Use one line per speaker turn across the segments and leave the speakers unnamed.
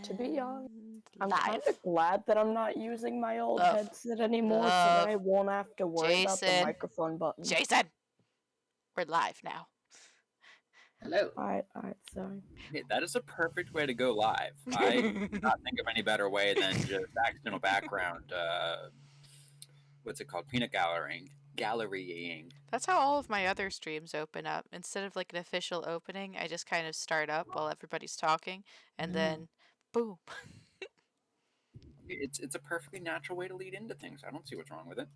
To be honest, I'm kind
live.
of glad that I'm not using my old
Love.
headset anymore, so that I
Love.
won't have to worry about the
Jason.
microphone button.
Jason! We're live now.
Hello.
Alright, sorry.
Hey, that is a perfect way to go live. I cannot think of any better way than just accidental background. What's it called? Peanut gallerying.
That's how all of my other streams open up. Instead of like an official opening, I just kind of start up while everybody's talking, and then boom.
It's a perfectly natural way to lead into things. I don't see what's wrong with it.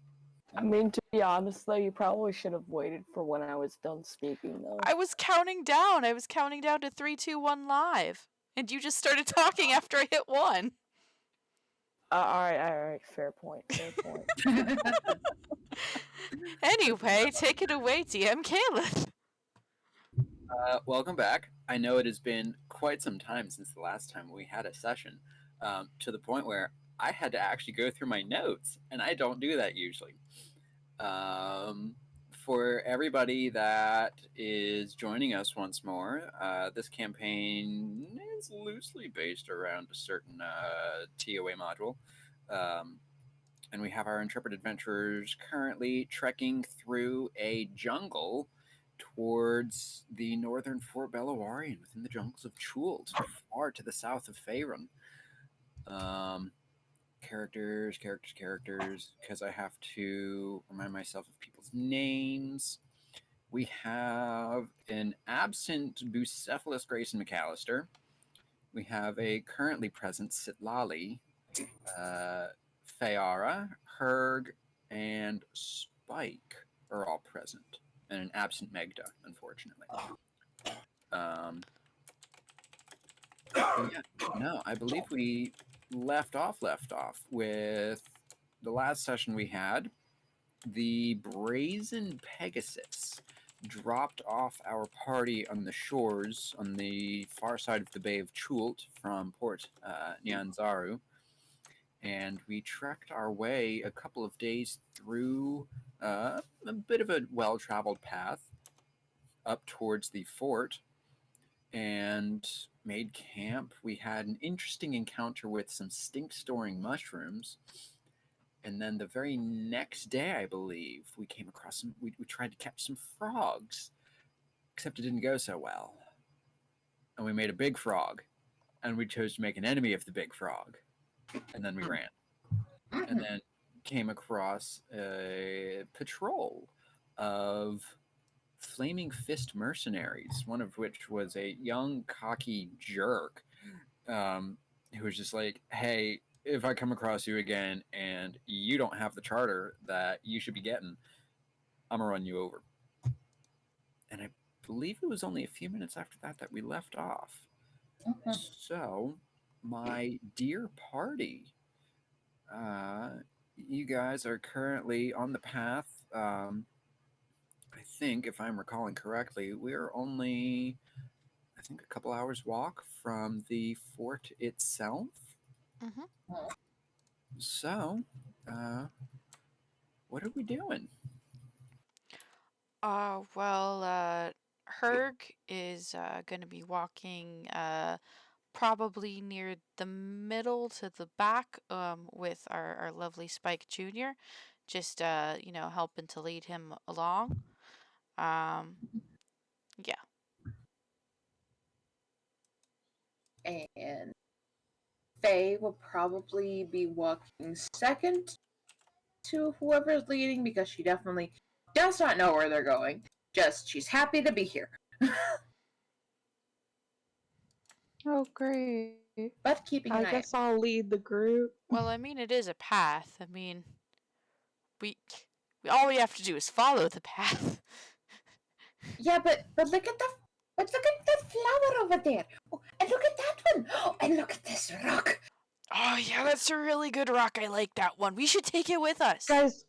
I mean, to be honest, though, you probably should have waited for when I was done speaking, though.
I was counting down. I was counting down to 3, 2, 1 live. And you just started talking after I hit 1.
Alright, fair point.
Anyway, take it away, DM Caleb.
Welcome back. I know it has been quite some time since the last time we had a session, to the point where I had to actually go through my notes, and I don't do that usually. For everybody that is joining us once more, this campaign is loosely based around a certain TOA module. And we have our intrepid adventurers currently trekking through a jungle towards the northern Fort Belawarian within the jungles of Chult, far to the south of Faerun. Characters, because I have to remind myself of people's names. We have an absent Bucephalus Grayson McAllister. We have a currently present Sitlali, Fayara, Herg, and Spike are all present, and an absent Megda, unfortunately. I believe we left off with the last session we had. The Brazen Pegasus dropped off our party on the shores on the far side of the Bay of Chult from Port Nyanzaru, and we trekked our way a couple of days through a bit of a well-traveled path up towards the fort and made camp. We had an interesting encounter with some stink-storing mushrooms, and then the very next day, I believe, we came across some. We tried to catch some frogs, except it didn't go so well. And we made a big frog, and we chose to make an enemy of the big frog, and then we ran. And then came across a patrol of Flaming Fist mercenaries, one of which was a young, cocky jerk who was just like, hey, if I come across you again and you don't have the charter that you should be getting, I'm going to run you over. And I believe it was only a few minutes after that we left off. Okay. So, my dear party, you guys are currently on the path. I think, if I'm recalling correctly, we're only, I think, a couple hours walk from the fort itself. Mm-hmm. So, what are we doing?
Herg is going to be walking probably near the middle to the back with our lovely Spike Jr., just, helping to lead him along. Yeah.
And Faye will probably be walking second to whoever's leading because she definitely does not know where they're going. Just, she's happy to be here.
Oh, great.
But keeping an eye.
I guess I'll lead the group.
Well, I mean, it is a path. I mean, we all we have to do is follow the path.
Yeah, but look at that flower over there. Oh, and look at that one. Oh, and look at this rock.
Oh, yeah, that's a really good rock. I like that one. We should take it with us.
Guys,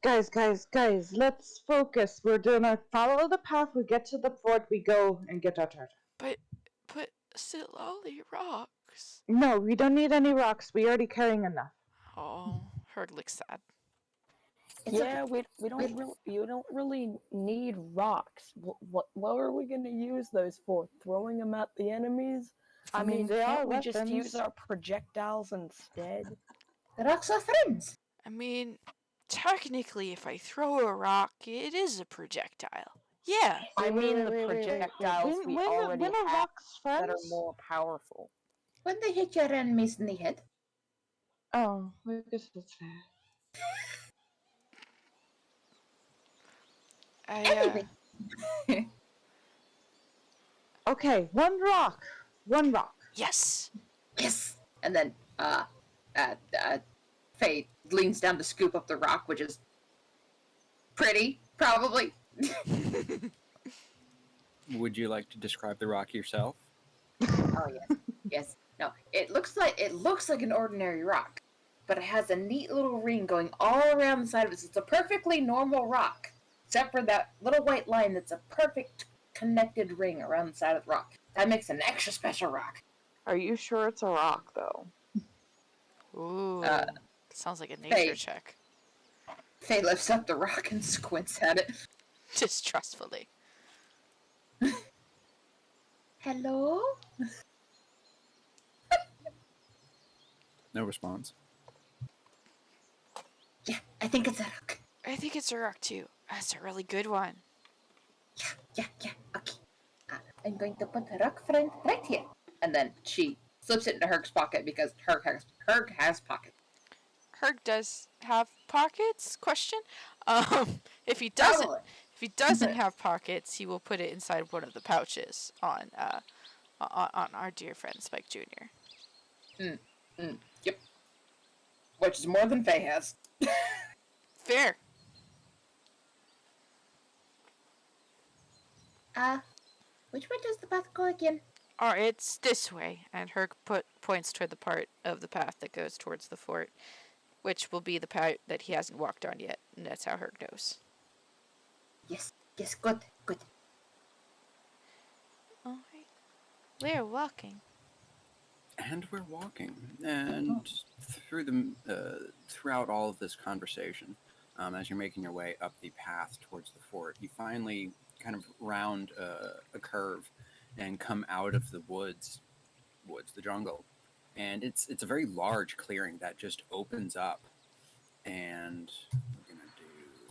let's focus. We're gonna follow the path. We get to the fort, we go and get our charter.
But Sitlali rocks.
No, we don't need any rocks. We're already carrying enough.
Oh, Herg looks sad.
Yeah, we don't you don't really need rocks. What are we gonna use those for? Throwing them at the enemies? I
mean,
mean,
they are
can't we just use
weapons.
our projectiles instead?
The rocks are friends.
I mean, technically, if I throw a rock, it is a projectile. Yeah.
I mean the
Wait.
projectiles we already
When a
have
rock's
that are
friends?
more powerful.
When they hit your enemies in the head.
Oh, I guess that's fair.
Anyway.
Okay, one rock. One rock.
Yes.
Yes. And then Faye leans down to scoop up the rock, which is pretty, probably.
Would you like to describe the rock yourself?
Oh yes, yes. No, it looks like an ordinary rock, but it has a neat little ring going all around the side of it. So it's a perfectly normal rock, except for that little white line that's a perfect connected ring around the side of the rock. That makes an extra special rock.
Are you sure it's a rock, though?
Ooh. Sounds like a nature
Faye.
check.
Faye lifts up the rock and squints at it.
Distrustfully.
Hello?
No response.
Yeah, I think it's a rock.
I think it's a rock too. That's a really good one.
Yeah, okay. I'm going to put the rock friend right here. And then she slips it into Herc's pocket because Herc has pockets.
Herc does have pockets? Question. If he
Probably.
doesn't have pockets, he will put it inside one of the pouches on our dear friend Spike Jr.
Yep. Which is more than Faye has.
Fair.
Which way does the path go again?
Or it's this way, and Herc points toward the part of the path that goes towards the fort, which will be the part that he hasn't walked on yet, and that's how Herc knows.
Yes, good.
Alright. We're walking.
And we're walking, and throughout all of this conversation, as you're making your way up the path towards the fort, you finally kind of round a curve and come out of the the jungle, and it's a very large clearing that just opens up, and we're gonna do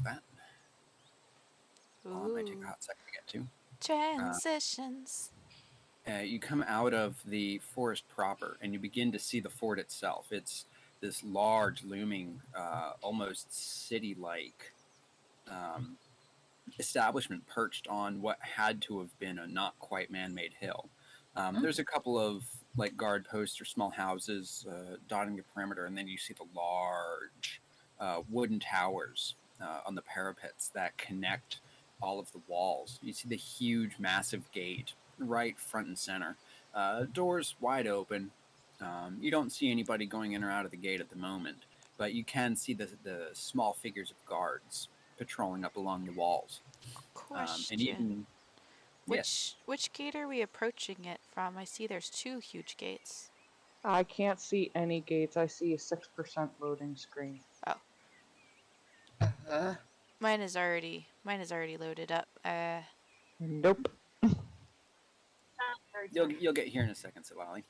that. It might take a hot second to get to.
Transitions.
You come out of the forest proper, and you begin to see the fort itself. It's this large, looming, almost city-like establishment perched on what had to have been a not quite man-made hill. There's a couple of like guard posts or small houses dotting the perimeter, and then you see the large wooden towers on the parapets that connect all of the walls. You see the huge, massive gate right front and center. Doors wide open. You don't see anybody going in or out of the gate at the moment, but you can see the small figures of guards patrolling up along the walls.
Question.
And even yes,
Which gate are we approaching it from? I see there's two huge gates.
I can't see any gates. I see a 6% loading screen.
Oh. Mine is already loaded up.
Nope.
you'll get here in a second, Silali.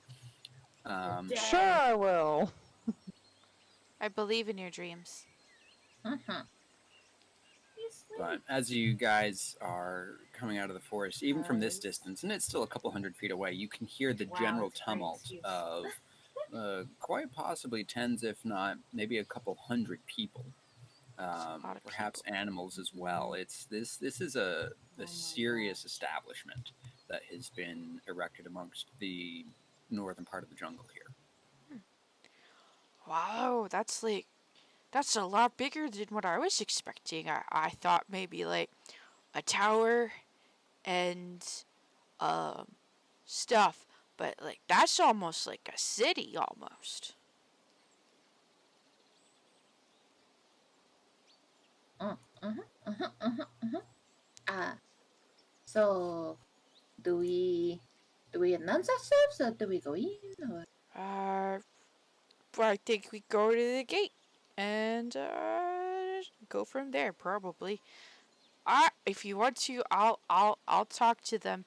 Sure I will.
I believe in your dreams.
But as you guys are coming out of the forest, even from this distance, and it's still a couple hundred feet away, you can hear the general tumult of quite possibly tens, if not maybe a couple hundred people. Perhaps animals as well. This is a serious establishment that has been erected amongst the northern part of the jungle here.
Wow, that's a lot bigger than what I was expecting. I thought maybe like a tower and stuff, but like that's almost like a city almost.
So do we announce ourselves or do we go in or?
I think we go to the gate and go from there probably. If you want to, I'll talk to them.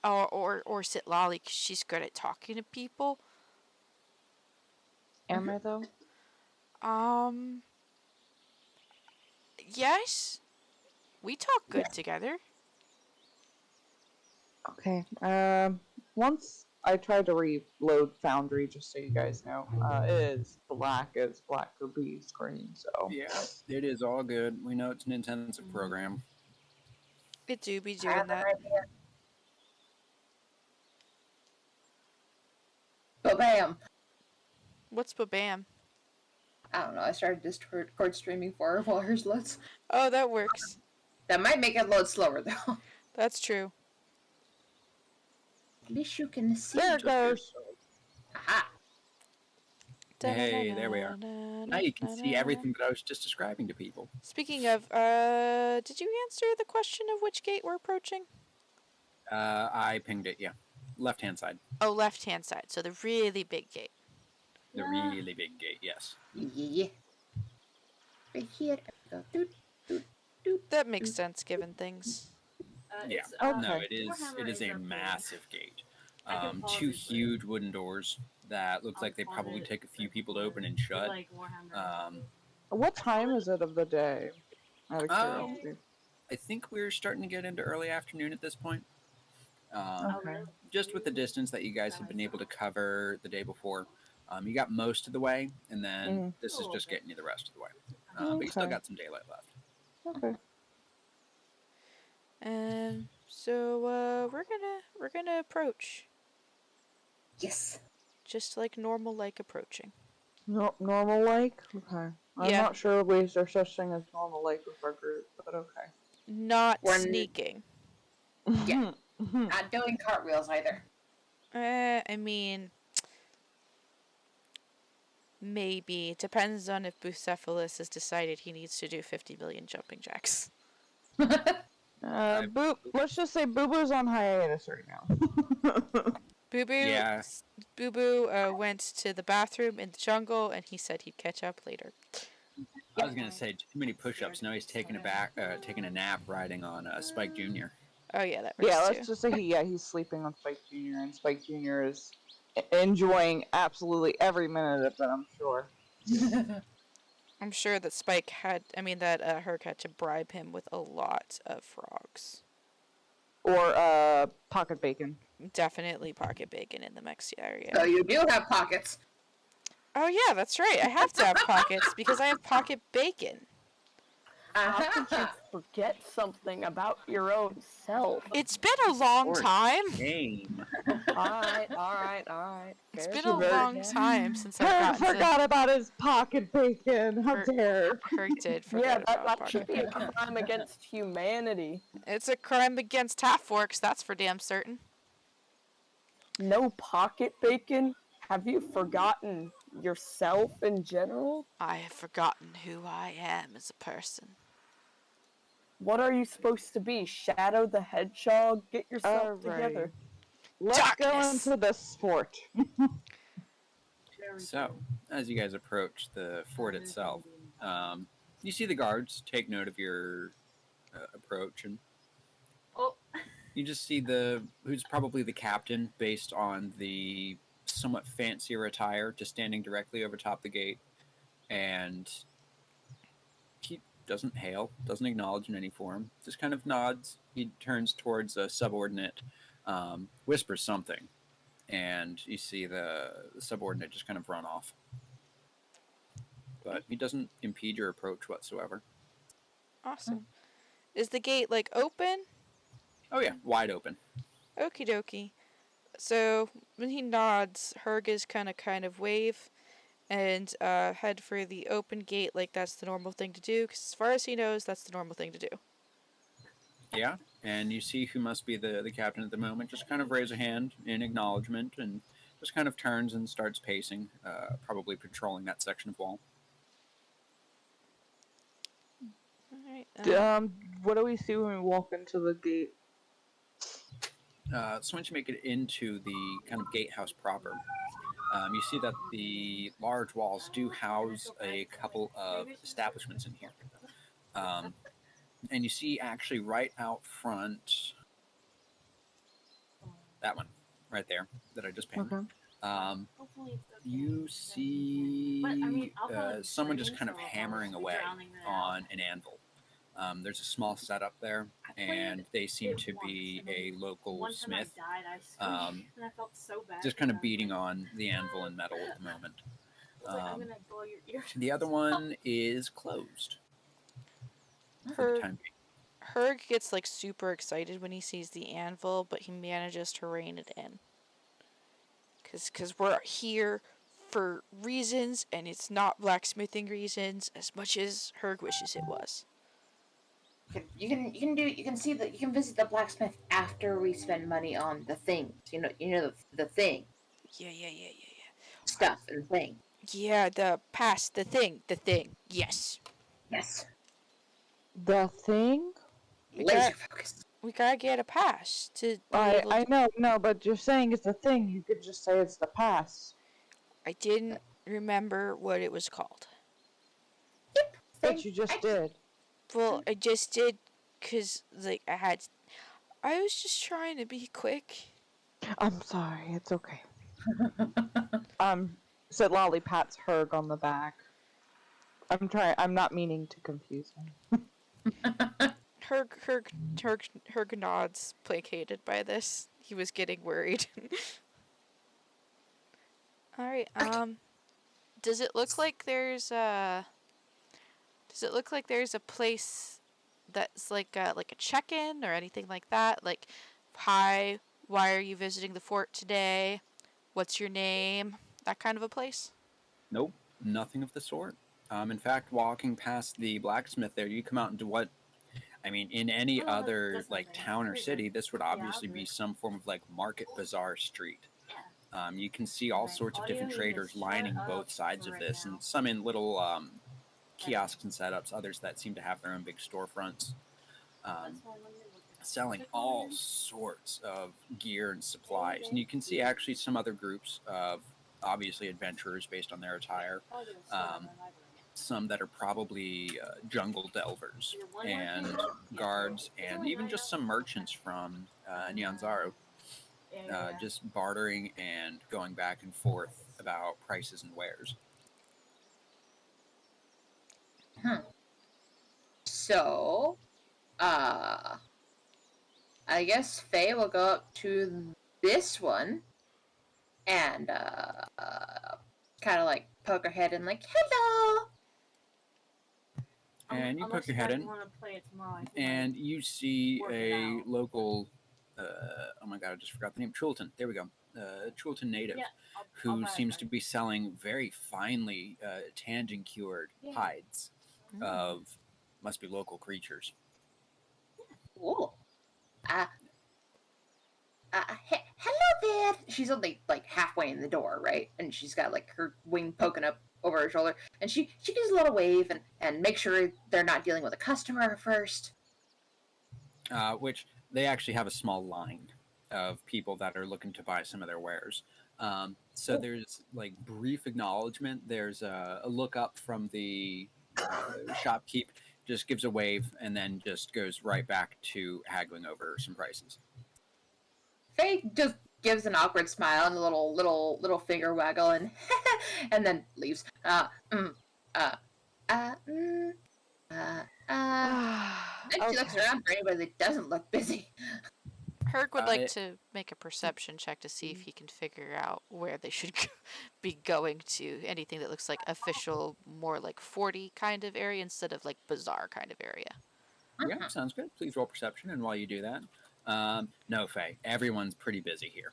or Sitlali, 'cause she's good at talking to people.
Am I though?
Yes, we talk good together.
Okay. Once I tried to reload Foundry, just so you guys know, it is black as black for B screen. So
Yeah, it is all good. We know it's an intensive program.
It do be
I have
doing that.
an idea. But bam!
What's Babam?
I don't know. I started Discord streaming for her while hers loads.
Oh, that works.
That might make it load slower though.
That's true.
At least you can see.
there it goes.
Aha!
Hey, there we are. Now you can see everything that I was just describing to people.
Speaking of, did you answer the question of which gate we're approaching?
I pinged it, yeah. Left-hand side.
Oh, left-hand side. So the really big gate.
The really big gate, yes.
Yeah. Right here. Go. Doot, doot, doot,
That makes
doot.
sense given things.
Yeah.
Okay.
No, it is a massive gate. Two huge wooden doors that look like they probably take a few people to open and shut.
What time is it of the day? Out of
Um,
curiosity.
I think we're starting to get into early afternoon at this point.
Okay.
Just with the distance that you guys have been able to cover the day before. You got most of the way, and then this is just getting you the rest of the way. But you still
Okay.
got some daylight left.
Okay.
So we're gonna approach
Yes.
just like normal, like approaching.
No, normal like? Okay. I'm
Yeah.
not sure if there's such thing as normal like with our group, but okay.
Not
We're
sneaking.
Yeah. Not doing cartwheels either.
I mean, maybe. It depends on if Bucephalus has decided he needs to do 50 million jumping jacks.
Let's just say Boo Boo's on hiatus right now.
Boo Boo,
Yeah.
Boo Boo went to the bathroom in the jungle, and he said he'd catch up later.
I was gonna say too many push-ups. Now he's taking a nap riding on Spike Jr.
Oh yeah, that works
Yeah,
too.
let's just say he's sleeping on Spike Jr. and Spike Jr. is enjoying absolutely every minute of it, I'm sure.
I'm sure that Herc had to bribe him with a lot of frogs.
Or pocket bacon.
Definitely pocket bacon in the mix area.
So you do have pockets.
Oh yeah, that's right. I have to have pockets because I have pocket bacon.
How could you forget something about your own self?
It's been a long time.
Game.
Alright.
It's
Fair
been
to
a
her.
long time since I've
Herc
gotten to...
forgot about his pocket bacon. How
Herc-
dare.
Herc did
Yeah,
forget about
that
pocket
should be a
bacon.
crime against humanity.
It's a crime against half-orcs, that's for damn certain.
No pocket bacon? Have you forgotten yourself in general?
I have forgotten who I am as a person.
What are you supposed to be? Shadow the Hedgehog? Get yourself
Alright.
together.
Let's go
Darkness.
into the sport.
So, as you guys approach the fort itself, you see the guards take note of your approach, and you just see who's probably the captain based on the somewhat fancier attire, just standing directly over top the gate, and he doesn't hail, doesn't acknowledge in any form, just kind of nods. He turns towards a subordinate, whispers something, and you see the subordinate just kind of run off. But he doesn't impede your approach whatsoever.
Awesome. Is the gate, open?
Oh yeah, wide open.
Okie dokie. So, when he nods, Herg is kind of wave and head for the open gate like that's the normal thing to do, because as far as he knows, that's the normal thing to do.
Yeah, and you see who must be the captain at the moment, just kind of raise a hand in acknowledgement and just kind of turns and starts pacing, probably patrolling that section of wall.
Alright.
What do we see when we walk into the gate?
So once you make it into the kind of gatehouse proper, you see that the large walls do house a couple of establishments in here. And you see actually right out front, that one right there that I just painted.
Okay.
You see someone just kind of hammering away on an anvil. There's a small setup there, and they seem to be a local smith, just kind of beating on the anvil and metal at the moment. The other one is closed for the time being.
Herg gets like super excited when he sees the anvil, but he manages to rein it in. Cause we're here for reasons, and it's not blacksmithing reasons as much as Herg wishes it was.
You can see that you can visit the blacksmith after we spend money on the things. The thing
Yeah.
stuff and thing.
Yeah, the thing. Yes.
Yes.
The thing?
Laser focus.
We gotta get a pass to.
I know, no, but you're saying it's the thing. You could just say it's the pass.
I didn't remember what it was called.
Yep.
But you just did.
Well, I just did, cause like I was just trying to be quick.
I'm sorry. It's okay. Said Lolly pats Herg on the back. I'm not meaning to confuse him.
Herg nods, placated by this. He was getting worried. All right. Does it look like there's a place that's like a check-in or anything like that? Like, hi, why are you visiting the fort today? What's your name? That kind of a place?
Nope, nothing of the sort. In fact, walking past the blacksmith there, you come out into what, I mean, in any other like town or city, this would obviously be some form of like market bazaar street. You can see all sorts of different traders lining both sides of this, and some in little kiosks and setups, others that seem to have their own big storefronts, selling all sorts of gear and supplies. And you can see actually some other groups of obviously adventurers based on their attire. Some that are probably jungle delvers and guards, and even just some merchants from Nyanzaru, just bartering and going back and forth about prices and wares.
So, I guess Faye will go up to this one and kind of like poke her head in, like, hello.
And you poke your head in, and you see a local, oh my god, I just forgot the name, Chultan. There we go. Chultan native, who seems to be selling very finely tanned and cured hides of, must be local creatures.
Cool. Hello there. She's only like halfway in the door, right? And she's got like her wing poking up over her shoulder, and she gives a little wave and make sure they're not dealing with a customer first.
Which they actually have a small line of people that are looking to buy some of their wares. So there's like brief acknowledgement. There's a look up from the shopkeep, just gives a wave, and then just goes right back to haggling over some prices.
Faye just gives an awkward smile and a little finger waggle and and then leaves. Then she looks around for anybody that doesn't look busy.
Herc would like to make a perception check to see if he can figure out where they should be going to. Anything that looks like official, more like 40 kind of area instead of like bazaar kind of area.
Yeah, sounds good. Please roll perception, and while you do that, no, Faye, everyone's pretty busy here.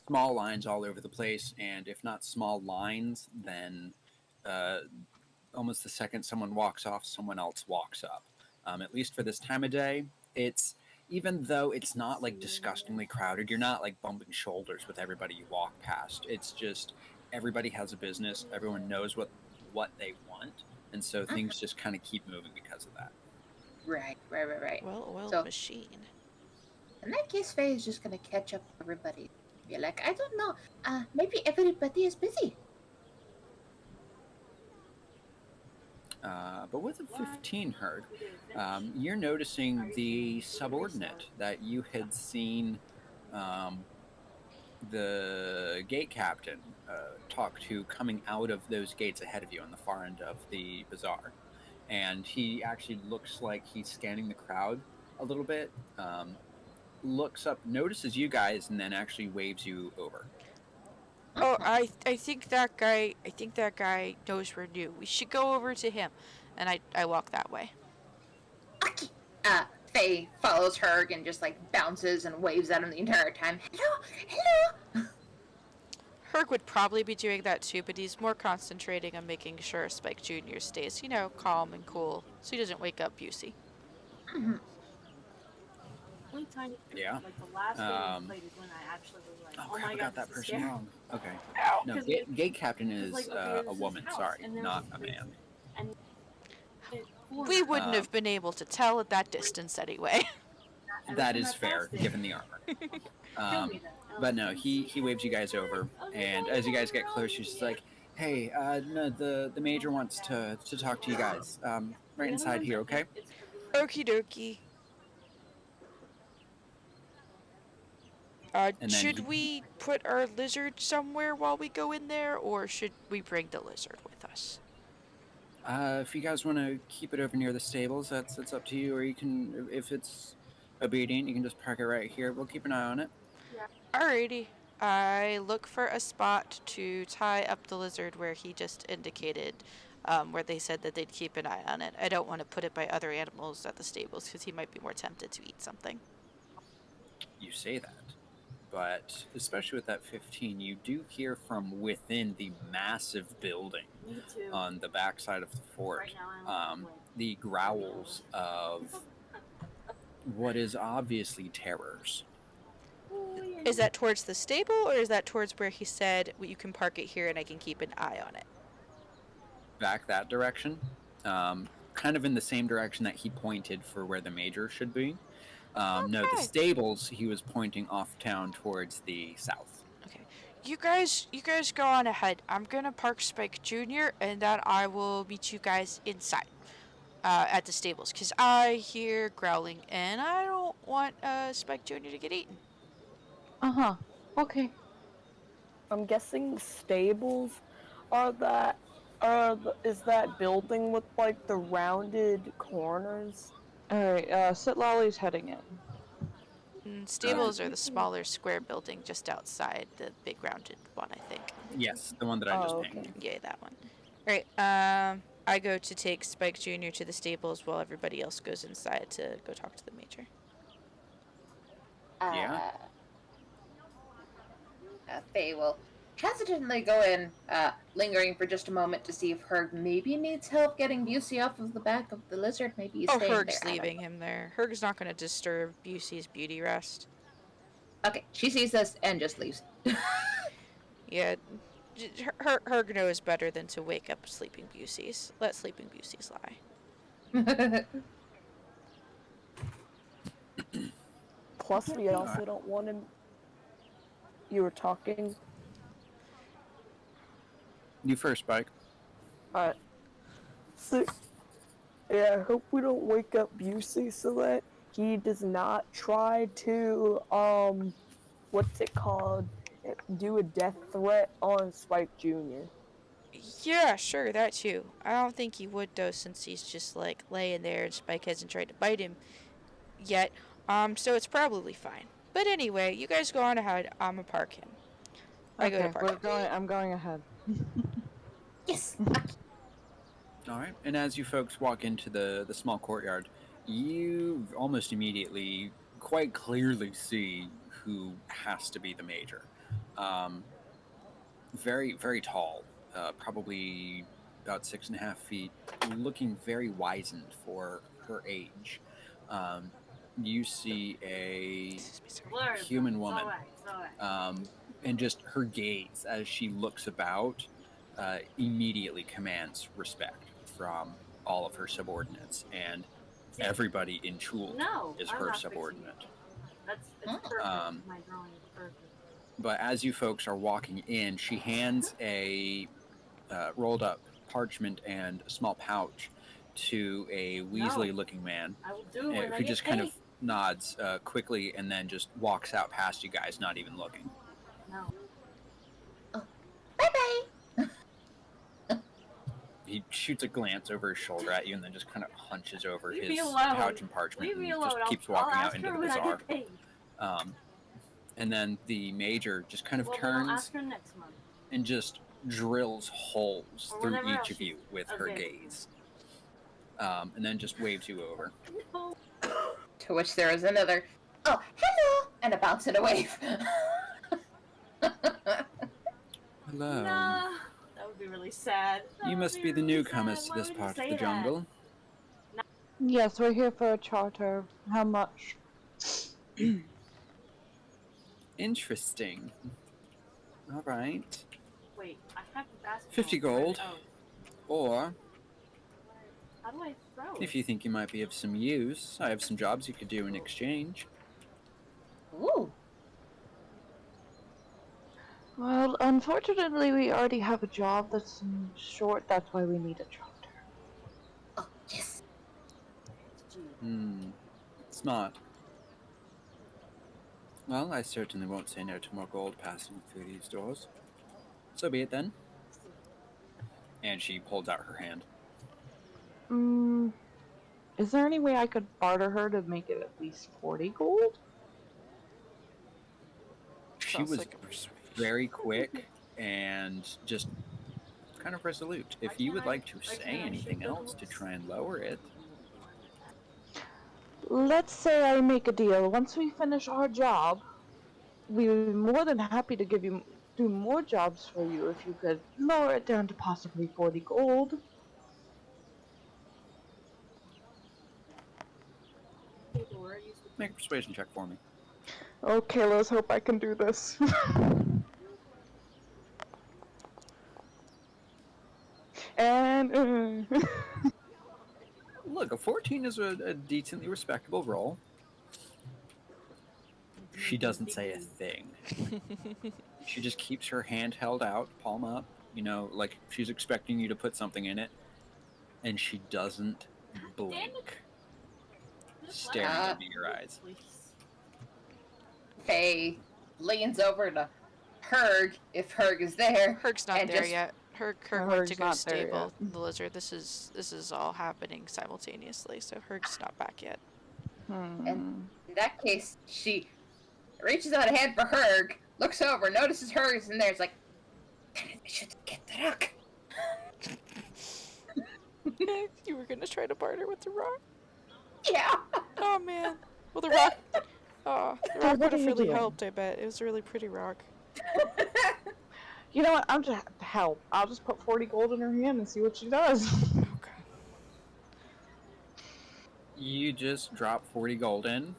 Small lines all over the place, and if not small lines, then almost the second someone walks off, someone else walks up. At least for this time of day, it's, even though it's not like disgustingly crowded, you're not like bumping shoulders with everybody you walk past. It's just everybody has a business, everyone knows what they want, and so things just kind of keep moving because of that.
Right.
Well-oiled machine.
In that case, Faye is just gonna catch up with everybody. Be like, I don't know, maybe everybody is busy.
But with a 15 Herc, you're noticing the subordinate that you had seen the gate captain talk to coming out of those gates ahead of you on the far end of the bazaar. And he actually looks like he's scanning the crowd a little bit, looks up, notices you guys, and then actually waves you over.
Oh, I think that guy knows we're new. We should go over to him. And I walk that way.
Aki! Faye follows Herg and just like bounces and waves at him the entire time. Hello, hello.
Herc would probably be doing that too, but he's more concentrating on making sure Spike Jr. stays, calm and cool, so he doesn't wake up Busey.
Mhm.
One tiny thing.
Yeah.
Like the last game we played is when I actually was like,
Oh,
oh
crap,
my
I
god,
got that
this is
person
scary.
wrong. Okay.
Ow!
No,
'Cause
gate captain is
like, okay, this
a
is
woman,
house,
sorry,
and there
not
was
a man.
And
We wouldn't have been able to tell at that distance anyway.
That is fair, given the armor. But no, he waves you guys over, and as you guys get closer, she's like, "Hey, no, the major wants to talk to you guys. Right inside here, okay?"
Okie dokie.
And then
Should we put our lizard somewhere while we go in there, or should we bring the lizard with us?
If you guys want to keep it over near the stables, that's up to you. Or you can, if it's obedient, you can just park it right here. We'll keep an eye on it.
Alrighty. I look for a spot to tie up the lizard where he just indicated, where they said that they'd keep an eye on it. I don't want to put it by other animals at the stables because he might be more tempted to eat something.
You say that, but especially with that 15, you do hear from within the massive building
Me too.
on the backside of the fort
Right now, I don't
the growls of what is obviously terrors.
Is that towards the stable, or is that towards where he said, well, you can park it here and I can keep an eye on it?
Back that direction, kind of in the same direction that he pointed for where the major should be. No, the
Okay.
stables, he was pointing off town towards the south.
Okay. You guys go on ahead. I'm gonna park Spike Jr. and then I will meet you guys inside. At the stables, because I hear growling and I don't want Spike Jr. to get eaten.
Okay.
I'm guessing stables is that building with like the rounded corners?
Alright, Sitlolly's heading in.
Stables are the smaller square building just outside the big rounded one, I think.
Yes, the one that I just
Oh,
pinged.
okay.
Yeah, that one. Alright, I go to take Spike Jr. to the stables while everybody else goes inside to go talk to the major.
Yeah.
Faye will hesitantly go in, lingering for just a moment to see if Herg maybe needs help getting Busey off of the back of the lizard. Maybe he's staying
Herg's
there.
leaving him there. Herg's not going to disturb Busey's beauty rest.
Okay, she sees this and just leaves.
Yeah, Herg knows better than to wake up sleeping Busey's. Let sleeping Busey's lie.
Plus, we also don't want him. You were talking.
You first, Spike.
Alright. So, yeah, I hope we don't wake up Busey so that he does not try to, what's it called? Do a death threat on Spike Jr.
Yeah, sure, that too. I don't think he would though, since he's just like laying there and Spike hasn't tried to bite him yet. So it's probably fine. But anyway, you guys go on ahead. I'ma park him. I go to park him.
I'm going ahead.
Yes.
All right. And as you folks walk into the small courtyard, you almost immediately quite clearly see who has to be the major. Very, very tall, probably about 6.5 feet, looking very wizened for her age. You see a human woman, and just her gaze as she looks about immediately commands respect from all of her subordinates, and everybody in Chul is her subordinate.
It's perfect. My drawing is perfect.
But as you folks are walking in, she hands a rolled up parchment and a small pouch to a Weasley-looking man
I will do when I
who
get
just kind
paid.
of nods quickly and then just walks out past you guys, not even looking.
No.
Bye-bye.
He shoots a glance over his shoulder at you and then just kind of hunches over
Leave
his
me alone.
pouch and parchment
Leave me
and
alone.
just keeps
I'll
walking out
ask
into
her
the
when I
bazaar.
get paid.
And then the major just kind of
Well, then I'll
turns
ask her next month.
and just drills holes
Or
through
whenever
each
else
of you
she's
with her
available.
gaze. And then just waves you over.
No.
To which there is another, oh, hello, and a bounce and a wave.
Hello.
Nah, that would be really sad.
You must be the newcomers to this part of the jungle.
Yes, we're here for a charter. How much?
Interesting. All right.
Wait, I have the basketball.
50 gold.
Oh.
Or,
How do I throw
if
it?
you think you might be of some use, I have some jobs you could do in exchange.
Ooh.
Well, unfortunately, we already have a job that's short. That's why we need a charter.
Oh, yes.
Smart. Well, I certainly won't say no to more gold passing through these doors. So be it then. And she holds out her hand.
Is there any way I could barter her to make it at least 40 gold?
She
Sounds
was
like a persuasion.
very quick and just kind of resolute. If you would like to say anything else to try and lower it.
Let's say I make a deal. Once we finish our job, we're more than happy to do more jobs for you if you could lower it down to possibly 40 gold.
Make a persuasion check for me.
Okay, let's hope I can do this. And
Look, a 14 is a decently respectable roll. She doesn't say a thing. She just keeps her hand held out, palm up, like she's expecting you to put something in it. And she doesn't blink, staring into your eyes.
Faye leans over to Herg, if Herg is there.
Herg's not there yet. Herg went to
Herg's
go
not there
stable
yet.
the lizard. This is all happening simultaneously, so Herg's not back yet.
And in that case, she reaches out a hand for Herg, looks over, notices Herg is in there, is like, I should get the rock.
You were gonna try to barter with the rock?
Yeah.
Oh man. Well, the rock
what
would
are
have
you
really
doing?
helped. I bet it was a really pretty rock.
you know what? I'm just help. I'll just put 40 gold in her hand and see what she does.
Okay.
You just drop 40 gold in.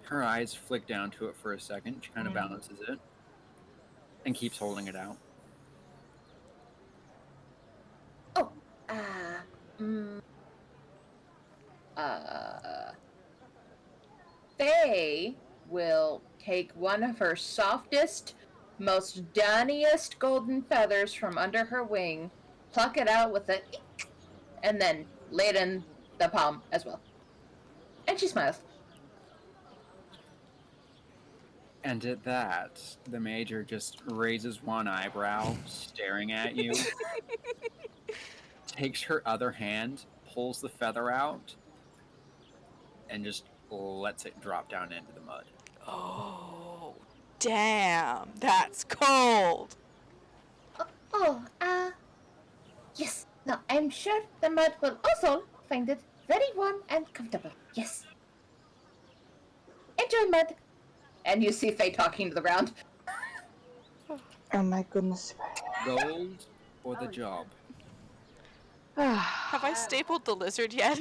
Her eyes flick down to it for a second. She kind of balances it and keeps holding it out.
Oh, Faye will take one of her softest, most downiest golden feathers from under her wing, pluck it out with a eek, and then lay it in the palm as well. And she smiles.
And at that, the major just raises one eyebrow, staring at you, takes her other hand, pulls the feather out, and just lets it drop down into the mud.
Oh, damn! That's cold.
Yes. Now, I'm sure the mud will also find it very warm and comfortable. Yes. Enjoy, mud. And you see Faye talking to the ground.
Oh my goodness.
Gold or the job?
Have I stapled the lizard yet?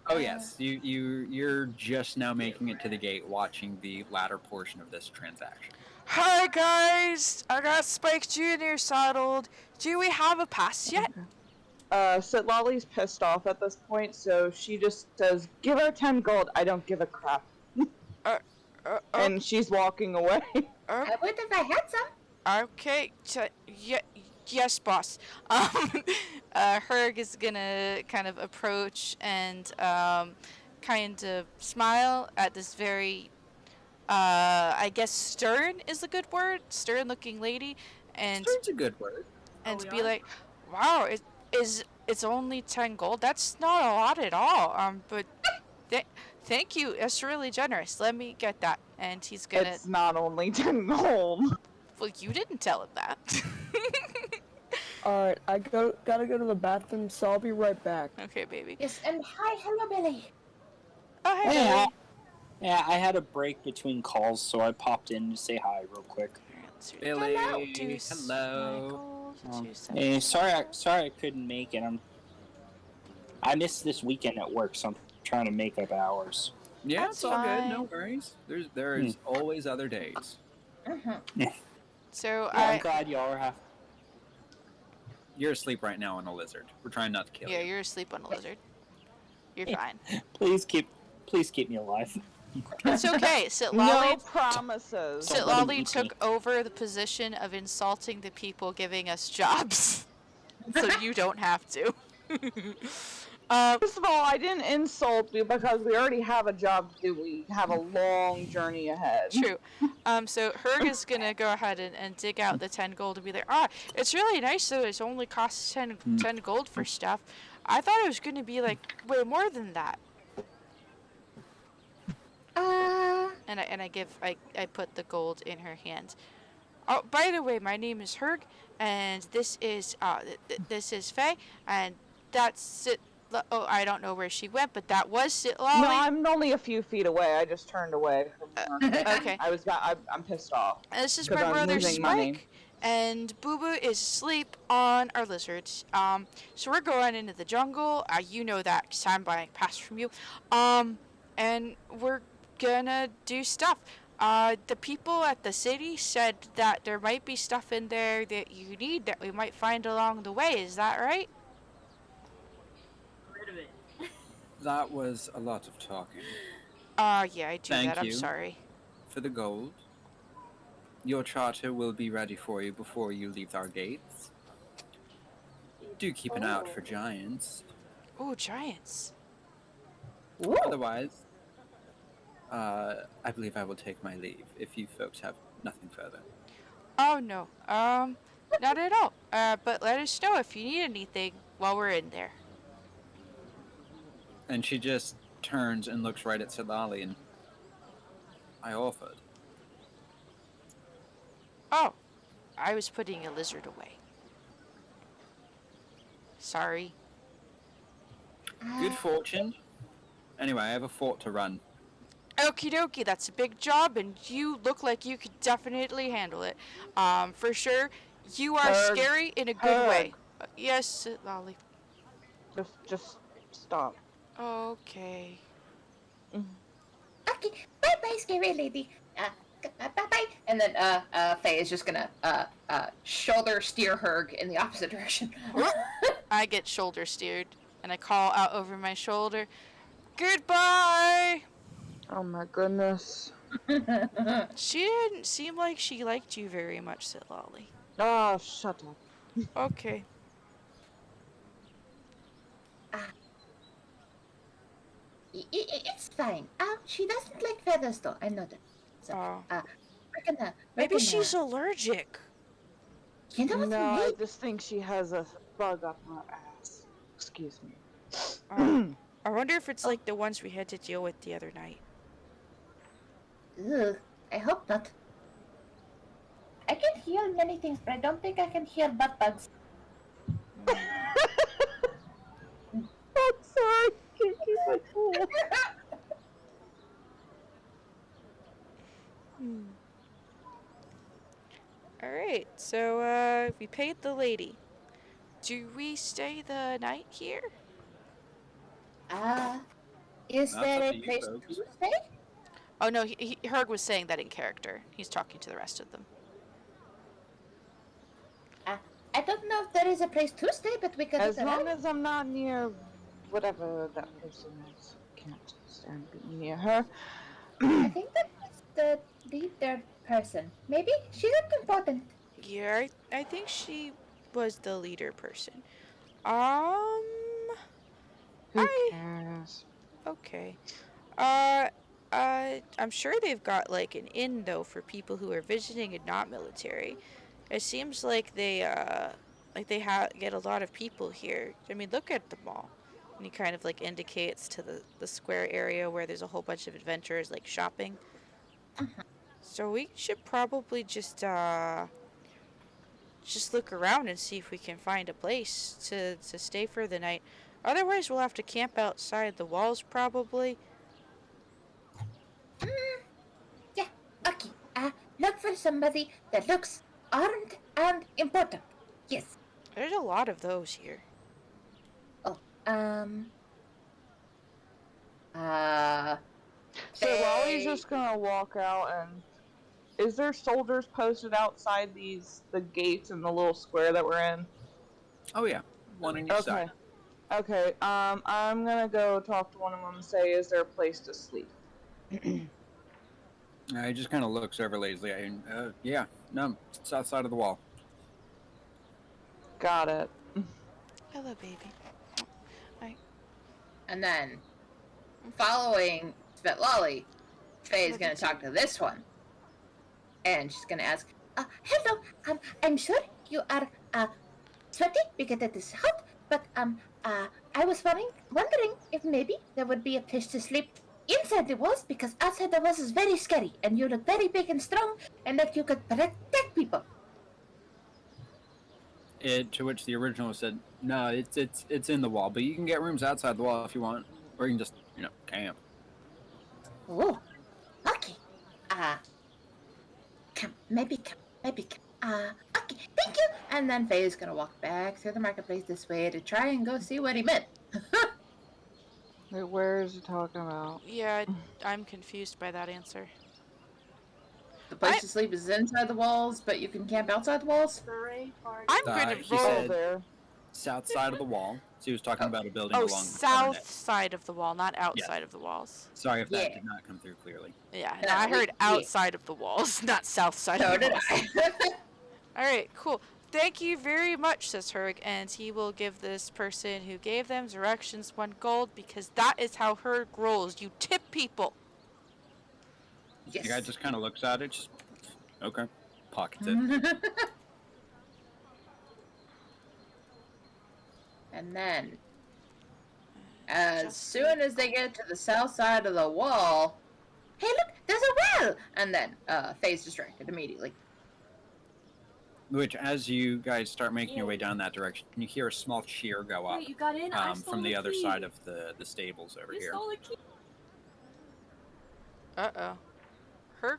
Oh yes, you're just now making it to the gate, watching the latter portion of this transaction.
Hi guys, I got Spike Jr. saddled. Do we have a pass yet?
Sitlolly's pissed off at this point, so she just says, "Give her 10 gold. I don't give a crap." And she's walking away.
I would if I had some.
Okay, yes, boss. Herg is gonna kind of approach and kind of smile at this very, I guess stern is a good word, stern-looking lady, and
Stern's a good word.
and
we
be
are?
like, "Wow, it's only 10 gold. That's not a lot at all. But thank you. That's really generous. Let me get that." And he's gonna.
It's not only 10 gold.
Well, you didn't tell him that.
Alright, I gotta go to the bathroom, so I'll be right back.
Okay, baby.
Yes, and hello, Billy.
Oh, hey,
Yeah.
Billy.
Yeah, I had a break between calls, so I popped in to say hi real quick.
Alright, let's read
Billy,
Deuce,
hello.
Michael, 2
Hey,
seconds.
sorry I couldn't make it. I missed this weekend at work, so I'm trying to make up hours.
Yeah,
That's
it's all good. No
fine.
worries. There's always other days.
So
I'm glad y'all are having.
You're asleep right now on a lizard. We're trying not to kill
yeah,
you.
you're asleep on a lizard. You're fine.
Please keep me alive.
It's okay.
No
Sitlali
promises.
Don't let him
Sitlali
eat
took over the position of insulting the people giving us jobs, so you don't have to.
First of all, I didn't insult you because we already have a job to do. We have a long journey ahead.
True. So Herg is gonna go ahead and dig out the 10 gold and be like, it's really nice though. It only costs 10 gold for stuff. I thought it was gonna be like way more than that. And I put the gold in her hand. Oh, by the way, my name is Herg, and this is this is Faye, and that's it. Oh, I don't know where she went, but that was Sitlali.
No, I'm only a few feet away. I just turned away from her.
Okay.
I'm pissed off.
And this is
'Cause
my
I'm
brother
losing money.
Spike, and Boo Boo is asleep on our lizards. So we're going into the jungle. You know that 'cause I'm buying pass from you. And we're gonna do stuff. The people at the city said that there might be stuff in there that you need that we might find along the way. Is that right?
Rid of it.
That was a lot of talking.
Yeah, I do
Thank
that. I'm
you.
sorry.
For the gold, your charter will be ready for you before you leave our gates. Do keep an eye out for giants.
Ooh, giants.
Ooh.
Otherwise, I believe I will take my leave if you folks have nothing further.
Oh no. Not at all. But let us know if you need anything while we're in there.
And she just turns and looks right at Sitlali and I offered.
Oh, I was putting a lizard away. Sorry.
Good fortune. Anyway, I have a fort to run.
Okie dokie, that's a big job, and you look like you could definitely handle it. For sure, you are
Herg,
scary in a good way.
Herg.
Yes, Lolly.
Just stop.
Okay.
Okay, bye, scary lady. Bye. And then Faye is just gonna shoulder steer Herg in the opposite direction.
I get shoulder steered, and I call out over my shoulder, "Goodbye!"
Oh my goodness.
She didn't seem like she liked you very much, said Lolly.
Oh, shut up.
Okay.
It's fine. She doesn't like feathers, though. I know that. So,
Oh.
we're gonna.
She's allergic.
You know what
No, I
I
just think she has a bug up her ass. Excuse me.
I wonder if it's like the ones we had to deal with the other night.
Ugh, I hope not. I can heal many things, but I don't think I can heal butt bugs.
I'm sorry. Can't keep my cool.
Alright, so we paid the lady. Do we stay the night here?
Is
That's
there
up
a
to you
place
folks.
to stay?
Oh no, Herg was saying that in character. He's talking to the rest of them.
I don't know if there is a place to stay, but we could.
As long as I'm not near whatever that person is. Can't stand being near her.
I think that is the leader person. Maybe she looked important.
Yeah, I think she was the leader person.
Who cares?
Okay. I'm sure they've got like an inn though for people who are visiting and not military. It seems like they get a lot of people here. I mean, look at the mall. And he kind of like indicates to the square area where there's a whole bunch of adventurers like shopping. So we should probably just look around and see if we can find a place to stay for the night. Otherwise, we'll have to camp outside the walls probably.
Yeah, okay. Look for somebody that looks armed and important. Yes.
There's a lot of those here.
Oh, uh,
So Wally's
Faye.
just gonna walk out and is there soldiers posted outside the gates in the little square that we're in?
Oh yeah, one on each
Okay.
side.
Okay. I'm gonna go talk to one of them and say, "Is there a place to sleep?"
He just kind of looks over lazily. Yeah, no, it's outside of the wall.
Got it.
Hello, baby.
And then, following Svetlali, Faye's
Love
gonna
you too.
talk to this one. And she's gonna ask, hello, I'm sure you are, sweaty because it is hot, but, I was wondering if maybe there would be a place to sleep inside the walls because outside the walls is very scary and you look very big and strong and that you could protect people.
To which the original said, "No, it's in the wall, but you can get rooms outside the wall if you want, or you can just camp."
Oh, okay. Maybe come. Okay, thank you. And then Faye is gonna walk back through the marketplace this way to try and go see what he meant.
Wait, where is he talking about?
Yeah, I'm confused by that answer.
The place to sleep is inside the walls, but you can camp outside the walls.
Hooray party.
I'm gonna
He
roll.
said
there.
south side of the wall. So he was talking about a building
Oh,
along the
south
net.
side of the wall, not outside of the walls.
Sorry if that
Yeah.
did not come through clearly.
Yeah,
No,
no, I heard
yeah.
outside of the walls, not south side
So
of the
did
walls.
I.
All right, cool. Thank you very much, says Herg, and he will give this person who gave them directions 1 gold because that is how Herg rolls. You tip people.
Yes.
The guy just kind of looks at it, just okay, pockets it.
And then, as soon as they get to the south side of the wall, hey, look, there's a well! And then, Faye's distracted immediately.
Which, as you guys start making your way down that direction, you hear a small cheer go up
Wait, you got in? I stole
from the other
key.
side of the stables over
You
here.
stole the key.
Uh-oh. Herg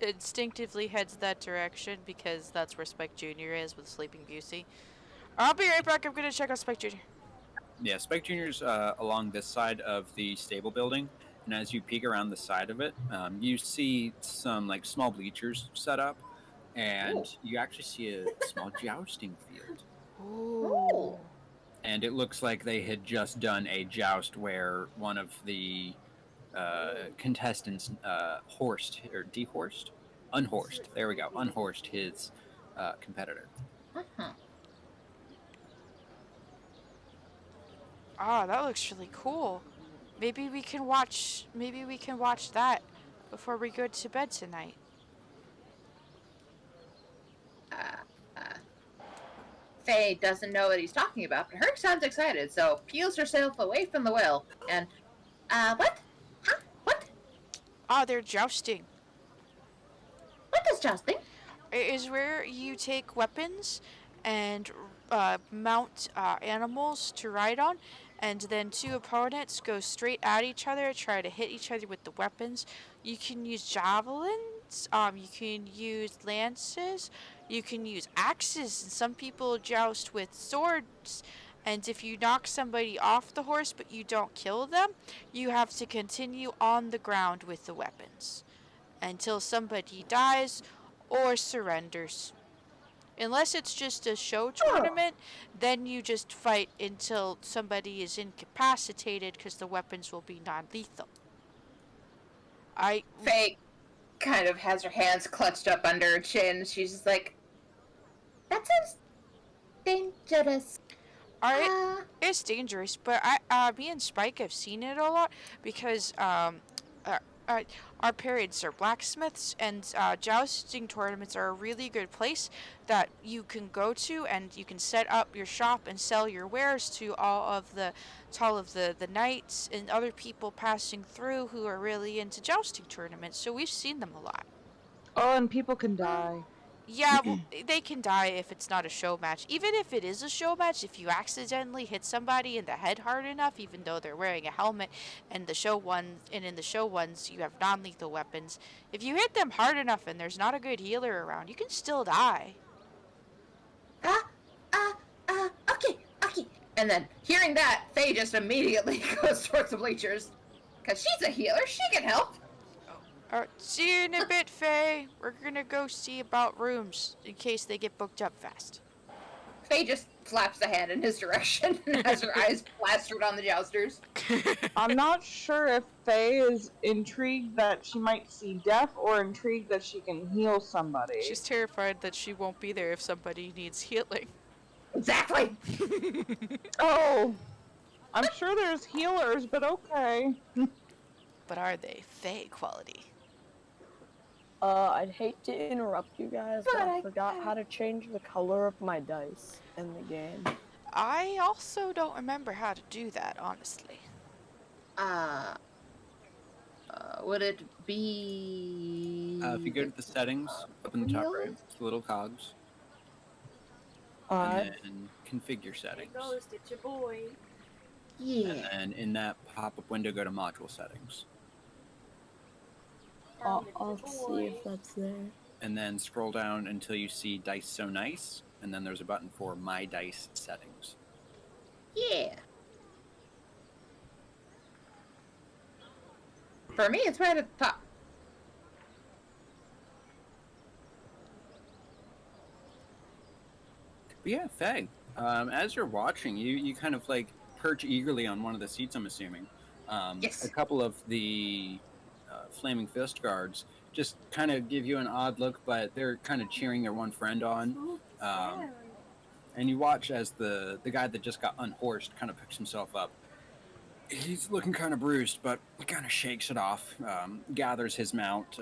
instinctively heads that direction because that's where Spike Jr. is with Sleeping Beauty. I'll be right back. I'm gonna check out Spike Jr.
Yeah, Spike Jr.'s along this side of the stable building, and as you peek around the side of it, you see some like small bleachers set up, and you actually see a small jousting field.
Ooh.
And it looks like they had just done a joust where one of the contestants horsed or dehorsed, unhorsed. There we go, unhorsed his competitor.
Uh-huh.
Ah, that looks really cool. Maybe we can watch that before we go to bed tonight.
Faye doesn't know what he's talking about, but Herc sounds excited, so peels herself away from the well. And, what? Huh? What?
Ah, they're jousting.
What is jousting?
It is where you take weapons and mount animals to ride on, and then 2 opponents go straight at each other, try to hit each other with the weapons. You can use javelins, you can use lances, you can use axes, and some people joust with swords. And if you knock somebody off the horse but you don't kill them, you have to continue on the ground with the weapons until somebody dies or surrenders. Unless it's just a show tournament, then you just fight until somebody is incapacitated because the weapons will be non-lethal.
Faye kind of has her hands clutched up under her chin. She's just like, that sounds dangerous.
Alright, it's dangerous, but me and Spike have seen it a lot because uh, uh, our parents are blacksmiths, and jousting tournaments are a really good place that you can go to, and you can set up your shop and sell your wares to all of the knights and other people passing through who are really into jousting tournaments. So we've seen them a lot.
Oh, and people can die.
Yeah, well, they can die if it's not a show match. Even if it is a show match, if you accidentally hit somebody in the head hard enough, even though they're wearing a helmet, and in the show ones you have non-lethal weapons, if you hit them hard enough and there's not a good healer around, you can still die.
Okay, okay. And then hearing that, Faye just immediately goes towards the bleachers. Because she's a healer, she can help.
See you in a bit, Faye. We're gonna go see about rooms in case they get booked up fast.
Faye just flaps a hand in his direction and has her eyes plastered on the jousters.
I'm not sure if Faye is intrigued that she might see death or intrigued that she can heal somebody.
She's terrified that she won't be there if somebody needs healing.
Exactly.
Oh, I'm sure there's healers, but okay.
But are they Faye quality?
I'd hate to interrupt you guys, but I
But
forgot how to change the color of my dice in the game.
I also don't remember how to do that, honestly.
Would it be...
If you go to the settings, up in the top right, the little cogs, and then configure
There
settings.
it goes, it's your boy.
Yeah.
And then in that pop-up window, go to module settings.
I'll see if that's there.
And then scroll down until you see Dice So Nice, and then there's a button for My Dice Settings.
Yeah. For me, it's right at the top.
But yeah, Faye, as you're watching, you kind of like perch eagerly on one of the seats, I'm assuming.
Yes.
A couple of the Flaming Fist guards just kind of give you an odd look, but they're kind of cheering their one friend on. And you watch as the guy that just got unhorsed kind of picks himself up. He's looking kind of bruised, but he kind of shakes it off, gathers his mount,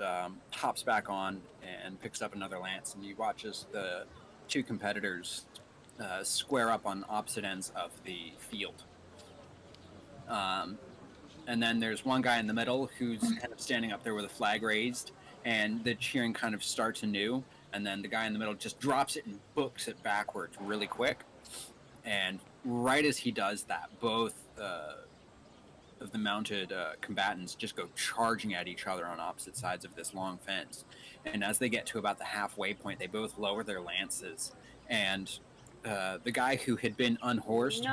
hops back on, and picks up another lance. And you watch as the two competitors square up on opposite ends of the field. And then there's one guy in the middle who's kind of standing up there with a flag raised, and the cheering kind of starts anew. And then the guy in the middle just drops it and books it backwards really quick. And right as he does that, both of the mounted combatants just go charging at each other on opposite sides of this long fence. And as they get to about the halfway point, they both lower their lances. And the guy who had been unhorsed,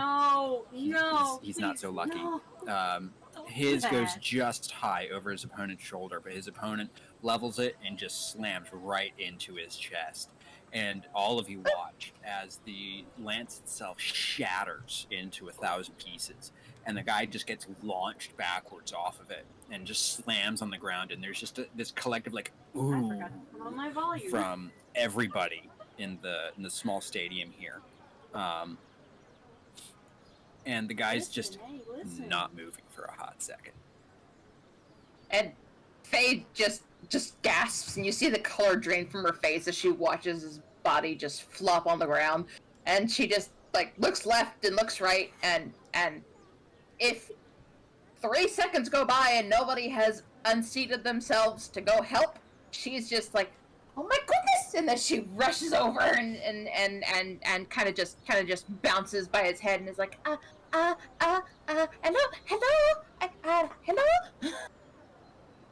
he's not so lucky.
No.
His goes
that.
just high over his opponent's shoulder, but his opponent levels it and just slams right into his chest. And all of you watch as the lance itself shatters into 1,000 pieces, and the guy just gets launched backwards off of it and just slams on the ground. And there's just this collective like
I
ooh
forgot to put on my volume.
from everybody in the small stadium here. And the guy's just
Listen.
not moving for a hot second.
And Faye just gasps, and you see the color drain from her face as she watches his body just flop on the ground. And she just like looks left and looks right, and if 3 seconds go by and nobody has unseated themselves to go help, she's just like, oh my goodness! And then she rushes over and kind of just bounces by his head and is like, hello.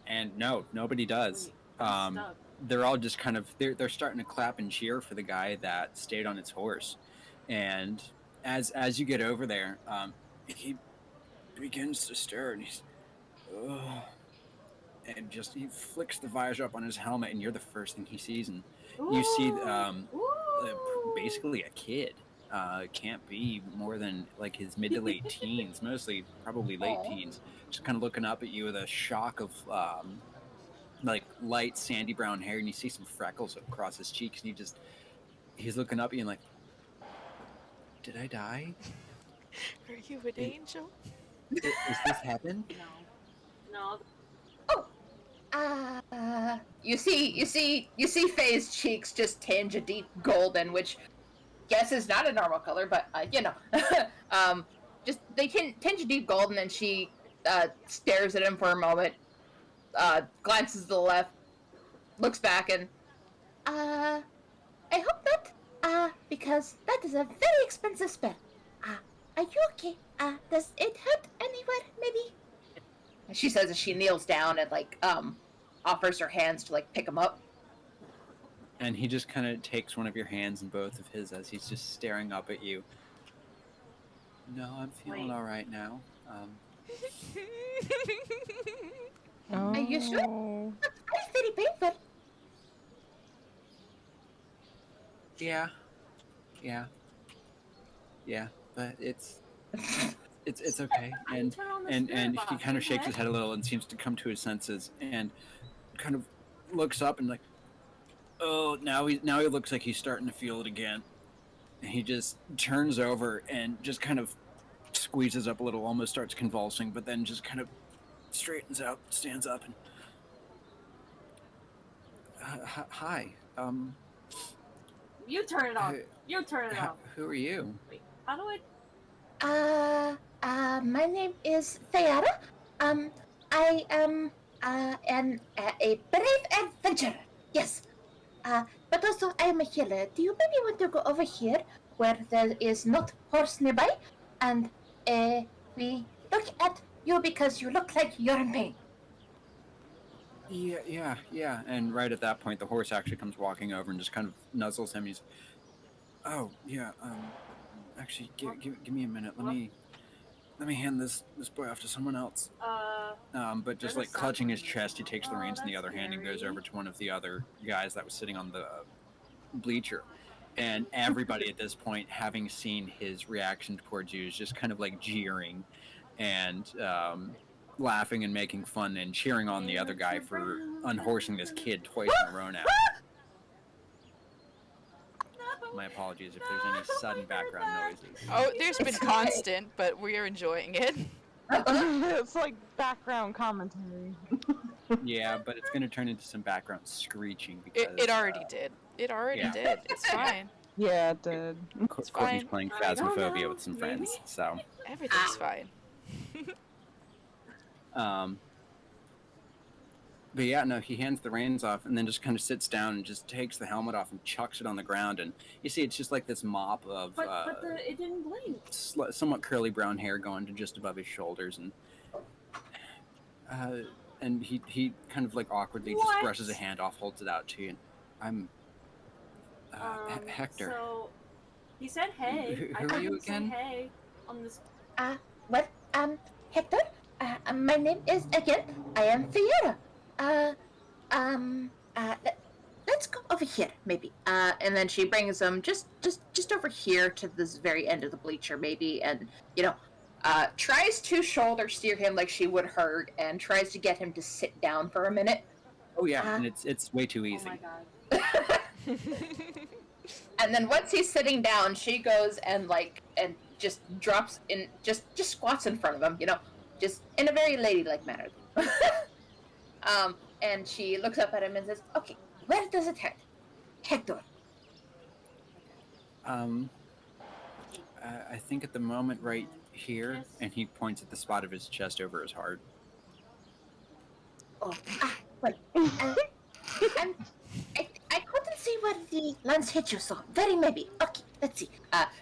And no, nobody does. They're all just kind of they're starting to clap and cheer for the guy that stayed on its horse. And as you get over there, he begins to stir, and he's and just he flicks the visor up on his helmet, and you're the first thing he sees, and you see basically a kid. Can't be more than like his mid to late teens, mostly probably late teens, just kind of looking up at you with a shock of like light sandy brown hair, and you see some freckles across his cheeks, and he's looking up at you and like, did I die?
Are you an angel?
Is this heaven?
No.
You see Faye's cheeks just tinge a deep golden, which guess is not a normal color, but just they tinge a deep golden, and she stares at him for a moment, glances to the left, looks back, and I hope not, because that is a very expensive spell. Are you okay? Does it hurt anywhere, maybe? She says as she kneels down and offers her hands to pick him up.
And he just kind of takes one of your hands in both of his as he's just staring up at you. No, I'm feeling all right now.
Are you sure? That's very painful.
Yeah, but it's okay. And he kind of shakes his head a little and seems to come to his senses and kind of looks up and oh, now he looks like he's starting to feel it again. And he just turns over and just kind of squeezes up a little, almost starts convulsing, but then just kind of straightens up, stands up, and hi.
You turn it off. You turn it off.
Who are you?
Wait, how do I?
My name is Theara. I am a brave adventurer. Yes. But also I am a healer. Do you maybe want to go over here where there is not horse nearby, and we look at you because you look like you're in pain.
Yeah. And right at that point, the horse actually comes walking over and just kind of nuzzles him. He's, oh yeah. Actually, give me a minute. Let me hand this boy off to someone else. But just clutching his chest, he takes the reins in the other hand and goes over to one of the other guys that was sitting on the bleacher. And everybody at this point, having seen his reaction towards you, is just kind of jeering and laughing and making fun and cheering on the other guy for unhorsing this kid twice in a row now. My apologies if there's any sudden background noises.
Oh, there's been constant, but we are enjoying it.
It's like background commentary.
Yeah, but it's going to turn into some background screeching because
It already did. It already did. It's fine.
Yeah, it did.
It's
Courtney's
fine.
playing Phasmophobia with some friends, so
Everything's fine.
But yeah, no, he hands the reins off and then just kind of sits down and just takes the helmet off and chucks it on the ground. And you see it's just like this mop of
It didn't blink.
somewhat curly brown hair going to just above his shoulders. And he kind of awkwardly just brushes a hand off, holds it out to you. And I'm Hector.
So he said hey.
Who are you again?
Say hey on this.
Hector. My name is again. I am Fiora. Let's go over here, maybe. And then she brings him just over here to this very end of the bleacher, maybe, and tries to shoulder steer him like she would her, and tries to get him to sit down for a minute.
Oh yeah, and it's way too easy.
Oh my god.
And then once he's sitting down, she goes and just drops in, just squats in front of him, just in a very ladylike manner. And she looks up at him and says, "Okay, where does it hurt, Hector?"
I think at the moment right here,
Yes.
and he points at the spot of his chest over his heart.
Oh, well, I couldn't see where the lance hit you, so very maybe. Okay, let's see.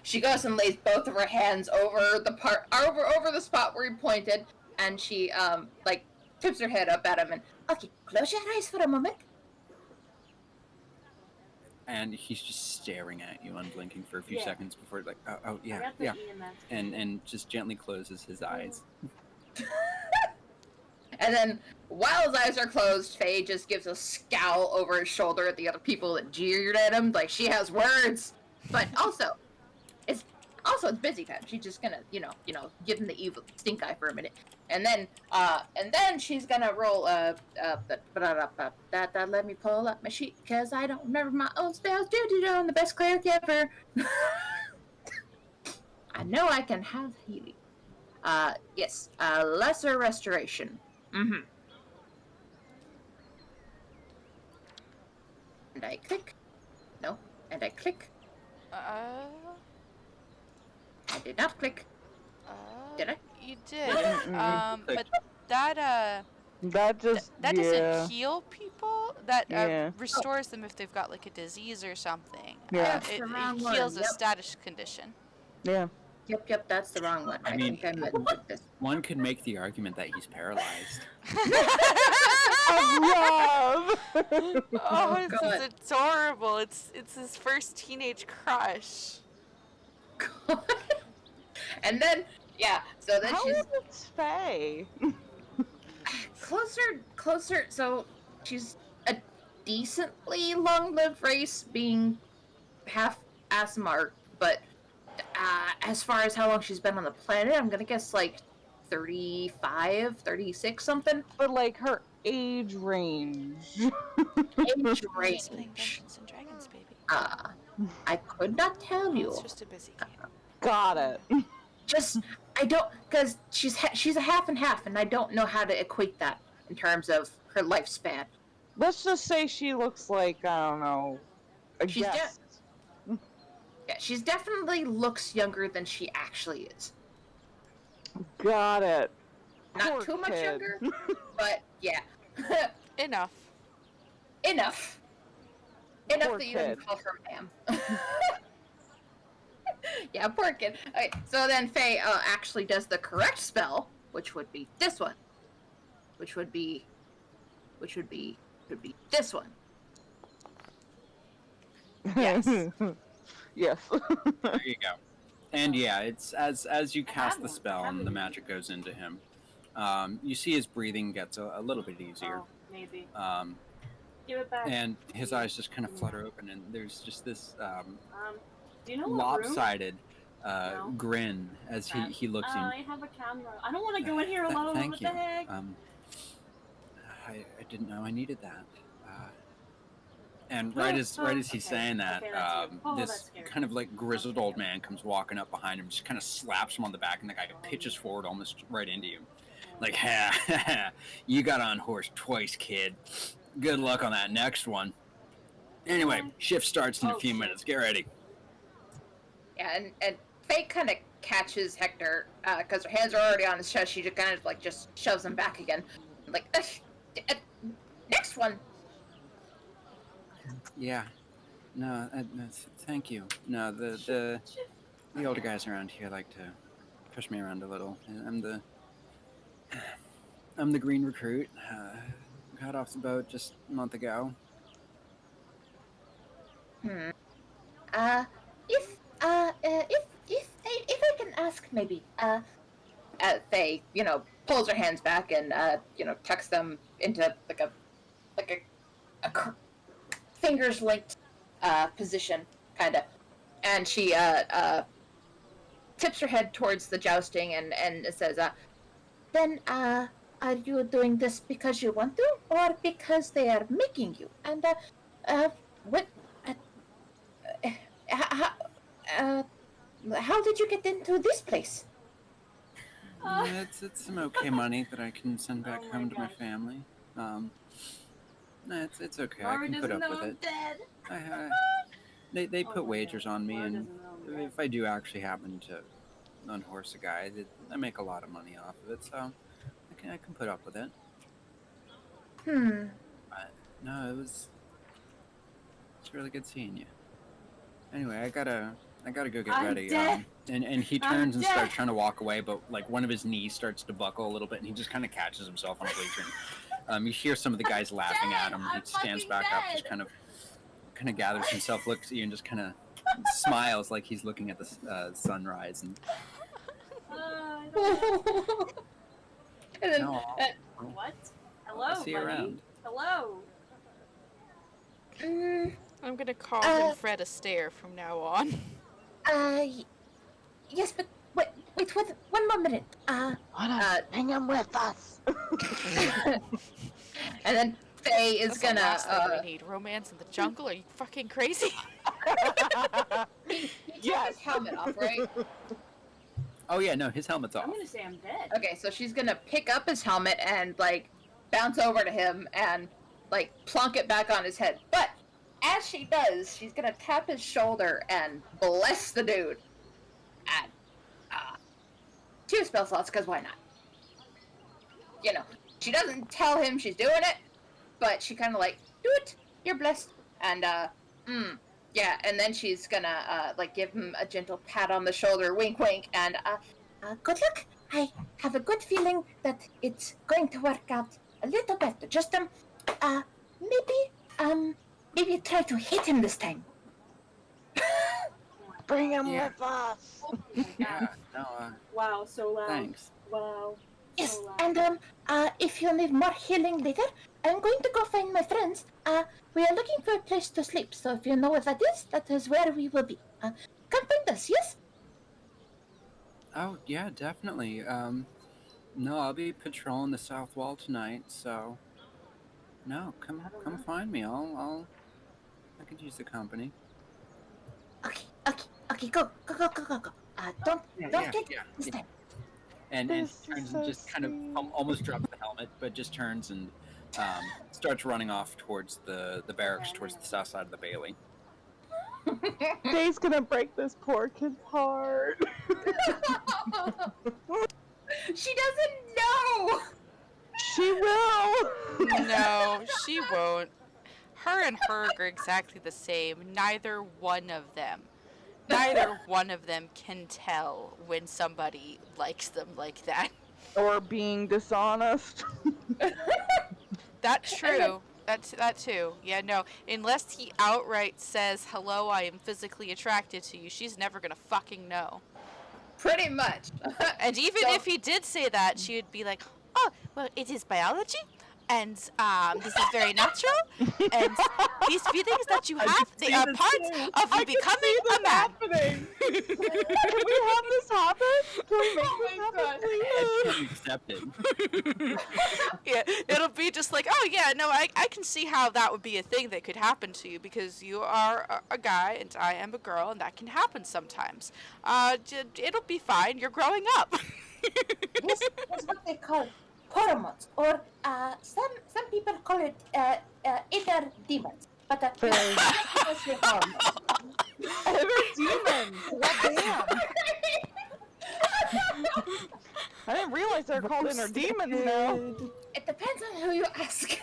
She goes and lays both of her hands over the spot where he pointed, and she tips her head up at him and, okay, close your eyes for a moment.
And he's just staring at you, unblinking for a few
Yeah.
seconds before oh
I
yeah,
got the
yeah,
EMF.
and just gently closes his eyes.
And then, while his eyes are closed, Faye just gives a scowl over his shoulder at the other people that jeered at him, like she has words. But also, it's busy time. She's just gonna, give him the evil stink eye for a minute, and then she's gonna roll let me pull up my sheet because I don't remember my own spells. I'm the best cleric ever. I know I can have healing. Yes, lesser restoration. Mm-hmm. And I click. No, and I click.
Uh,
I did not click. Did I?
you did.
Mm-mm.
But that
That just,
that doesn't
yeah,
heal people. That
yeah,
Oh,
restores them if they've got like a disease or something.
yeah,
that's
It
the wrong
heals
one.
a
Yep.
status condition.
yeah.
Yep, that's the wrong one.
I
I
mean,
think I meant to this.
one could make the argument that he's paralyzed.
Of love!
Oh, this
God.
is adorable. It's his first teenage crush.
And then, yeah, so then
How
she's
old is Faye?
closer. So she's a decently long-lived race, being half Asmar, but as far as how long she's been on the planet, I'm gonna guess like 35, 36 something.
But like her age range.
Age
He's playing
range.
Dungeons and Dragons, baby.
I could not tell
Oh,
you.
it's just a busy game.
Got it.
Just I don't, because she's a half and half, and I don't know how to equate that in terms of her lifespan.
Let's just say she looks like, I don't know, a
She's
guest.
Yeah, she's definitely looks younger than she actually is.
Got it.
Not
Poor
too much
kid.
younger, but yeah,
Enough.
enough.
Poor
Enough that you
kid.
wouldn't call her ma'am. Yeah, poor kid. Okay, so then Faye actually does the correct spell, which would be this one. Which would be this one. Yes.
Yes.
There you go. And yeah, it's as you cast the
one. I
spell
have
and
it.
the magic goes into him. You see his breathing gets a little bit easier.
Oh, maybe.
Um,
Give it back.
and his eyes just kind of flutter open, and there's just this
Do you know what room?
lopsided
No.
grin as he looks in.
I have a camera. I don't want to go in here alone.
Thank
What
you.
the heck?
I didn't know I needed that. And
No,
right as
okay.
he's saying that,
Okay, that's you. Oh, that's
this
scary.
kind of like grizzled old man comes walking up behind him, just kind of slaps him on the back, and the guy pitches forward almost right into you. Like, ha, you got on horse twice, kid. Good luck on that next one. Anyway, shift starts in a
Oh,
few
shit.
minutes. Get ready.
Yeah, and Faye kind of catches Hector because her hands are already on his chest. She just kind of like just shoves him back again. Like, next one.
Yeah. No, thank you. No, the older guys around here like to push me around a little. I'm the green recruit. Got off the boat just a month ago.
If I can ask, maybe, Faye, pulls her hands back and, tucks them into a fingers linked, position, kinda. And she, tips her head towards the jousting and says, then, are you doing this because you want to, or because they are making you? And, what, how did you get into this place?
It's some okay money that I can send back
Oh my
home to my
gosh.
family. No, it's okay. I
Laura
can put
doesn't
up
know
with
I'm
it.
dead.
They
Oh
put
my
wagers
God.
on me,
Laura
and
doesn't know I'm dead.
if I do actually happen to unhorse a guy, I make a lot of money off of it, so I can put up with it. But no, it's really good seeing you. Anyway, I gotta go get
I'm
ready.
dead.
And he
I'm
turns and
dead.
starts trying to walk away, but like one of his knees starts to buckle a little bit, and he just kind of catches himself on a bleacher. You hear some of the guys laughing
dead.
at him. He
I'm
stands
fucking
back up,
dead.
just kind of gathers himself, looks at you, and just kind of smiles like he's looking at the sunrise. And
I don't know.
And then,
no,
What? Hello,
I'll see you
buddy.
around.
Hello.
I'm gonna call him Fred Astaire from now on.
Yes, but wait, one more minute.
Why not bring him with us?
And then Faye is
That's the
gonna,
last thing we need. Romance in the jungle? Are you fucking crazy?
he took his helmet off, right?
Oh yeah, no, his helmet's off.
I'm gonna say I'm dead.
Okay, so she's gonna pick up his helmet and like bounce over to him and like plunk it back on his head. But as she does, she's gonna tap his shoulder and bless the dude. And 2 spell slots, because why not? You know, she doesn't tell him she's doing it, but she kind of like, do it. You're blessed. And yeah. And then she's gonna like give him a gentle pat on the shoulder, wink, wink, and good luck. I have a good feeling that it's going to work out a little better. Just maybe try to hit him this time.
Bring him
Yeah.
with us.
Oh my
Yeah,
god.
no,
Wow, so loud.
thanks.
Wow.
Yes,
So loud.
and if you'll need more healing later, I'm going to go find my friends. We are looking for a place to sleep, so if you know where that is where we will be. Come find us, yes?
Oh yeah, definitely. No, I'll be patrolling the south wall tonight, so no, come find me. I could use the company.
Okay, go. Don't get this time.
And
This
she turns
is so
and just kind of
sweet.
almost drops the helmet, but just turns and starts running off towards the barracks, towards the south side of the Bailey.
Dave's gonna break this poor kid's heart.
She doesn't know.
She will.
No, she won't. Her and Herg are exactly the same. Neither one of them can tell when somebody likes them like that.
Or being dishonest.
That's true. That too. Yeah, no. Unless he outright says, "Hello, I am physically attracted to you," she's never gonna fucking know.
Pretty much.
And even
So-
if he did say that, she would be like, "Oh, well, it is biology, and this is very natural, and these feelings that you have, they are part of you becoming a man."
Happening. Can we have this happen? Can we make this happen, please?
It's accepted.
Yeah, it'll be just like, "Oh yeah, no, I can see how that would be a thing that could happen to you because you are a guy and I am a girl, and that can happen sometimes. It'll be fine. You're growing up."
This is what they call hormones, or some people call it inner demons. But mostly hormones.
They're demons. Well, damn. I didn't realize they're called inner demons now.
It depends on who you ask.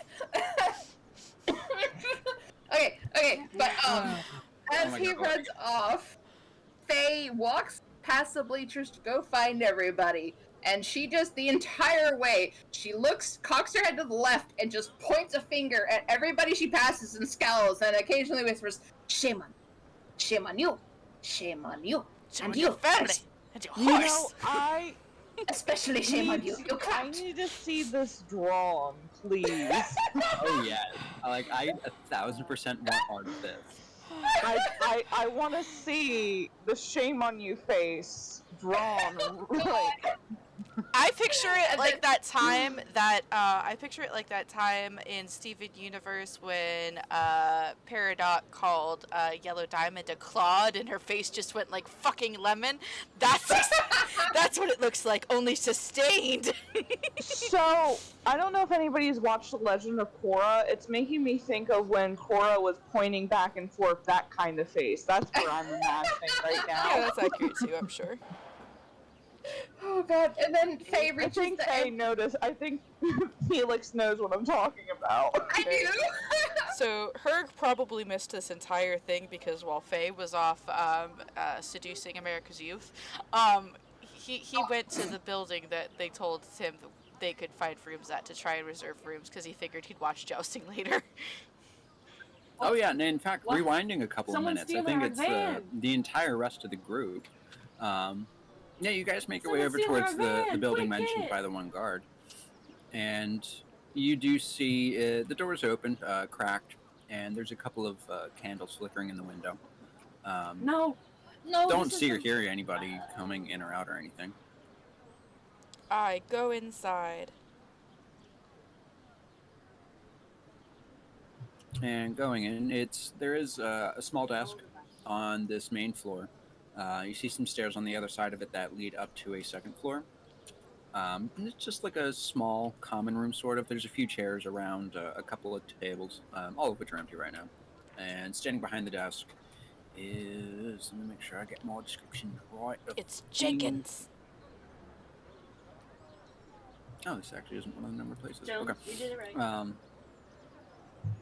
okay, but as
my
he
God.
runs off, Faye walks past the bleachers to go find everybody, and she just the entire way she cocks her head to the left, and just points a finger at everybody she passes and scowls, and occasionally whispers, "Shame on you, shame on you, and
your
you,
family and your
You
horse.
know,
especially shame on you. You
I
can't."
need to see this drawn, please.
Oh yeah, I 1,000% want art of this.
I want to see the shame on you face drawn. Like,
I picture it like that time in Steven Universe when Peridot called Yellow Diamond a Claude and her face just went like fucking lemon. That's what it looks like, only sustained.
so I don't know if anybody's watched The Legend of Korra. It's making me think of when Korra was pointing back and forth, that kind of face. That's where I'm imagining right now.
Yeah, that's accurate too, I'm sure.
Oh god! And then Faye
I
reaches
think
the
Faye
end.
noticed. I think Felix knows what I'm talking about.
I do.
So Herg probably missed this entire thing because while Faye was off seducing America's youth, he went to the building that they told him that they could find rooms at to try and reserve rooms because he figured he'd watch jousting later.
Oh yeah, and in fact,
What?
rewinding a couple
Someone's
of minutes, I
stealing
think
our
it's
van.
the entire rest of the group. Yeah, you guys make your way
Someone's
over
stealing
towards
our
the
van.
building
Quick, get
mentioned
it.
by the one guard, and you do see the doors open, cracked, and there's a couple of candles flickering in the window.
No.
Don't see or hear anybody coming in or out or anything.
I go inside.
And going in, there is a small desk on this main floor. You see some stairs on the other side of it that lead up to a second floor. And it's just like a small common room, sort of. There's a few chairs around, a couple of tables, all of which are empty right now. And standing behind the desk is, let me make sure I get more description right.
It's Jenkins.
Oh, this actually isn't one of the number places.
Jones,
Okay.
you did it right.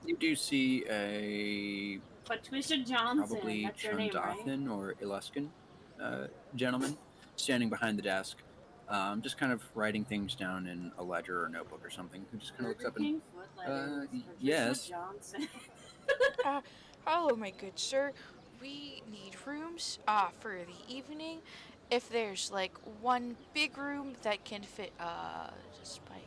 You do see a
Patricia Johnson.
probably
That's your name, right?
Chundathan or Iluskin gentleman standing behind the desk, just kind of writing things down in a ledger or notebook or something. Who just kind of looks up and,
King Foot Letters, Patricia
yes.
Johnson.
Hello, my good sir. We need rooms for the evening. If there's like one big room that can fit Spike,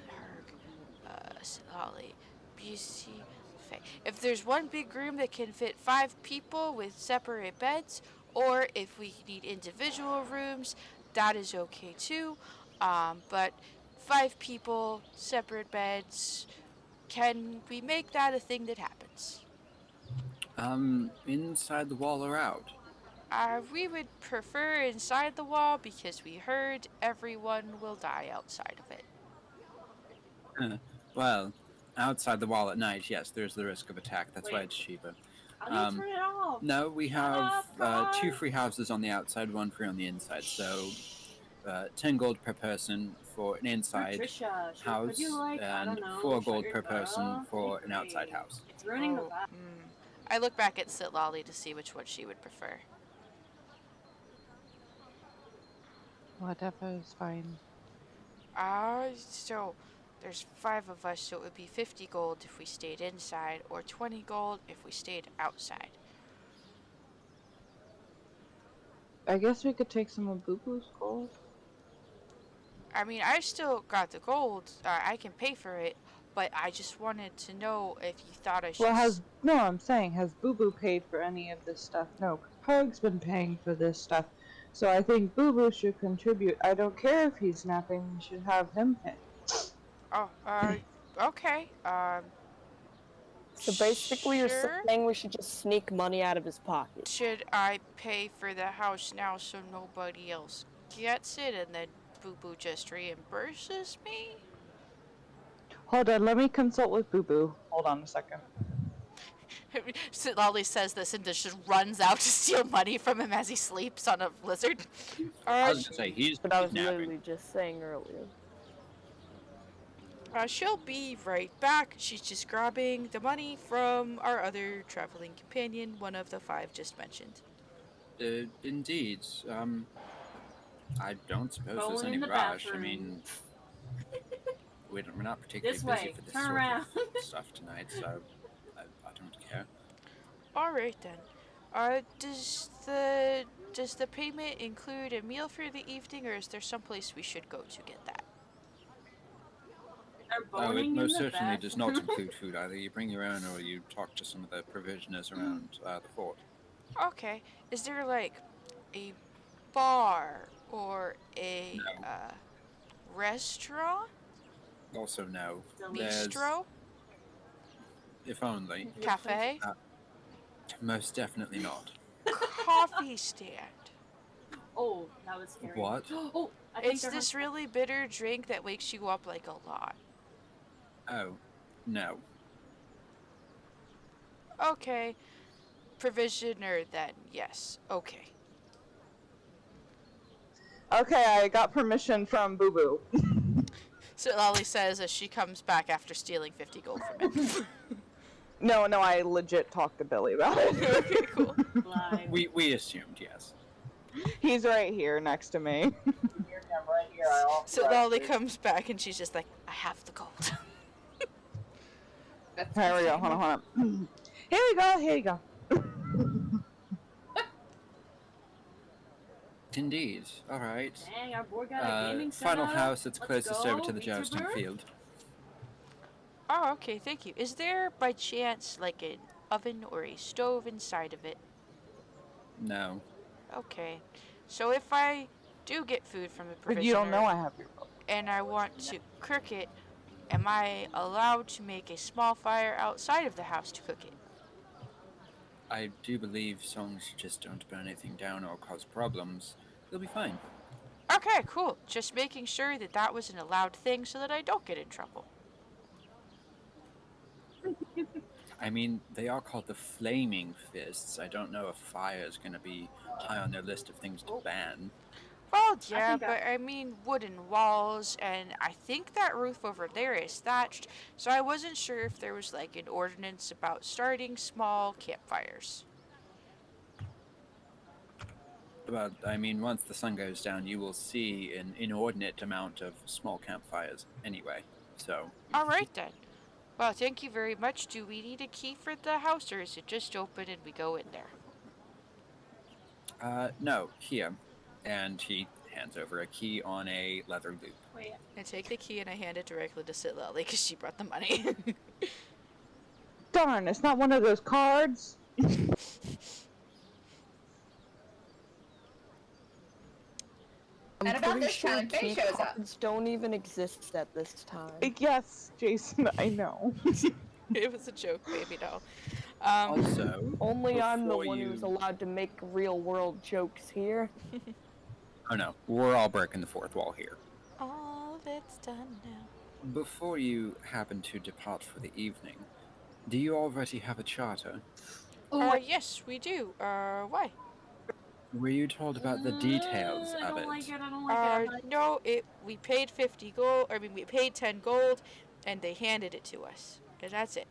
Herg, Holly, BC, Faye. If there's one big room that can fit 5 people with separate beds, or if we need individual rooms, that is okay too. But 5 people, separate beds, can we make that a thing that happens?
Inside the wall or out?
We would prefer inside the wall because we heard everyone will die outside of it.
Well, outside the wall at night, yes, there's the risk of attack. That's why
Wait.
it's cheaper.
How do you turn it off?
No, we have
up,
2
guys.
free houses on the outside, 1 free on the inside. So 10 gold per person for an inside
Patricia,
house,
could you, like, I
and
don't know,
4
shut
gold
your
per
door?
person for an
Hey,
outside house.
It's ruining the vibe.
I look back at Sitlali to see which one she would prefer.
Whatever is fine.
So there's 5 of us, so it would be 50 gold if we stayed inside, or 20 gold if we stayed outside.
I guess we could take some of Boo Boo's gold.
I mean, I still got the gold. I can pay for it, but I just wanted to know if you thought I should.
Well, no, I'm saying, has Boo Boo paid for any of this stuff? No, Hug's been paying for this stuff. So I think Boo Boo should contribute. I don't care if he's napping, we should have him pay.
Oh, okay.
So basically, you're
sure.
saying we should just sneak money out of his pocket.
Should I pay for the house now so nobody else gets it, and then Boo Boo just reimburses me?
Hold on, let me consult with Boo Boo. Hold on a second.
Lolly says this and just runs out to steal money from him as he sleeps on a lizard.
I was gonna say he's
But I was
napping.
literally just saying earlier.
She'll be right back. She's just grabbing the money from our other traveling companion, one of the 5 just mentioned.
Indeed. I don't suppose
Going
there's any
in the
rush.
bathroom.
I mean, we're not particularly
This
busy
way,
for this
turn
sort
around.
of stuff tonight, so I don't care.
All right then. Does the payment include a meal for the evening, or is there someplace we should go to get that?
They're
Oh, it
boning in
most
the
certainly does not
bathroom.
include food. Either you bring your own or you talk to some of the provisioners around the fort.
Okay. Is there like a bar or a
No.
restaurant?
Also, no.
Bistro?
If only.
Cafe?
Most definitely not.
Coffee stand.
Oh, that was scary.
What?
Oh, I think
It's
they're
this really bitter drink that wakes you up like a lot.
Oh, no.
Okay. Provisioner then, yes. Okay.
Okay, I got permission from Boo Boo.
So Lolly says as she comes back after stealing 50 gold from him.
No, I legit talked to Billy about it.
Okay, cool.
live.
We assumed, yes.
He's right here next to me.
So Lolly comes back and she's just like, I have the gold.
Here we go, hold on. Here we go.
Indeed. All right.
Dang, our boy got a gaming
Final
setup.
house that's
Let's
closest
go,
over to the jousting
VTuber.
field.
Oh, okay, thank you. Is there by chance like an oven or a stove inside of it?
No.
Okay. So if I do get food from the
But
provisioner
you don't know I have your vote.
and I want to cook it, am I allowed to make a small fire outside of the house to cook it?
I do believe as long as you just don't burn anything down or cause problems, you'll be fine.
Okay, cool. Just making sure that that was an allowed thing so that I don't get in trouble.
I mean, they are called the Flaming Fists. I don't know if fire is going to be high on their list of things to
Oh.
ban.
Well,
I
yeah,
think I-
but I mean wooden walls, and I think that roof over there is thatched, so I wasn't sure if there was like an ordinance about starting small campfires.
But, I mean, once the sun goes down, you will see an inordinate amount of small campfires anyway. So,
Alright then. Well, thank you very much. Do we need a key for the house, or is it just open and we go in there?
no, here. And he hands over a key on a leather loop.
Wait.
I take the key and I hand it directly to Sitlali because she brought the money.
Darn, it's not one of those cards.
I'm
And about
pretty
this
sure
time, Faye
key
shows up.
cards don't even exist at this time.
Yes, Jason, I know.
It was a joke, baby doll.
Also,
Only I'm the
before
one who's
you-
allowed to make real world jokes here.
Oh no, we're all breaking the fourth wall here.
All that's done now.
Before you happen to depart for the evening, do you already have a charter?
Yes, we do. Why?
Were you told about the details
I
of
don't
it?
like it. I don't like it.
No, we paid 50 gold. I mean, we paid 10 gold, and they handed it to us. And that's it.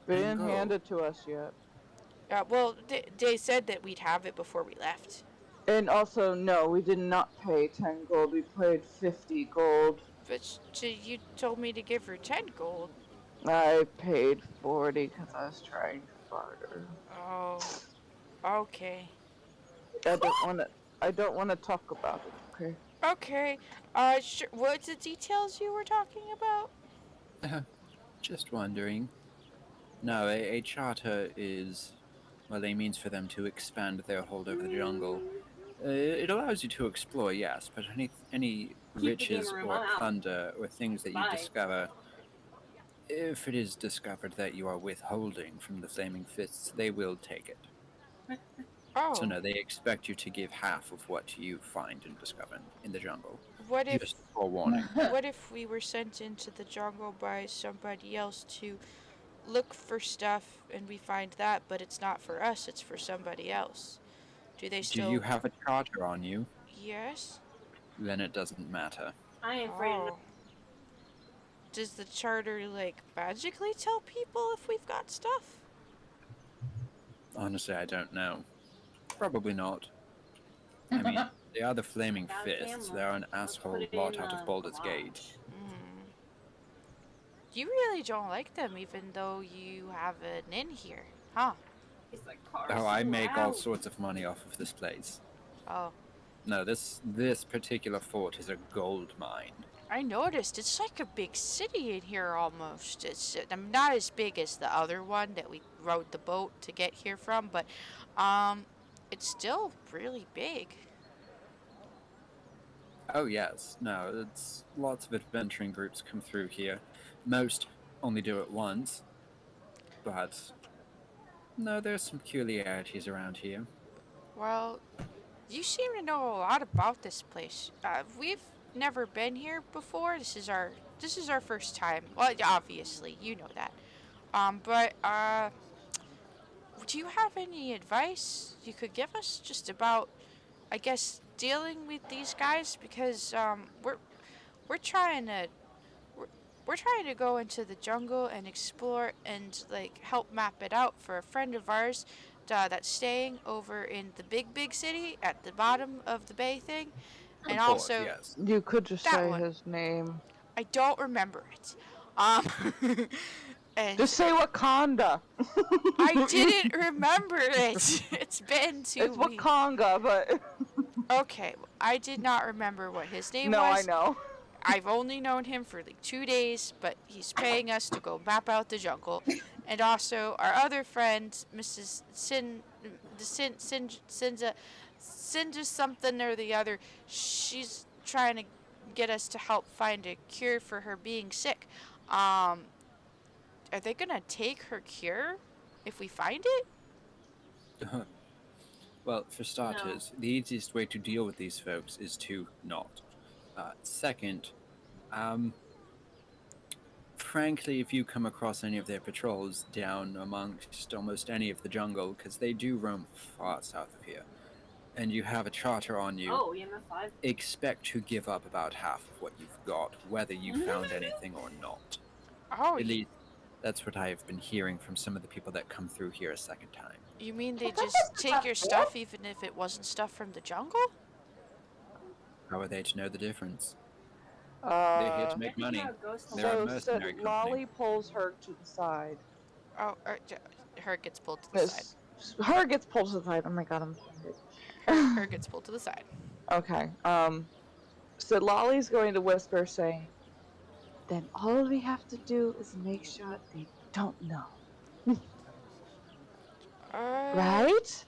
They didn't
Bingo.
hand it to us yet.
Well, they said that we'd have it before we left.
And also, no, we did not pay 10 gold. We paid 50 gold.
But you told me to give her 10 gold.
I paid 40 because I was trying to barter.
Oh, okay.
I don't want to talk about it, okay?
Okay. Sure. What's the details you were talking about?
Just wondering. No, a charter is, well, a means for them to expand their hold over the jungle. It allows you to explore, yes, but any
the
riches
gamer room,
or
I'm out.
plunder or things that you
Bye.
discover, if it is discovered that you are withholding from the Flaming Fists, they will take it.
Oh.
So no, they expect you to give half of what you find and discover in the jungle.
What if
Just forewarning.
what if we were sent into the jungle by somebody else to look for stuff and we find that, but it's not for us, it's for somebody else? Do they
Do
still
you have a charter on you?
Yes?
Then it doesn't matter.
I ain't afraid of
Oh. Does the charter like magically tell people if we've got stuff?
Honestly, I don't know. Probably not. I mean, they are the Flaming
Bad
Fists.
camera.
They are an
Let's
asshole
put it
lot
in,
out of Baldur's Gate.
garage.
You really don't like them even though you have an inn here, huh?
It's like cars.
Oh, I
so
make all
loud.
sorts of money off of this place.
Oh.
No, this particular fort is a gold mine.
I noticed it's like a big city in here almost. It's not as big as the other one that we rode the boat to get here from, but it's still really big.
Oh yes, no, it's lots of adventuring groups come through here. Most only do it once, but no, there's some peculiarities around here.
Well, you seem to know a lot about this place. We've never been here before. This is our first time. Well, obviously, you know that. But do you have any advice you could give us just about, I guess, dealing with these guys? Because we're trying to we're trying to go into the jungle and explore and like help map it out for a friend of ours that's staying over in the big city at the bottom of the bay thing, and
Of course,
also
yes.
You could just
That
say
one.
his name.
I don't remember it. And
Just say Wakanda.
I didn't remember it. It's been 2
It's
weeks.
Wakanga, but
Okay, I did not remember what his name
no,
was.
I know.
I've only known him for like 2 days, but he's paying us to go map out the jungle. And also our other friend, Mrs. Cinda something or the other, she's trying to get us to help find a cure for her being sick. Are they gonna take her cure if we find it?
Well, for starters, the easiest way to deal with these folks is to not. Second, um, frankly, if you come across any of their patrols down amongst almost any of the jungle, because they do roam far south of here, and you have a charter on you,
Oh, EMF5.
expect to give up about half of what you've got, whether you found anything or not.
Oh,
At least, that's what I've been hearing from some of the people that come through here a second time.
you mean they
I thought
just
that's
take
not
your
fair.
stuff even if it wasn't stuff from the jungle?
How are they to know the difference? They're here to make money. They're a
So
mercenary company.
Lolly pulls her to the side.
Oh, her gets pulled to the side.
Her gets pulled to the side. Oh my god, I'm tired.
Her gets pulled to the side.
Okay. So Lolly's going to whisper, saying, "Then all we have to do is make sure they don't know, right?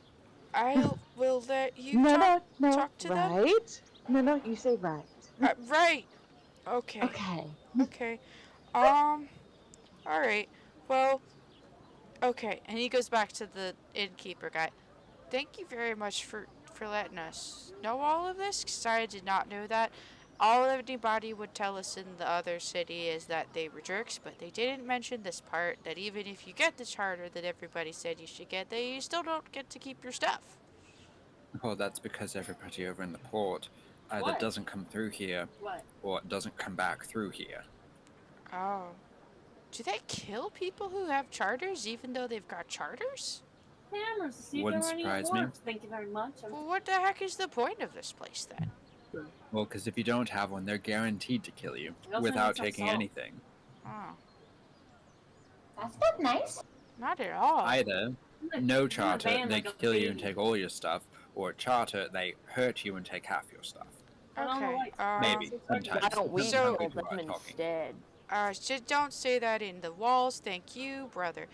I will let you
No,
talk to them.
right? No, you say right.
Right. Okay.
Okay.
Okay. All right. Well, okay. And he goes back to the innkeeper guy. Thank you very much for letting us know all of this, because I did not know that. All anybody would tell us in the other city is that they were jerks, but they didn't mention this part, that even if you get the charter that everybody said you should get, that you still don't get to keep your stuff.
Well, that's because everybody over in the port either
What?
doesn't come through here
What?
or doesn't come back through here.
Oh. Do they kill people who have charters even though they've got charters?
Cameras to see
Wouldn't
if there are any
surprise me.
awards. Thank you very much.
Well, what the heck is the point of this place then?
Well, because if you don't have one, they're guaranteed to kill you
We also
without
need some
taking
salt.
anything.
Oh,
That's not nice.
not at all.
Either
Like,
no
in a
charter,
van
they
like a
kill you and
baby.
take all your stuff, or charter, they hurt you and take half your stuff.
And on the
Okay.
lights.
Maybe, sometimes.
Why don't we
Depends on how
kill
good you are
them
at talking.
instead?
Just don't say that in the walls. Thank you, brother.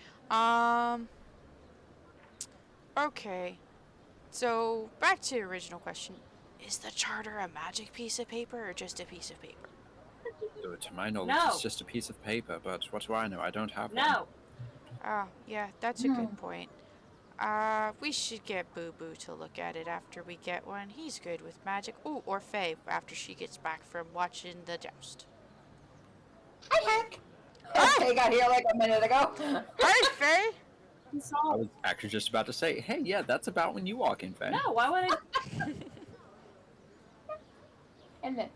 Okay. So, back to the original question. Is the charter a magic piece of paper or just a piece of paper?
So, to my knowledge,
No.
it's just a piece of paper, but what do I know? I don't have one.
No.
Oh, yeah, that's a good point. We should get Boo Boo to look at it after we get one. He's good with magic. Ooh, or Faye after she gets back from watching the joust.
Hi, Hank. They got here like a minute ago.
Hey, Faye!
I
Salt.
was actually just about to say, hey, yeah, that's about when you walk in, Faye.
No, why would I?
And then,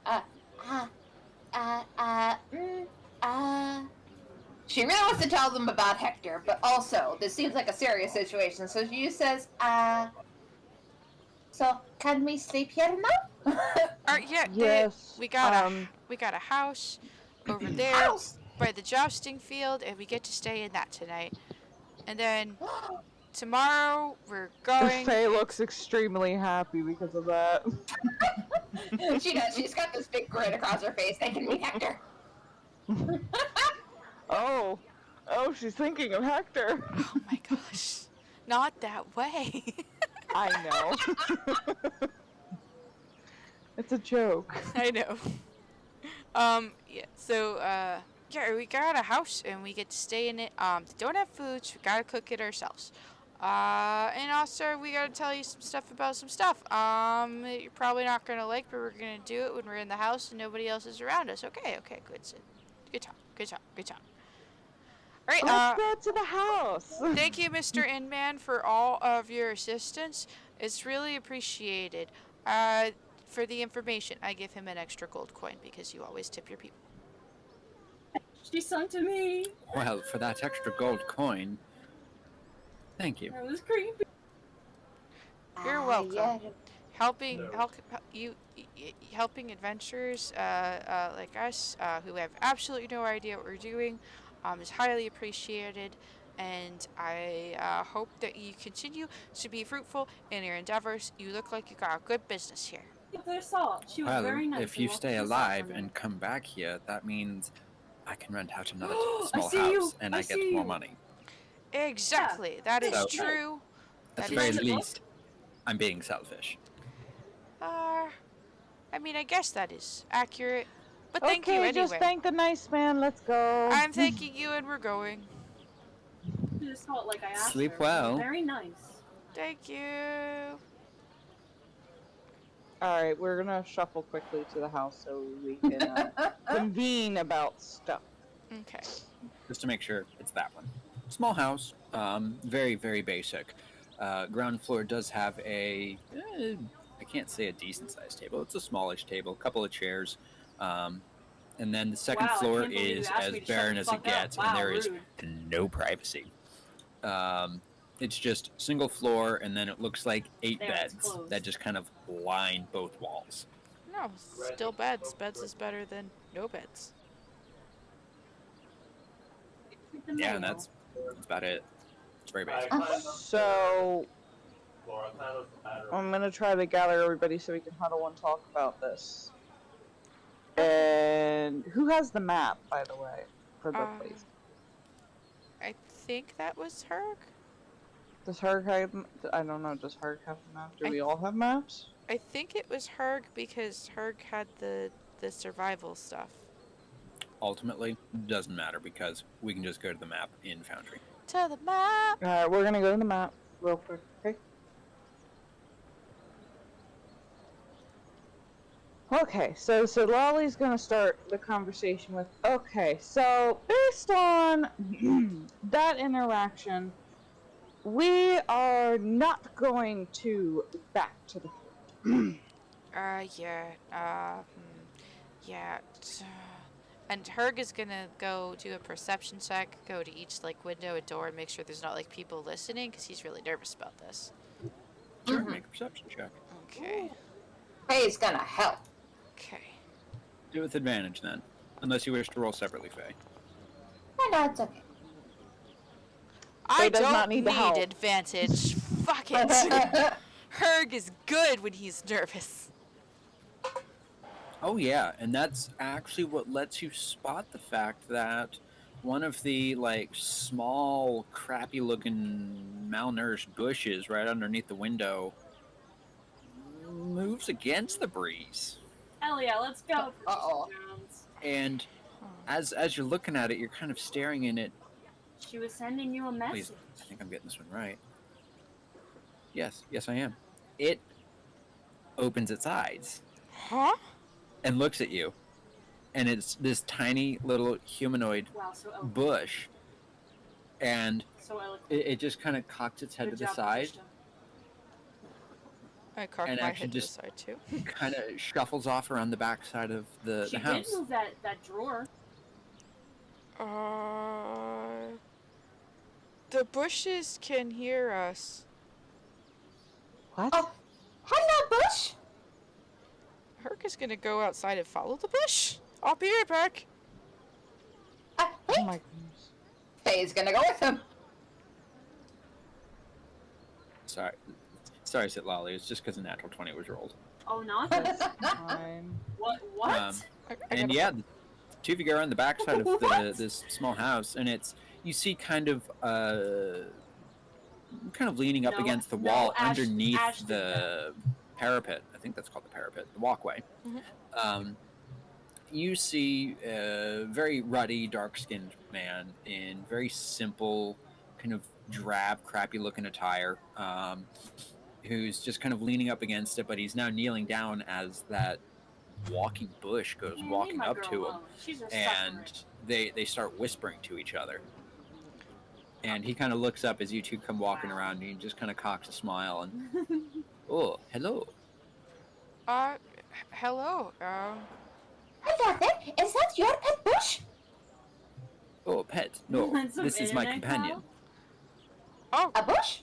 she really wants to tell them about Hector, but also, this seems like a serious situation, so she says, so can we sleep here now?
Yeah,
Yes.
we got a house over there
House!
by the jousting field, and we get to stay in that tonight. And then tomorrow we're going.
Faye looks extremely happy because of that.
She does, she's got this big grin across her face, they can meet Hector.
Oh, she's thinking of Hector.
Oh my gosh, not that way.
I know. It's a joke.
I know. Yeah. So, yeah, we got a house and we get to stay in it. They don't have food, so we gotta cook it ourselves. And also we gotta tell you some stuff about some stuff. You're probably not gonna like, but we're gonna do it when we're in the house and nobody else is around us. Okay, good. Good talk. All right.
Let's go to the house.
Thank you, Mr. Inman, for all of your assistance. It's really appreciated. For the information, I give him an extra gold coin because you always tip your people.
She sung to me.
Well, for that extra gold coin, thank you.
That was creepy.
You're welcome.
Yeah.
Helping adventurers like us who have absolutely no idea what we're doing is highly appreciated, and I hope that you continue to be fruitful in your endeavors. You look like you got a good business here.
There's salt. She was
Well,
very nice.
if you
and
stay
left the salt
alive
on
and come back here, that means I can rent out another
I
small
see you.
house and
I
I get
see
more
you.
money.
Exactly. That is
So-
true.
At
That
the
is
very
true.
least, I'm being selfish.
I mean, I guess that is accurate. But thank you
Okay,
anyway.
just thank the nice man. Let's go.
I'm thanking you and we're going.
She just felt like I asked
Sleep
her.
well.
Very nice.
Thank you.
All right, we're gonna shuffle quickly to the house so we can convene about stuff.
Okay.
Just to make sure it's that one. Small house, very, very basic. Ground floor does have I can't say a decent sized table. It's a smallish table, a couple of chairs. And then the second
Wow, I
floor
can't believe you
is
asked
as
me to shut
barren
the
as it
fuck up.
gets, and
Wow,
there is
rude.
no privacy. It's just single floor, and then it looks like 8
There, it's
beds
closed.
that just kind of line both walls.
No, still beds. Beds is better than no beds.
The
Yeah, and
mail.
that's about it. It's very basic.
So I'm gonna try to gather everybody so we can huddle and talk about this. And who has the map, by the way, for the place?
I think that was Herc.
Does Herc have? I don't know. Does Herc have the map? Do
I
we all have maps?
I think it was Herc because Herc had the survival stuff.
Ultimately, doesn't matter because we can just go to the map in Foundry.
To the map.
Alright, we're gonna go to the map real quick, okay? Okay, so Lolly's gonna start the conversation with, okay, so based on that interaction, we are not going to back to the fort.
Yeah. Yeah. And Herc is gonna go do a perception check, go to each like window and door, and make sure there's not like people listening, because he's really nervous about this.
Sure, make a perception check.
Okay.
Faye's gonna help.
Okay.
Do it with advantage then, unless you wish to roll separately, Faye.
Oh, no, it's okay.
I
does
don't
not need the help.
advantage. Fuck it. Herc is good when he's nervous.
Oh yeah, and that's actually what lets you spot the fact that one of the like small, crappy-looking, malnourished bushes right underneath the window moves against the breeze.
Hell yeah, let's go.
Uh-oh.
Jones.
And as you're looking at it, you're kind of staring in it.
She was sending you a
Please,
message.
I think I'm getting this one right. Yes, I am. It opens its eyes
Huh?
and looks at you, and it's this tiny little humanoid
Wow, so eloquent.
bush, and
So eloquent.
it just kind of cocks its head
Good
to the
job,
side
Patricia.
I cocked
and
my
actually
head to the
just
side too.
kind of shuffles off around the backside of the
She did
house.
move that drawer.
The bushes can hear us.
What?
Oh, hello, Bush.
Herc is gonna go outside and follow the bush. I'll be right back.
Oh
Wait,
my goodness.
Faye's gonna go with him.
Sorry, Sitlali. It's just because a natural 20 was rolled.
Oh, not
That's fine.
What?
And yeah, the two of you go around the backside of this small house, and you see kind of leaning up
No,
against the
no,
wall
Ash
underneath
did
the parapet. I think that's called the parapet, the walkway.
Mhm.
You see a very ruddy, dark-skinned man in very simple, kind of drab, crappy-looking attire, who's just kind of leaning up against it, but he's now kneeling down as that walking bush goes
Man,
walking
leave my
up
girl
to him,
alone. She's a
and
sufferer.
they start whispering to each other. And he kind of looks up as you two come walking around, and he just kind of cocks a smile and, oh, hello.
Hello.
Hello there. Is that your pet Bush?
Oh, pet. No,
Some
this is my
internet
companion.
Oh,
A bush?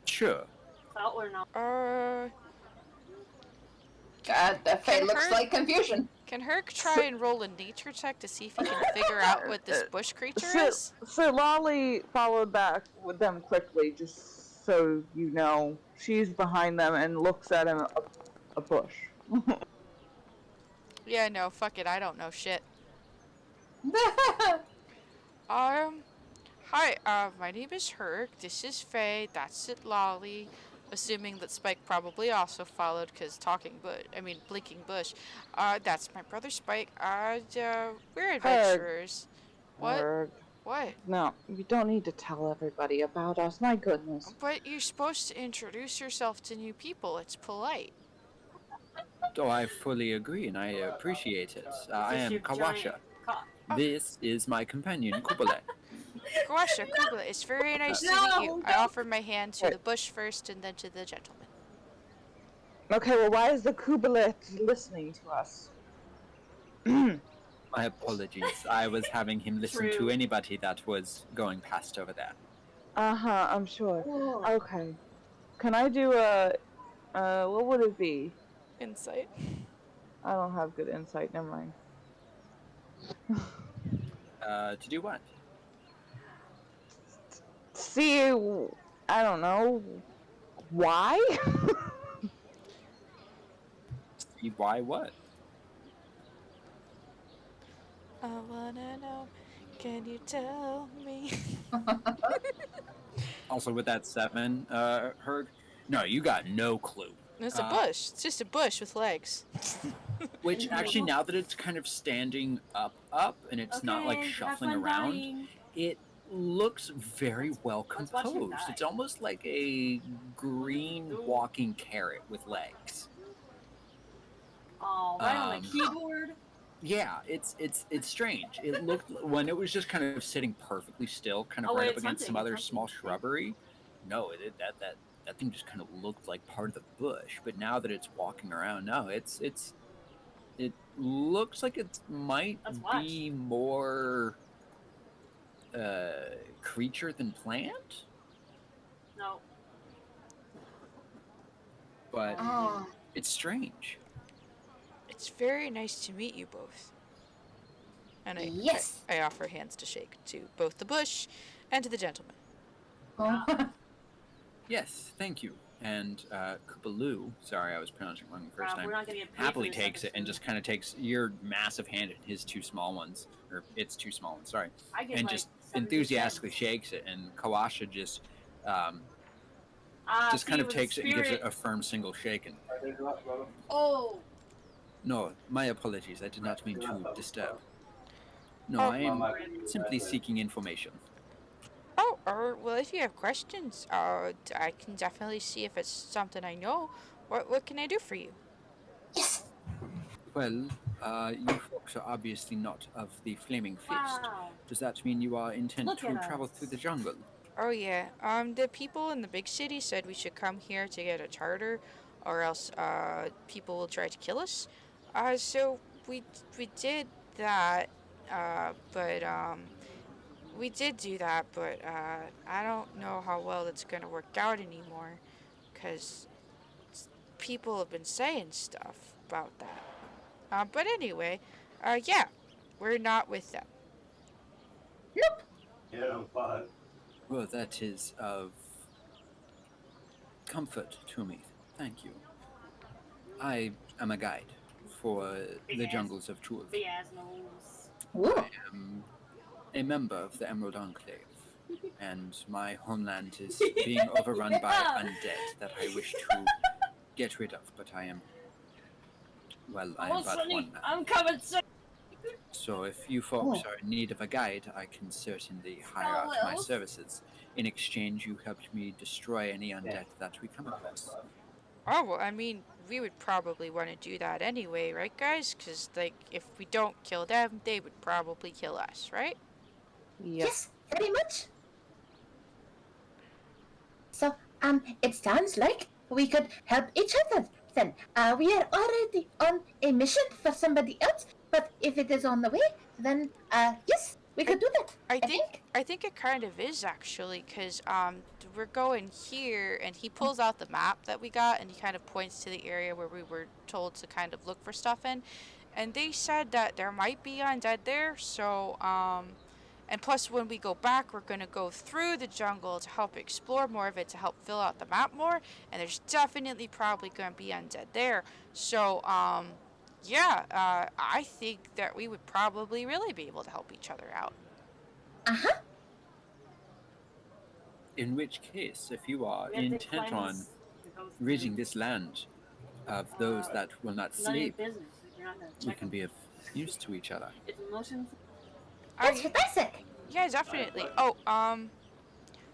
Sure.
Clout or not?
God, the Faye
Can
looks
her-
like confusion.
can Herc try and roll a nature check to see if he can figure out what this bush creature is?
So Lolly followed back with them quickly, just so you know. She's behind them and looks at him a bush.
Yeah, no, fuck it, I don't know shit. Hi, my name is Herc, this is Faye, that's it, Lolly. Assuming that Spike probably also followed, because blinking bush. That's my brother Spike, we're adventurers. What?
Herc.
What?
No, you don't need to tell everybody about us. My goodness.
But you're supposed to introduce yourself to new people. It's polite.
Oh, I fully agree and I appreciate it. I
Is this
am
your
Kawasha.
giant cock?
Oh.
This is my companion, Kubale.
Kawasha, Kubla, it's very nice to meet you. I offer my hand to the bush first and then to the gentleman.
Okay, well, why is the Kubelet listening to us?
My apologies. I was having him listen to
True.
anybody that was going past over there.
Uh-huh, I'm sure.
Whoa.
Okay. Can I do a, what would it be?
Insight.
I don't have good insight, never mind.
To do what?
See, I don't know. Why?
See why what?
I wanna know, can you tell me?
Also, with that 7, Herg, no, you got no clue.
It's a bush. It's just a bush with legs.
Which, actually, now that it's kind of standing up, and it's not like
Okay, have
shuffling
fun
around,
dying.
it looks very well
Let's watch him
composed.
die.
It's almost like a green walking carrot with legs.
Oh, right on the keyboard.
Yeah, it's strange. It looked when it was just kind of sitting perfectly still, kind of
Oh,
right
wait,
up
it's
against some
hunting,
other
it's
small
hunting.
shrubbery. No, that thing just kind of looked like part of the bush. But now that it's walking around, no, it looks like it might
Let's watch.
be more creature than plant.
No.
But
Oh,
it's strange.
It's very nice to meet you both. And
yes.
I offer hands to shake to both the bush and to the gentleman.
Oh.
Yes, thank you. And Koopaloo, sorry I was pronouncing it wrong the first
We're
time,
not gonna get paid
happily
for this
takes it and
episode.
just kind of takes your massive hand and his 2 small ones, or its 2 small ones, sorry,
I get
and
like
just
70
enthusiastically
cents.
shakes it. And Kawasha just
See,
kind of
with
takes
the
it and gives it
spirit-
a firm single shake. And
Oh.
no, my apologies, I did not mean to disturb. No,
Oh.
I am simply seeking information.
Oh, well, if you have questions, I can definitely see if it's something I know. What can I do for you?
Yes.
Well, you folks are obviously not of the Flaming Fist.
Wow.
Does that mean you are intent
Look
to
at
travel
us.
through the jungle?
Oh yeah. The people in the big city said we should come here to get a charter, or else people will try to kill us. So we did that. But we did do that, but I don't know how well it's gonna work out anymore, cause people have been saying stuff about that. But anyway, yeah, we're not with them.
Well, that is of comfort to me. Thank you. I am a guide for the jungles of Tulv.
Big ass nose.
Ooh.
I am a member of the Emerald Enclave, and my homeland is being overrun by undead that I wish to get rid of, but I am. Well, I am but one man.
I'm coming soon.
So if you folks are in need of a guide, I can certainly hire out my services. In exchange, you helped me destroy any undead that we come across.
Oh, well, I mean, we would probably want to do that anyway, right, guys? Because, like, if we don't kill them, they would probably kill us, right?
Yes, very much. So, it sounds like we could help each other then. We are already on a mission for somebody else, but if it is on the way, then, yes, we could do that.
I think it kind of is, actually, because, we're going here, and he pulls out the map that we got, and he kind of points to the area where we were told to kind of look for stuff in. And they said that there might be undead there, so, and plus when we go back, we're going to go through the jungle to help explore more of it, to help fill out the map more, and there's definitely probably going to be undead there. So, yeah, I think that we would probably really be able to help each other out.
Uh-huh.
In which case, if you are intent on ridding this land of those that will not sleep, we can be of use to each other.
It's emotions.
That's fantastic.
Yeah, definitely. Oh,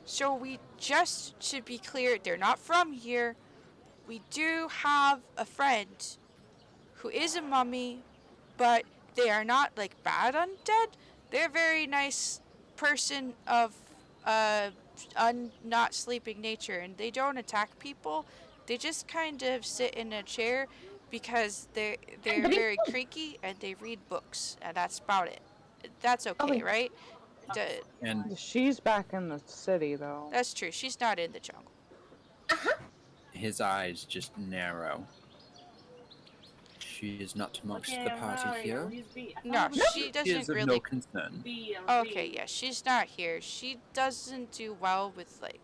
so we just to be clear, they're not from here. We do have a friend who is a mummy, but they are not like bad undead. They're a very nice person of uh not sleeping nature, and they don't attack people. They just kind of sit in a chair because they're
But it,
very creaky and they read books, and that's about it. That's
oh
okay,
wait,
right? D-
And
She's back in the city, though.
that's true. She's not in the jungle.
his eyes just narrow. She is not amongst the
Okay,
party
where are you?
here.
Where's B? I
No,
thought it was
she
B.
She is
doesn't
of no
really.
concern.
B or
Okay,
B.
yeah, she's not here. She doesn't do well with like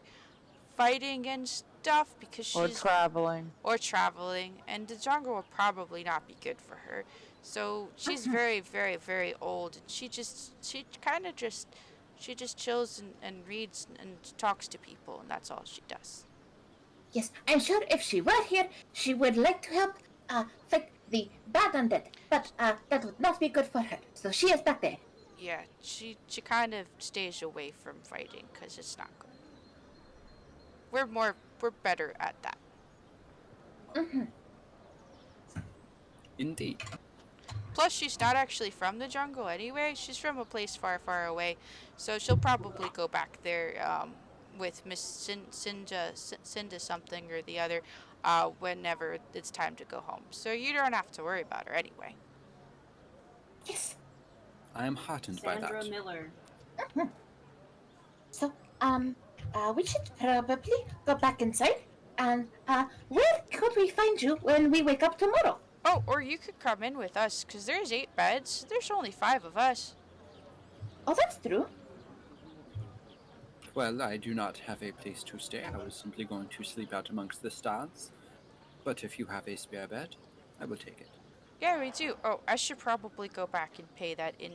fighting and stuff because
Or
she's
traveling.
or traveling, and the jungle would probably not be good for her. So she's very, very, very old, and she kind of just chills and reads and talks to people, and that's all she does.
yes, I'm sure if she were here, she would like to help fight the bad undead. But that would not be good for her. So she is back there.
Yeah, she kind of stays away from fighting because it's not good. We're better at that.
Mm-hmm.
Indeed.
Plus, she's not actually from the jungle anyway. She's from a place far, far away, so she'll probably go back there with Miss Cinda something or the other whenever it's time to go home. So you don't have to worry about her anyway.
Yes.
I am heartened by
Sandra
that.
Miller.
So we should probably go back inside. And where could we find you when we wake up tomorrow?
Oh, or you could come in with us, because there's 8 beds. There's only 5 of us.
Oh, that's true.
Well, I do not have a place to stay. I was simply going to sleep out amongst the stars. But if you have a spare bed, I will take it.
Yeah, we do. Oh, I should probably go back and pay that in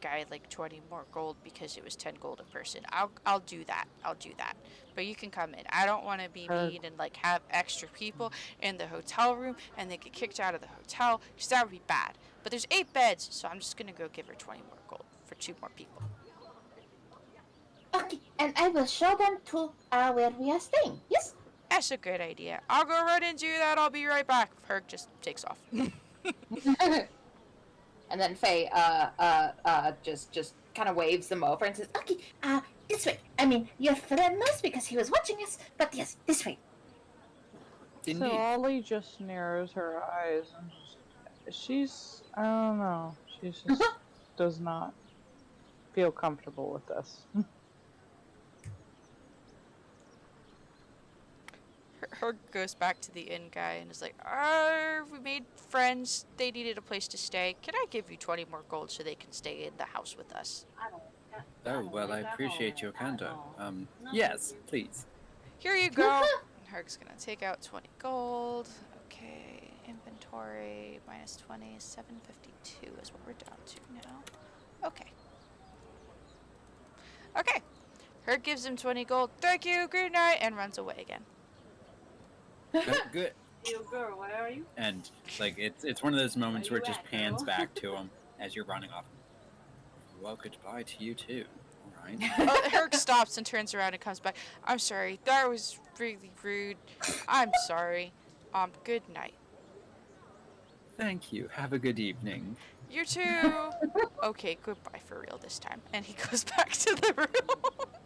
guy like 20 more gold because it was 10 gold a person. I'll do that. I'll do that. But you can come in. I don't want to be
Heard.
mean and like have extra people in the hotel room and they get kicked out of the hotel because that would be bad. But there's 8 beds, so I'm just gonna go give her 20 more gold for 2 more people.
Okay, and I will show them to where we are staying. Yes.
That's a good idea. I'll go run and do that. I'll be right back. Herc just takes off.
And then Faye just kind of waves them over and says, "Okay, this way. I mean, your friend knows because he was watching us, but yes, this way."
So
Indeed.
Ollie just narrows her eyes and she's, I don't know, she just does not feel comfortable with this.
Herc goes back to the inn guy and is like, we made friends. They needed a place to stay. Can I give you 20 more gold so they can stay in the house with us?
I don't.
Oh, well, I appreciate your candor.
No.
Yes, please.
Here you go. And Herc's gonna take out 20 gold. Okay, inventory minus 20, 752 is what we're down to now. Okay. Okay. Herc gives him 20 gold. Thank you, good night, and runs away again.
Good.
You girl, where are you?
And like it's one of those moments
Where
where it
you
just
at,
pans
girl?
back to him as you're running off. Well, goodbye to you too. All right.
Herc stops and turns around and comes back. I'm sorry, that was really rude. I'm sorry. Good night.
Thank you. Have a good evening.
You too. Okay, goodbye for real this time. And he goes back to the room.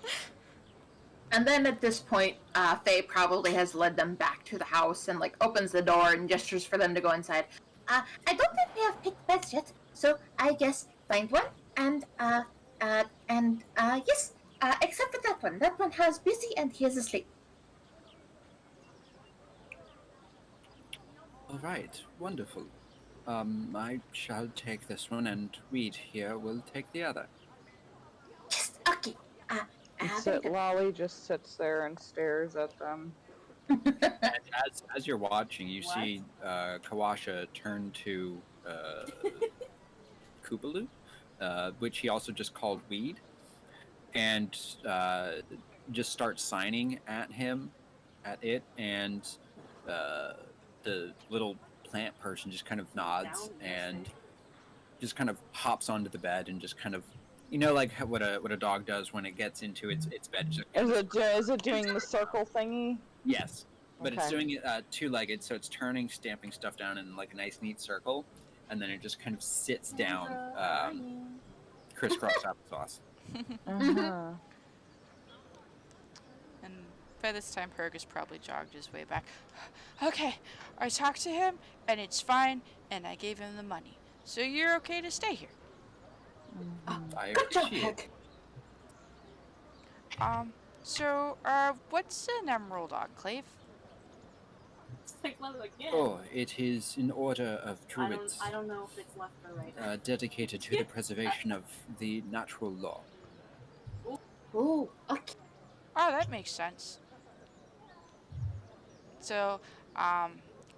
And then at this point, Faye probably has led them back to the house and like opens the door and gestures for them to go inside. I don't think we have picked beds yet, so I guess find one and yes, except for that one. That one has busy and he is asleep.
All right. Wonderful. I shall take this one, and Weed here will take the other.
Yes, okay.
Lolly just sits there and stares at them.
And as you're watching, you
What?
see Kawasha turn to Kubalu, which he also just called Weed, and just start signing at him, at it, and the little plant person just kind of nods
Down,
and just kind of hops onto the bed and just kind of You know, like what a dog does when it gets into its bed. Just
Is it doing the circle thingy?
yes, but it's
Okay.
doing it two-legged, so it's turning, stamping stuff down in like a nice, neat circle, and then it just kind of sits down, crisscross applesauce.
Uh-huh.
And by this time, Herg has probably jogged his way back. Okay, I talked to him, and it's fine, and I gave him the money. So you're okay to stay here.
I
Good job,
appreciate
Heck.
So, what's an emerald enclave?
Stick leather again.
Oh, it is an order of
I
druids
don't know if it's left or right.
dedicated to the preservation of the natural law.
Oh, okay.
Oh, that makes sense. So,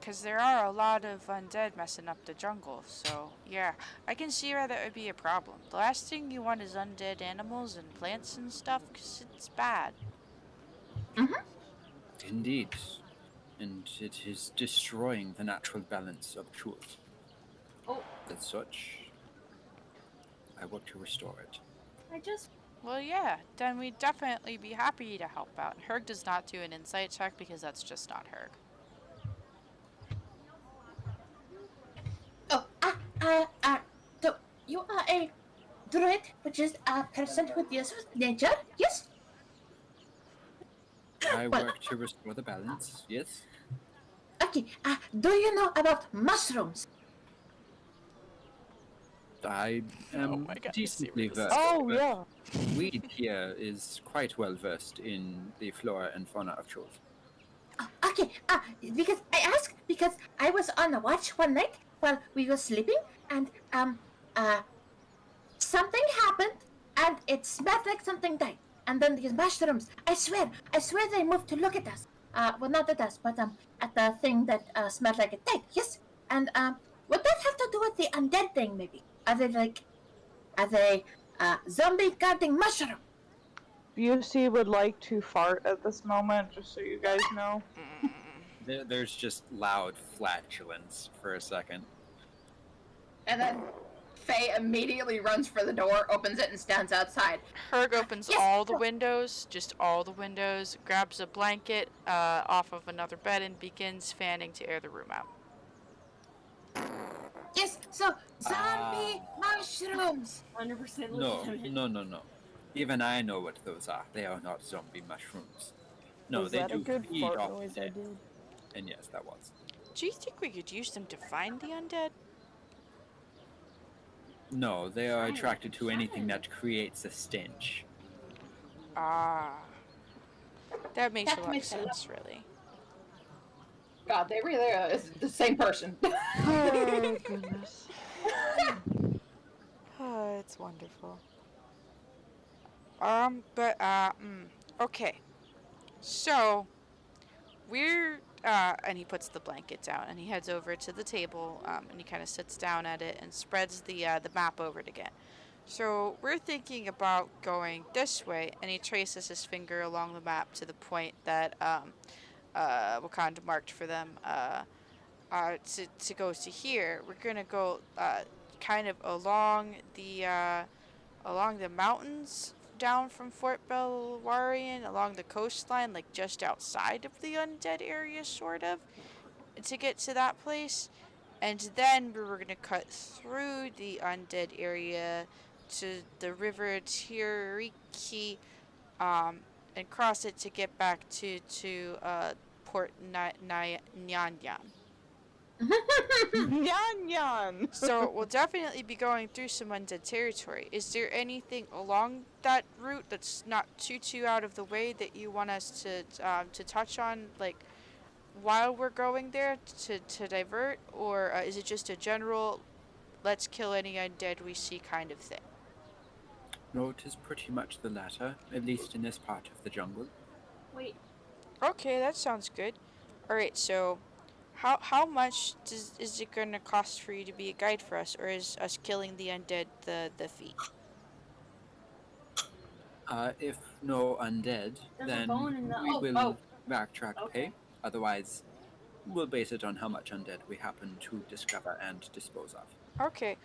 because there are a lot of undead messing up the jungle, so yeah, I can see why that would be a problem. The last thing you want is undead animals and plants and stuff, because it's bad.
Indeed, and it is destroying the natural balance of truth.
Oh.
As such, I work to restore it.
I just.
Well, yeah, then we'd definitely be happy to help out. Herg does not do an insight check because that's just not Herg.
Oh, so you are a druid, which is a person who deals with nature, yes?
I
Well,
work to restore the balance, yes?
okay, do you know about mushrooms?
I am
my God, I see
decently
where this is
versed.
Oh,
but
yeah.
Weed here is quite well versed in the flora and fauna of truth.
Okay, because I ask because I was on a watch one night while we were sleeping, and something happened, and it smelled like something died. And then these mushrooms, I swear they moved to look at us. Well, not at us, but at the thing that smelled like it died. Yes, and would that have to do with the undead thing? Maybe are they zombie guarding mushroom?
Busey would like to fart at this moment, just so you guys know.
There's just loud flatulence for a second.
And then Faye immediately runs for the door, opens it, and stands outside.
Herg opens
Yes.
all the windows, just all the windows, grabs a blanket off of another bed, and begins fanning to air the room out.
Yes, so zombie mushrooms.
100%
No,
legitimate.
no. Even I know what those are. They are not zombie mushrooms. No,
Was
they
that
do
a good
feed
fart
off
noise
the
I
dead.
did?
And yes, that was.
Do you think we could use them to find the undead?
No, they are
Shine,
attracted to anything
shine.
that creates a stench.
Ah. That makes
That
a lot of
makes a lot-
sense, really.
God, they really are the same person.
Oh, goodness.
Oh, it's wonderful. Okay. So, and he puts the blanket down, and he heads over to the table, and he kind of sits down at it and spreads the map over it again. So, we're thinking about going this way, and he traces his finger along the map to the point that, Wakanda marked for them, to go to here. We're gonna go, kind of along the mountains down from Fort Belwarian, along the coastline, like just outside of the undead area, sort of, to get to that place. And then we were going to cut through the undead area to the river Tiriki, and cross it to get back to Port Nyanyan.
Yan yan!
So we'll definitely be going through some undead territory. Is there anything along that route that's not too out of the way that you want us to touch on, like while we're going there to divert, or is it just a general let's kill any undead we see kind of thing?
No, it is pretty much the latter, at least in this part of the jungle.
Wait.
Okay, that sounds good. All right, so how much is it gonna cost for you to be a guide for us, or is us killing the undead the fee?
If no undead,
There's a
then
bone in the-
we
oh,
will
oh.
backtrack
Okay.
pay. Otherwise, we'll base it on how much undead we happen to discover and dispose of.
Okay.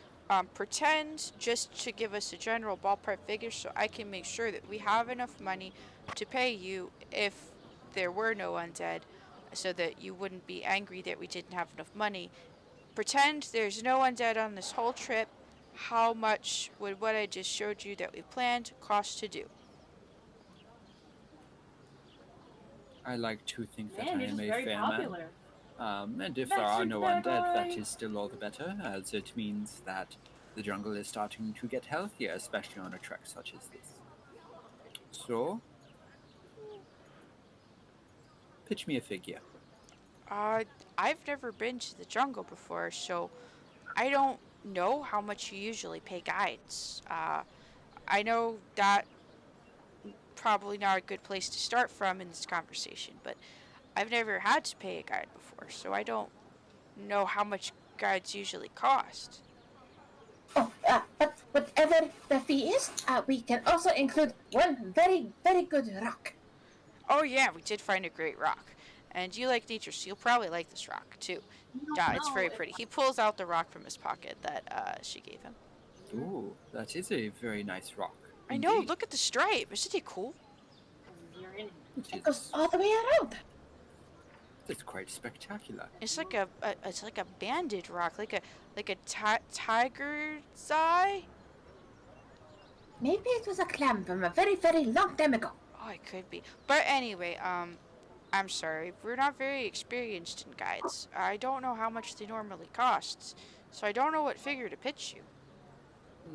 Pretend just to give us a general ballpark figure so I can make sure that we have enough money to pay you if there were no undead, so that you wouldn't be angry that we didn't have enough money. Pretend there's no undead on this whole trip. How much would what I just showed you that we planned cost to do?
I like to think that
Man,
I
you're
am
just
a
very
fair
popular.
man. And if there
That's
are
your
no
bad
undead, that
boy.
is still all the better, as it means that the jungle is starting to get healthier, especially on a trek such as this. So, pitch me a figure.
Uh, I've never been to the jungle before, so I don't know how much you usually pay guides. I know that probably not a good place to start from in this conversation, but I've never had to pay a guide before, so I don't know how much guides usually cost.
Oh, but whatever the fee is, we can also include one very, very good rock.
Oh yeah, we did find a great rock. And you like nature, so you'll probably like this rock too.
You don't
Yeah, it's
know
very
if
pretty. He pulls out the rock from his pocket that she gave him.
Ooh, that is a very nice rock,
I know,
indeed.
look at the stripe. Isn't it cool?
you're in.
It
It goes
is.
all the way around.
It's quite spectacular.
It's like a banded rock, like a tiger's eye.
Maybe it was a clam from a very, very long time ago.
Oh, it could be. But anyway, I'm sorry, we're not very experienced in guides. I don't know how much they normally cost, so I don't know what figure to pitch you.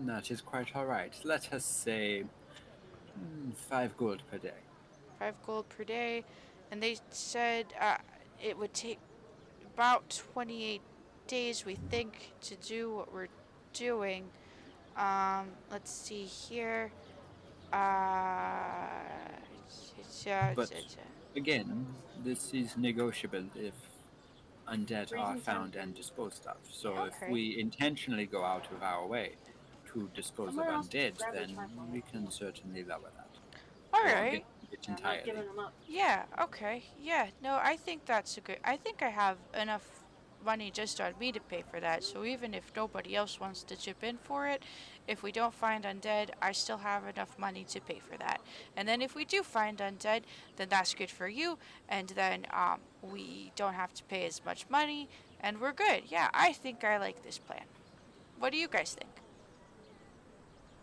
That is quite all right. Let us say 5 gold per day.
5 gold per day, and they said it would take about 28 days, we think, to do what we're doing. Let's see here. Uh,
But again, this is negotiable if undead are
Freezing
found and
temperature.
disposed of.
Yeah.
So if
okay.
we intentionally go out of our way to dispose of
Someone else
undead,
grab the
then
charcoal.
we can certainly lower that.
All
Or
right.
get it
I'm not
entirely.
giving them up.
Yeah, okay. Yeah, no, I think that's a good. I think I have enough money just on me to pay for that. So even if nobody else wants to chip in for it, if we don't find undead, I still have enough money to pay for that. And then if we do find undead, then that's good for you, and then we don't have to pay as much money and we're good. Yeah, I think I like this plan. What do you guys think?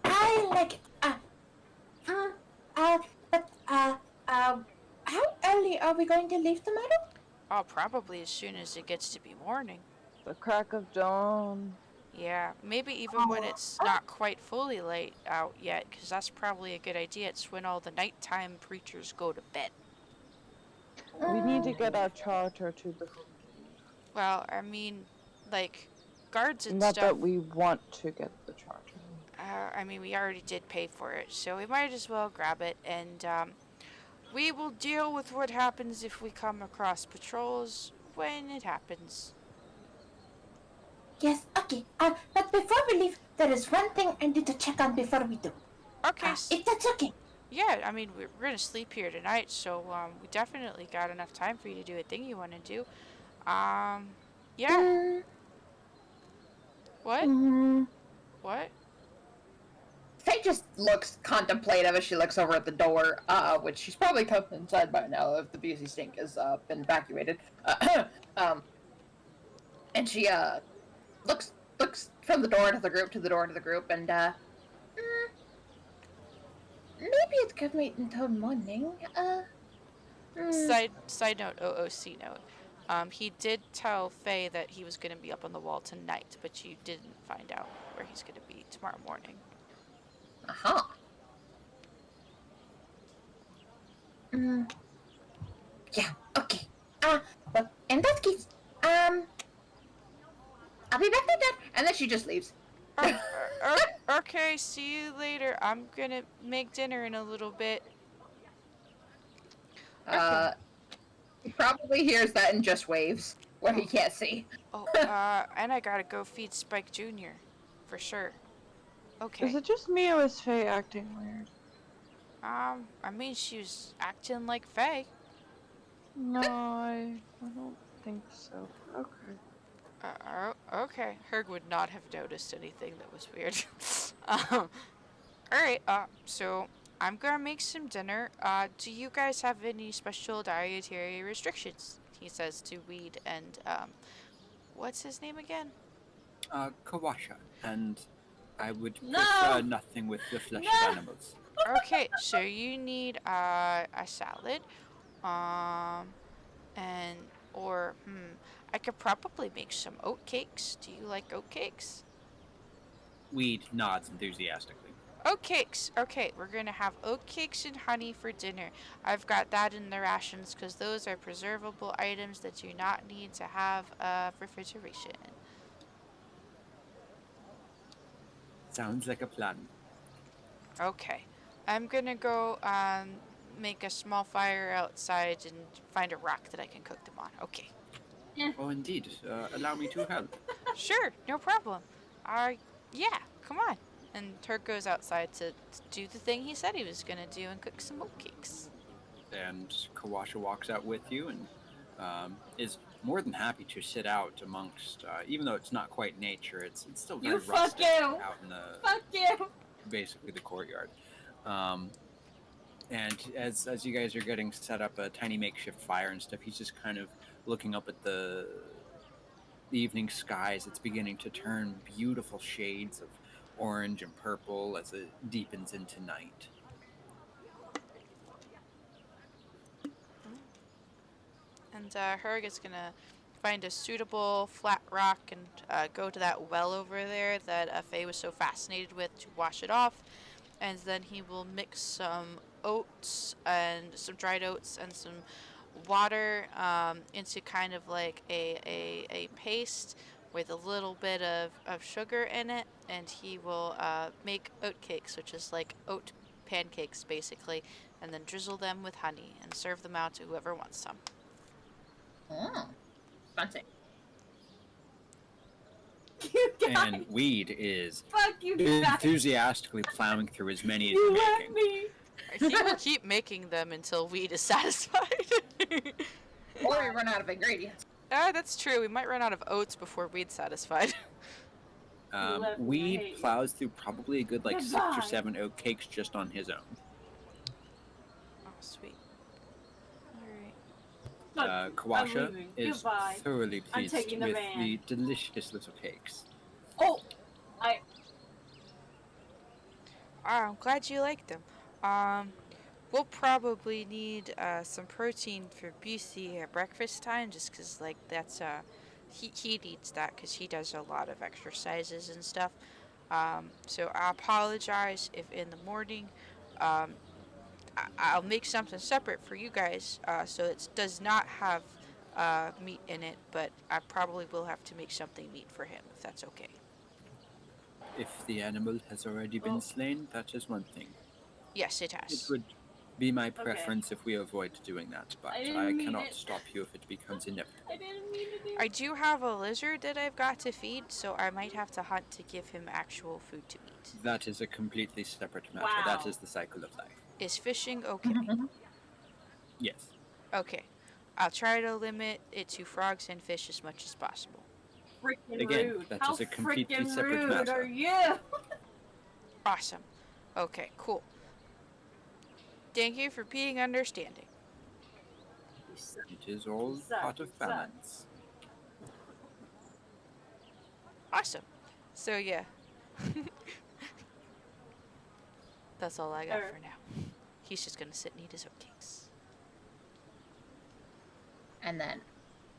I like it. Uh, but, how early are we going to leave tomorrow?
Oh, probably as soon as it gets to be morning.
The crack of dawn.
Yeah, maybe even when it's not quite fully light out yet, because that's probably a good idea. It's when all the nighttime preachers go to bed.
We need to get our charter to the.
Well, I mean, like, guards and
Not
stuff.
that we want to get the charter.
I mean, we already did pay for it, so we might as well grab it, and we will deal with what happens if we come across patrols when it happens.
Yes, okay. But before we leave, there is one thing I need to check on before we do.
Okay.
If that's okay.
Yeah, I mean, we're gonna sleep here tonight, so we definitely got enough time for you to do a thing you want to do. Yeah.
Mm,
What?
mm.
What?
Faye just looks contemplative as she looks over at the door, which she's probably come inside by now if the beauty stink has been evacuated. And she looks from the door to the group to the door to the group, and maybe it could wait until morning.
Side note, OOC note. He did tell Faye that he was gonna be up on the wall tonight, but you didn't find out where he's gonna be tomorrow morning.
Uh-huh. Yeah, okay. Well, in that case, I'll be back later. And then she just leaves.
Okay, see you later. I'm gonna make dinner in a little bit.
He probably hears that and just waves when he can't see.
Oh, and I gotta go feed Spike Jr. For sure. Okay.
Is it just me or is Faye acting weird?
I mean, she was acting like Faye.
No, I don't think so. Okay.
Okay. Herg would not have noticed anything that was weird. All right. So I'm gonna make some dinner. Do you guys have any special dietary restrictions? He says to Weed and what's his name again?
Kawasha, and I would
No!
prefer nothing with the flesh
No!
of animals.
Okay, so you need a salad, um, and I could probably make some oat cakes. Do you like oat cakes?
Weed nods enthusiastically.
Oat cakes. Okay, we're gonna have oat cakes and honey for dinner. I've got that in the rations because those are preservable items that do not need to have refrigeration.
Sounds like a plan.
Okay, I'm gonna go make a small fire outside and find a rock that I can cook them on. Okay.
Oh, indeed. Allow me to help.
Sure, no problem. Yeah, come on. And Turk goes outside to do the thing he said he was gonna do and cook some oat cakes.
And Kawasha walks out with you and is more than happy to sit out amongst, even though it's not quite nature, it's still very
You fuck
rustic
you!
out in the
Fuck you!
basically the courtyard. And as you guys are getting set up a tiny makeshift fire and stuff, he's just kind of looking up at the evening skies. It's beginning to turn beautiful shades of orange and purple as it deepens into night.
And Herg is gonna find a suitable flat rock and go to that well over there that Faye was so fascinated with to wash it off. And then he will mix some oats and some dried oats and some water into kind of like a paste with a little bit of sugar in it. And he will make oat cakes, which is like oat pancakes basically, and then drizzle them with honey and serve them out to whoever wants some.
Oh, fancy.
You guys!
And Weed is
Fuck you guys!
enthusiastically plowing through as many as
You
he's
left
making.
me!
He will keep making them until Weed is satisfied.
Or we run out of ingredients.
That's true. We might run out of oats before Weed's satisfied.
You left me, I
Weed
hate you.
plows through probably a good like 6
Goodbye.
or 7 oat cakes just on his own.
Oh, sweet. Alright.
Fuck, I'm
Kawasha
leaving.
is
Goodbye.
thoroughly
I'm
pleased
taking the
with
van.
the delicious little cakes.
Oh!
I'm glad you like them. We'll probably need some protein for Busey at breakfast time, just 'cause like that's he needs that 'cause he does a lot of exercises and stuff. So I apologize if in the morning, I'll make something separate for you guys, so it does not have meat in it, but I probably will have to make something meat for him if that's okay.
If the animal has already been
Oh.
slain, that is one thing.
Yes, it
It
has.
would be my preference if we avoid doing that, but
I didn't
I
mean
cannot
it.
stop you if it becomes inevitable.
I didn't mean to do
I do have a lizard that I've got to feed, so I might have to hunt to give him actual food to eat.
That is a completely separate matter.
Wow.
That is the cycle of life.
Is fishing okay?
Yes.
Okay. I'll try to limit it to frogs and fish as much as possible.
freaking
Again,
rude.
that
How
is a completely
freaking
separate
rude
matter.
are you?
Awesome. Okay, cool. Thank you for being understanding.
You suck.
It is all
Suck,
part of
suck.
balance.
Awesome. So yeah. That's all I got for now. He's just gonna sit and eat his oat cakes.
And then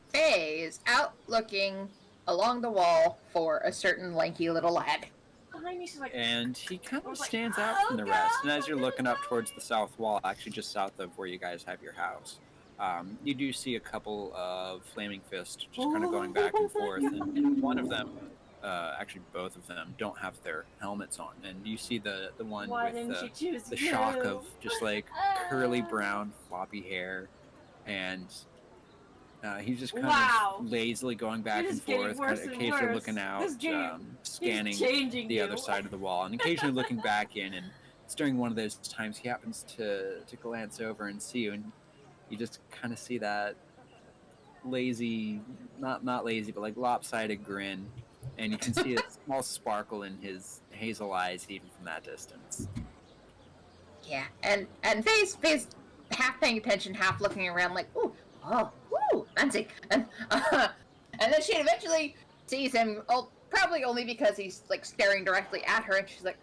Faye is out looking along the wall for a certain lanky little lad.
Behind me, she's like,
And he kind
I
of
was like,
stands out
"Oh,
from the rest. And
God,
as you're
I'm
looking
gonna
up towards the south wall, actually just south of where you guys have your house, you do see a couple of flaming fists just kind of going back and forth. And one of them, actually both of them, don't have their helmets on. And you see the one
why
with
didn't you choose
the
you?
shock of just like curly brown floppy hair, and he's just kind
Wow.
of lazily going back
You're
and
just getting
forth,
worse
kind of
and
occasionally
worse.
looking out,
This game,
scanning
He's changing
the
you.
other side of the wall, and occasionally looking back in. And it's during one of those times he happens to glance over and see you, and you just kind of see that lazy, not lazy, but like lopsided grin, and you can see a small sparkle in his hazel eyes even from that distance.
Yeah, and Faye's half paying attention, half looking around, like, fancy, and then she eventually sees him. Oh, probably only because he's like staring directly at her, and she's like,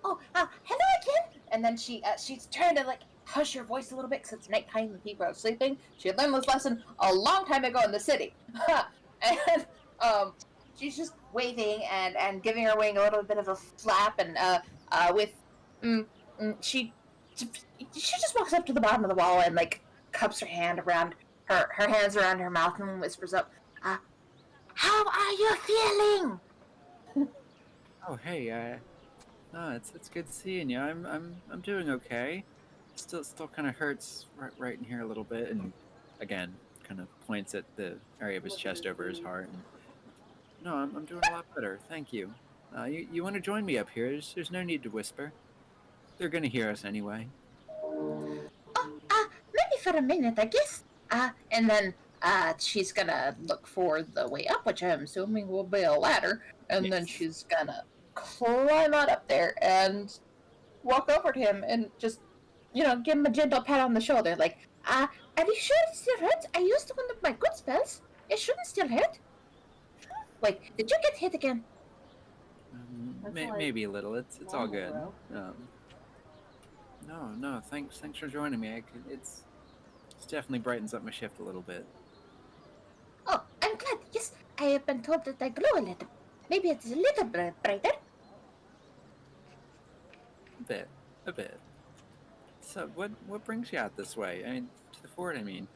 hello again. And then she's trying to like hush her voice a little bit because it's nighttime and people are sleeping. She had learned this lesson a long time ago in the city, and she's just waving and giving her wing a little bit of a flap, and with she just walks up to the bottom of the wall and like cups her hand around her hands around her mouth and whispers up, "How are you feeling?"
Oh, hey, no, it's good seeing you. I'm doing okay. Still kind of hurts right in here a little bit, and again, kind of points at the area of his chest over his heart. And, no, I'm doing a lot better. Thank you. You want to join me up here? There's no need to whisper. They're gonna hear us anyway.
Maybe for a minute, I guess. And then she's gonna look for the way up, which I'm assuming will be a ladder, and then
Yes.
she's gonna climb on up there and walk over to him and just, give him a gentle pat on the shoulder, like, are you sure it still hurts? I used one of my good spells. It shouldn't still hurt. Wait, did you get hit again?
Maybe a little. It's all good.
Bro.
No. Thanks for joining me. It's definitely brightens up my shift a little bit.
Oh, I'm glad. Yes, I have been told that I glow a little. Maybe it's a little bit brighter.
A bit. So what brings you out this way? I mean, to the fort. I mean.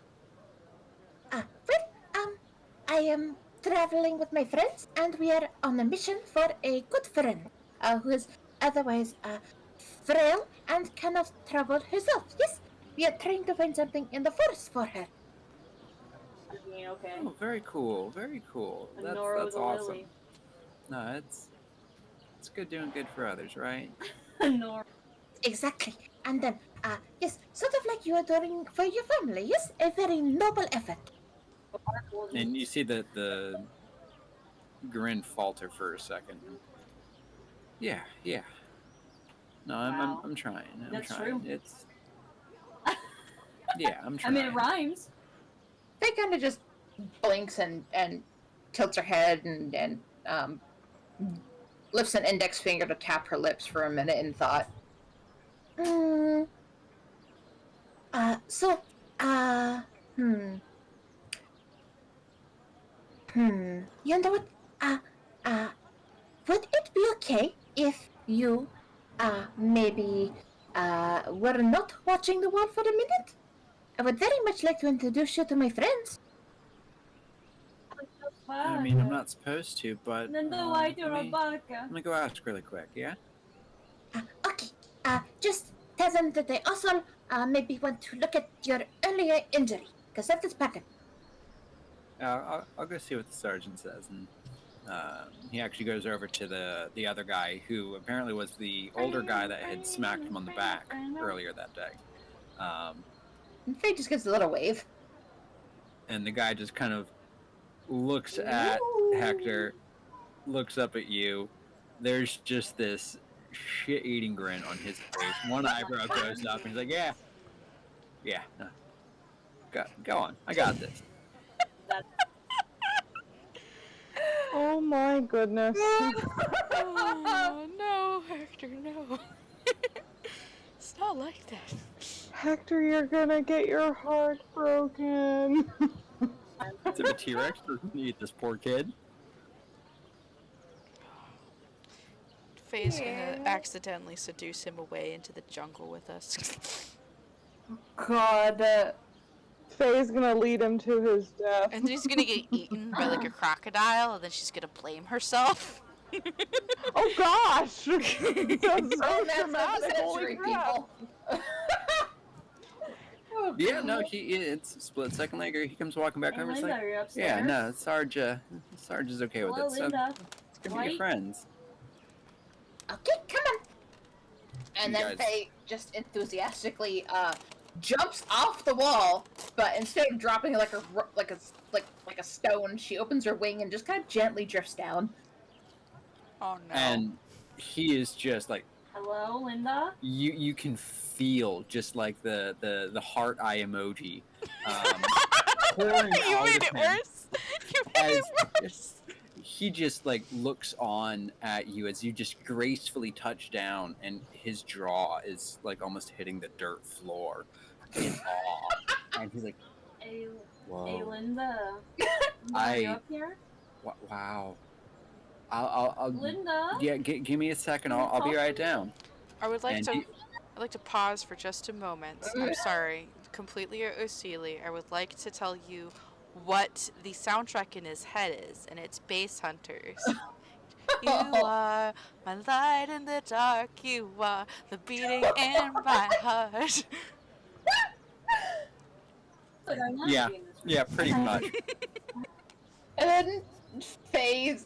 I am traveling with my friends, and we are on a mission for a good friend who is otherwise frail and cannot travel herself. Yes, we are trying to find something in the forest for her.
Okay.
Oh, very cool. Very cool.
A Nora
That's
with a
awesome.
lily.
No, it's good doing good for others, right?
Nora.
Exactly. And then, yes, sort of like you are doing for your family. Yes, a very noble effort.
And you see the grin falter for a second. Yeah. No,
Wow.
I'm trying.
That's
trying.
true.
It's yeah, I'm
I
trying.
mean, it rhymes.
They kind of just blinks and tilts her head and lifts an index finger to tap her lips for a minute in thought. You know what? Would it be okay if you, maybe, were not watching the wall for a minute? I would very much like to introduce you to my friends.
I mean, I'm not supposed to, but let me go ask really quick. Yeah.
Okay. Just tell them that they also, maybe want to look at your earlier injury, because that is pattern.
I'll go see what the sergeant says, and he actually goes over to the other guy who apparently was the older guy that had smacked him on the back earlier that day.
And Faye just gives a little wave.
And the guy just kind of looks at Hector, looks up at you. There's just this shit-eating grin on his face. One eyebrow goes up, and he's like, "Yeah, no. Go on. I got this."
Oh my goodness.
Oh, no, Hector, no. It's not like that.
Hector, you're gonna get your heart broken.
It's a T-Rex doesn't eat this poor kid.
Faye's gonna accidentally seduce him away into the jungle with us.
God.
Faye's gonna lead him to his death.
And he's gonna get eaten by like a crocodile, and then she's gonna blame herself.
Oh gosh! That's so
That's
dramatic, holy crap.
people.
Yeah, no, it's split second later. He comes walking back
Hey,
over. He's
Linda,
like,
you're upstairs.
"Yeah, no, Sarge is okay with
Hello,
it. So
Linda.
it's gonna be your friends."
Okay, come on. And
You
then
guys-
Faye just enthusiastically jumps off the wall, but instead of dropping like a stone, she opens her wing and just kind of gently drifts down.
Oh no.
And he is just like,
Hello, Linda?
you can feel just like the heart eye emoji pouring
You
out
made
of
it
him
worse. You made it
as
worse.
he just like looks on at you as you just gracefully touch down, and his jaw is like almost hitting the dirt floor in awe. And he's like,
Hey,
whoa,
hey, Linda. Linda, are you
I
up here?
wow. I'll
Linda?
yeah. Give me a second.
Can you
I'll be
talk
right
to me?
down.
I would like
And
to.
he,
I'd like to pause for just a moment. I'm sorry, completely Osili. I would like to tell you what the soundtrack in his head is, and it's Bass Hunters. You are my light in the dark. You are the beating in my heart.
Look, I'm not
yeah,
reading this
yeah, pretty much.
And then Faye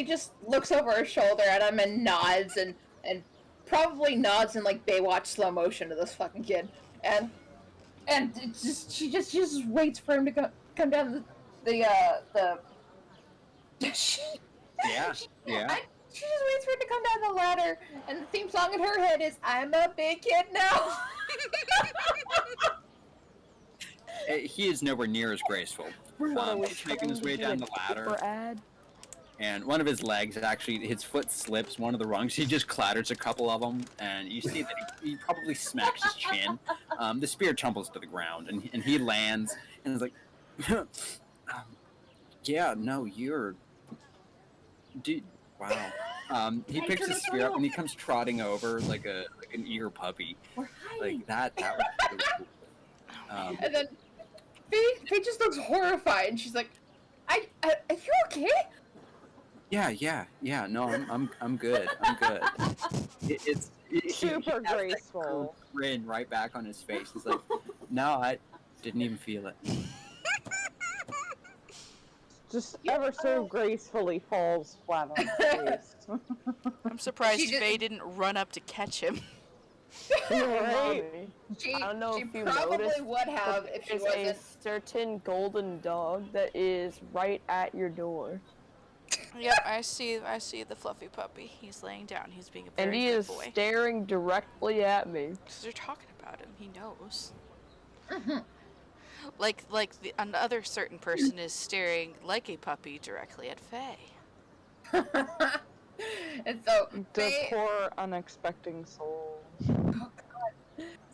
just looks over her shoulder at him and nods and probably nods in like Baywatch slow motion to this fucking kid. And she just waits for him to come down the she,
Yeah, yeah.
she just waits for him to come down the ladder, and the theme song in her head is "I'm a big kid now."
He is nowhere near as graceful. He's making his way down the ladder,
Ad.
and one of his legs actually, his foot slips one of the rungs. He just clatters a couple of them, and you see that he probably smacks his chin. The spear tumbles to the ground, and he lands, and is like, yeah, no, you're, dude, wow. He
Hey,
picks
turn
his
it
spear up,
around.
and he comes trotting over like an eager puppy.
We're hiding.
Like that was really cool.
And then Faye just looks horrified, and she's like, "Are you okay?"
Yeah. No, I'm good. I'm good. He
Super
has that
graceful.
grin right back on his face. He's like, no, I didn't even feel it.
Just ever so gracefully falls flat on his face.
I'm surprised
She just-
Faye didn't run up to catch him.
Right?
She,
I don't know
she
if you
probably
noticed,
would have if she
There's a
wasn't.
certain golden dog that is right at your door.
Yep, I see the fluffy puppy. He's laying down. He's being a
And
very
he
good
is
boy.
staring directly at me.
Because they're talking about him. He knows.
Mm-hmm.
Like another certain person is staring like a puppy directly at Faye.
And so
The
Faye,
poor unexpecting soul.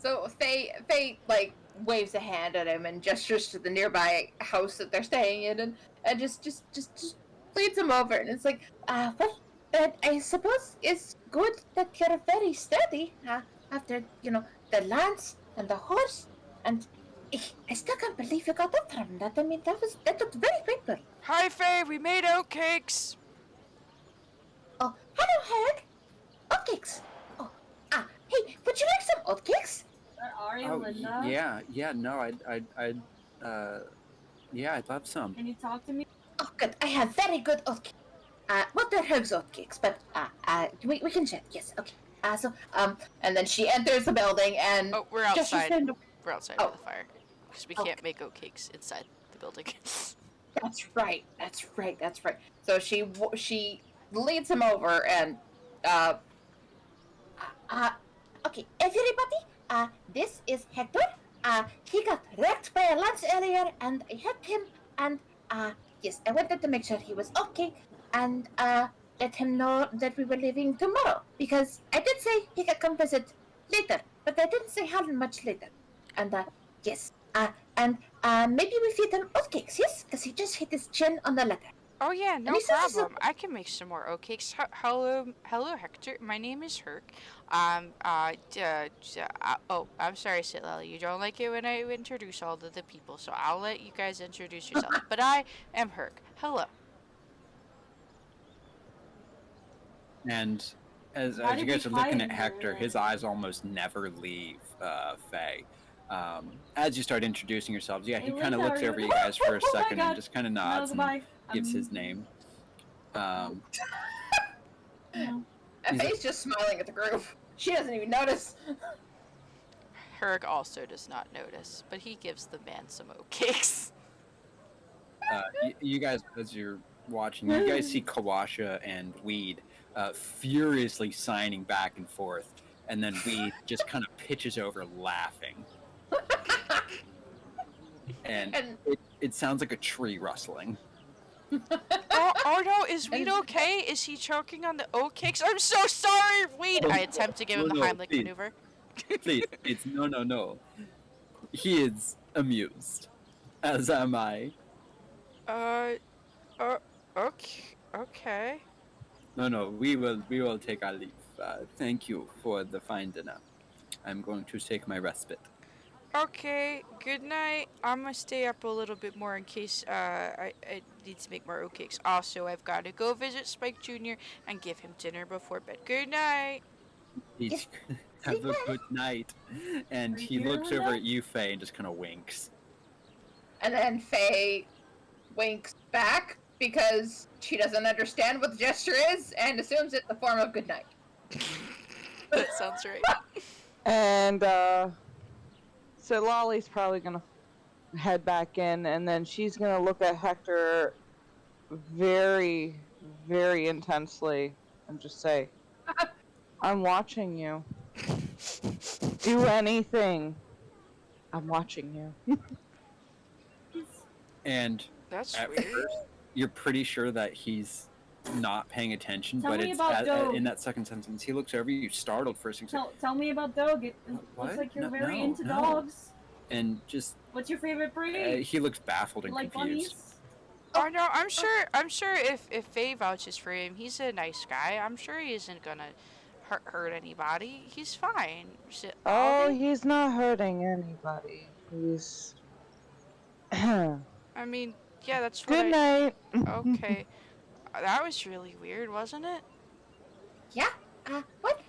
so Faye like waves a hand at him and gestures to the nearby house that they're staying in, and just leads him over, and it's like, well, I suppose it's good that you're very steady after the lance and the horse, and I still can't believe you got up from that. I mean, that looked very painful.
Hi, Faye. We made oatcakes.
Oh, hello, Hank. Oatcakes. Oh, hey, would you like some oatcakes?
Where are you,
Oh,
Linda?
yeah. No, yeah, I'd love some.
Can you talk to me?
Oh, good. I have very good oatcakes. Well, they're Hank's oatcakes, but we can chat. Yes, okay. And then she enters the building, and
Oh, we're
just
outside.
stand-
We're outside
Oh.
by the fire. Because we can't make oatcakes inside the building.
That's right. So she leads him over, and okay, everybody. This is Hector. He got wrecked by a lance earlier, and I helped him. And yes, I wanted to make sure he was okay, and let him know that we were leaving tomorrow, because I did say he could come visit later, but I didn't say how much later. And yes, and maybe we feed him oatcakes, yes, because he just hit his chin on the ladder.
Oh yeah, no
he says he's
problem. I can make some more oatcakes. Hello, Hector. My name is Herc. Oh, I'm sorry, Sitlella. You don't like it when I introduce all of the people, so I'll let you guys introduce yourself. But I am Herc. Hello.
And as
How
you
did
guys
we
are looking
hide
at Hector,
here?
his eyes almost never leave Faye. As you start introducing yourselves, yeah, he
Hey,
kind of
Linda,
looks
are you-
over you guys for a
Oh my
second and
God.
just kind of
No,
nods and
goodbye.
gives his name.
No.
And
He's
Faye's just smiling at the group. She doesn't even notice.
Herg also does not notice, but he gives the man some oatcakes.
You guys, as you're watching, you guys see Kawasha and Weed furiously signing back and forth, and then Weed just kind of pitches over laughing. And it sounds like a tree rustling.
Oh no, is Weed okay? Is he choking on the oatcakes? I'm so sorry, Weed! I attempt to give him the Heimlich
please.
maneuver.
Please, it's no. He is amused, as am I.
Okay.
No, we will take our leave. Thank you for the fine dinner. I'm going to take my respite.
Okay, good night. I'm gonna stay up a little bit more in case I need to make more oatcakes. Also, I've got to go visit Spike Jr. and give him dinner before bed. Good night.
Please have a good night. And he looks over at you, Faye, and just kind of winks.
And then Faye winks back because she doesn't understand what the gesture is and assumes it's the form of good night.
That sounds right.
And so Lolly's probably gonna head back in, and then she's gonna look at Hector very, very intensely and just say, "I'm watching you. Do anything. I'm watching you."
And
That's
at
weird.
first, you're pretty sure that he's not paying attention,
Tell
but
me
it's
about Doe.
in that second sentence, he looks over you, startled first.
Tell me about Doug. It
What?
looks like you're
No,
very
no,
into
no.
dogs.
And just
What's your favorite breed?
he looks baffled
You
and
like
confused.
bunnies?
Oh no, I'm sure if Faye vouches for him, he's a nice guy. I'm sure he isn't gonna hurt anybody. He's fine.
Oh,
Ollie?
he's not hurting anybody. He's. Good
I mean, yeah, that's what
night.
Okay. That was really weird, wasn't it?
Yeah? What?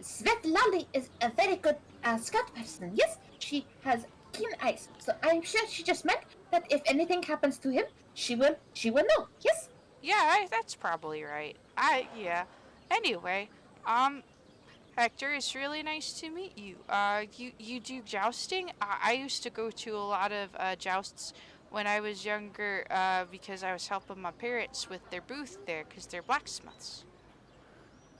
Svetlali is a very good scout person. Yes, she has keen eyes. So I'm sure she just meant that if anything happens to him, she will know. Yes?
Yeah, that's probably right. Yeah. Anyway, Hector, it's really nice to meet you. You do jousting? I used to go to a lot of jousts when I was younger, because I was helping my parents with their booth there, because they're blacksmiths.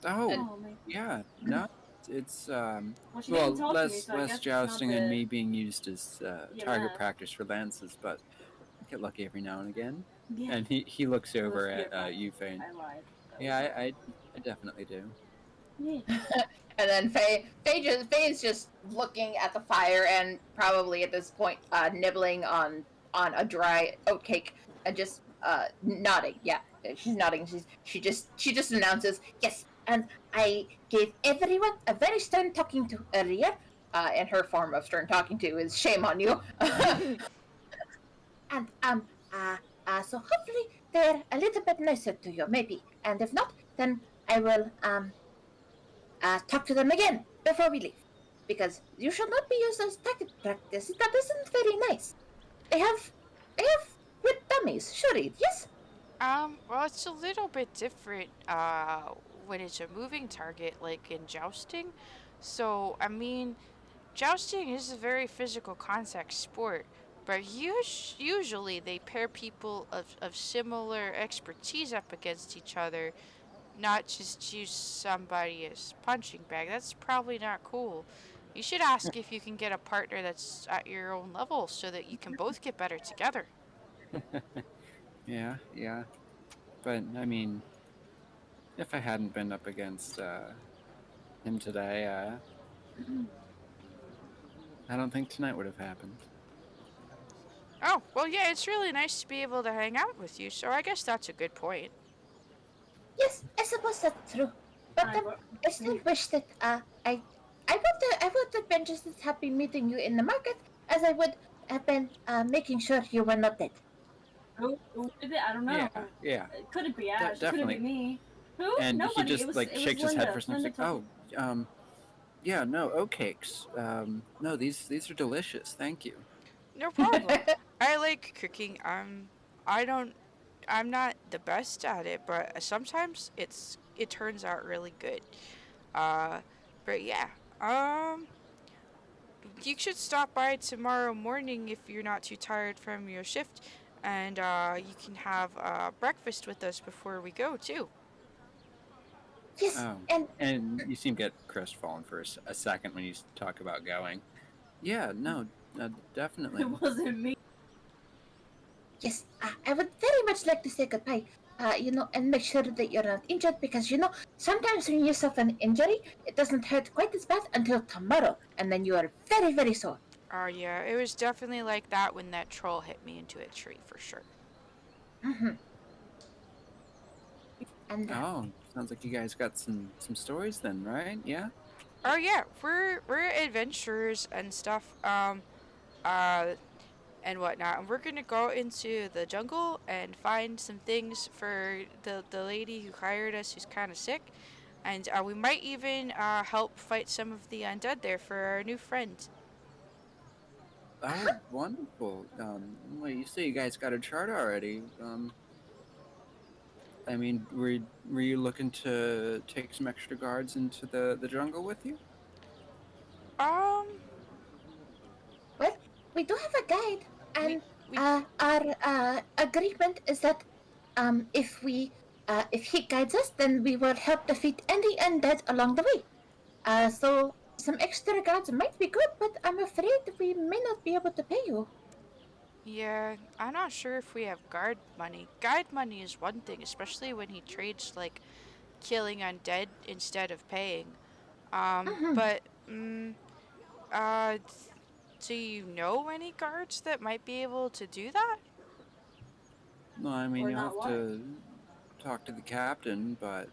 Oh, yeah, no, it's
Well, she didn't talk to me,
less
so I guess it's
jousting
not
and
the-
me being used as
Yeah,
target
math.
practice for lances, but I get lucky every now and again.
Yeah.
And he looks over
Let's
at
get
you, Faye.
I lied.
Yeah, I definitely do.
Yeah.
And then Faye is just looking at the fire and probably at this point nibbling on a dry oatcake and just nodding. Yeah, she's nodding. She just announces yes. And I gave everyone a very stern talking to earlier. And her form of stern talking to is shame on you. And so hopefully they're a little bit nicer to you, maybe. And if not, then I will talk to them again before we leave. Because you should not be used as target practice. That isn't very nice. They have good dummies, surely, yes?
Well, it's a little bit different, when it's a moving target, like in jousting. So, I mean, jousting is a very physical contact sport, but usually they pair people of similar expertise up against each other, not just use somebody as punching bag. That's probably not cool. You should ask if you can get a partner that's at your own level so that you can both get better together.
Yeah. But I mean, if I hadn't been up against him today, I don't think tonight would have happened.
Oh, well, yeah, it's really nice to be able to hang out with you, so I guess that's a good point.
Yes, I suppose that's true. But I still wish that I would have been just as happy meeting you in the market as I would have been making sure you were not dead.
Who did it? I don't know.
Yeah.
It couldn't be Ash. It
Definitely.
couldn't be me. Who?
And
Nobody.
he just
it was,
like
it
shakes
was
his
Linda.
head for a second.
Linda
Like, oh, yeah, no, oatcakes. No, these are delicious. Thank you.
No problem. I like cooking. I don't. I'm not the best at it, but sometimes it turns out really good. Uh, But yeah, you should stop by tomorrow morning if you're not too tired from your shift, and you can have breakfast with us before we go too.
Yes,
Oh,
and
and you seem to get crestfallen for a second when you talk about going. Yeah, no, definitely.
It wasn't me.
yes, I would very much like to say goodbye. And make sure that you're not injured because sometimes when you suffer an injury, it doesn't hurt quite as bad until tomorrow, and then you are very, very sore.
Oh yeah, it was definitely like that when that troll hit me into a tree for sure.
Hmm. And
Oh, sounds like you guys got some stories then, right? Yeah.
Oh yeah, we're adventurers and stuff. Uh, and whatnot. And we're gonna go into the jungle and find some things for the lady who hired us, who's kind of sick. And we might even help fight some of the undead there for our new friend.
Oh, wonderful. Well, you say you guys got a chart already. I mean, were you looking to take some extra guards into the jungle with you?
Um,
well, we do have a guide,
we
and
we
our agreement is that if he guides us, then we will help defeat any undead along the way. So some extra guards might be good, but I'm afraid we may not be able to pay you.
yeah, I'm not sure if we have guard money. Guide money is one thing, especially when he trades like killing undead instead of paying.
Mm-hmm.
But uh, do you know any guards that might be able to do that?
No, I mean
Or
you'll
not
have
what?
to talk to the captain, but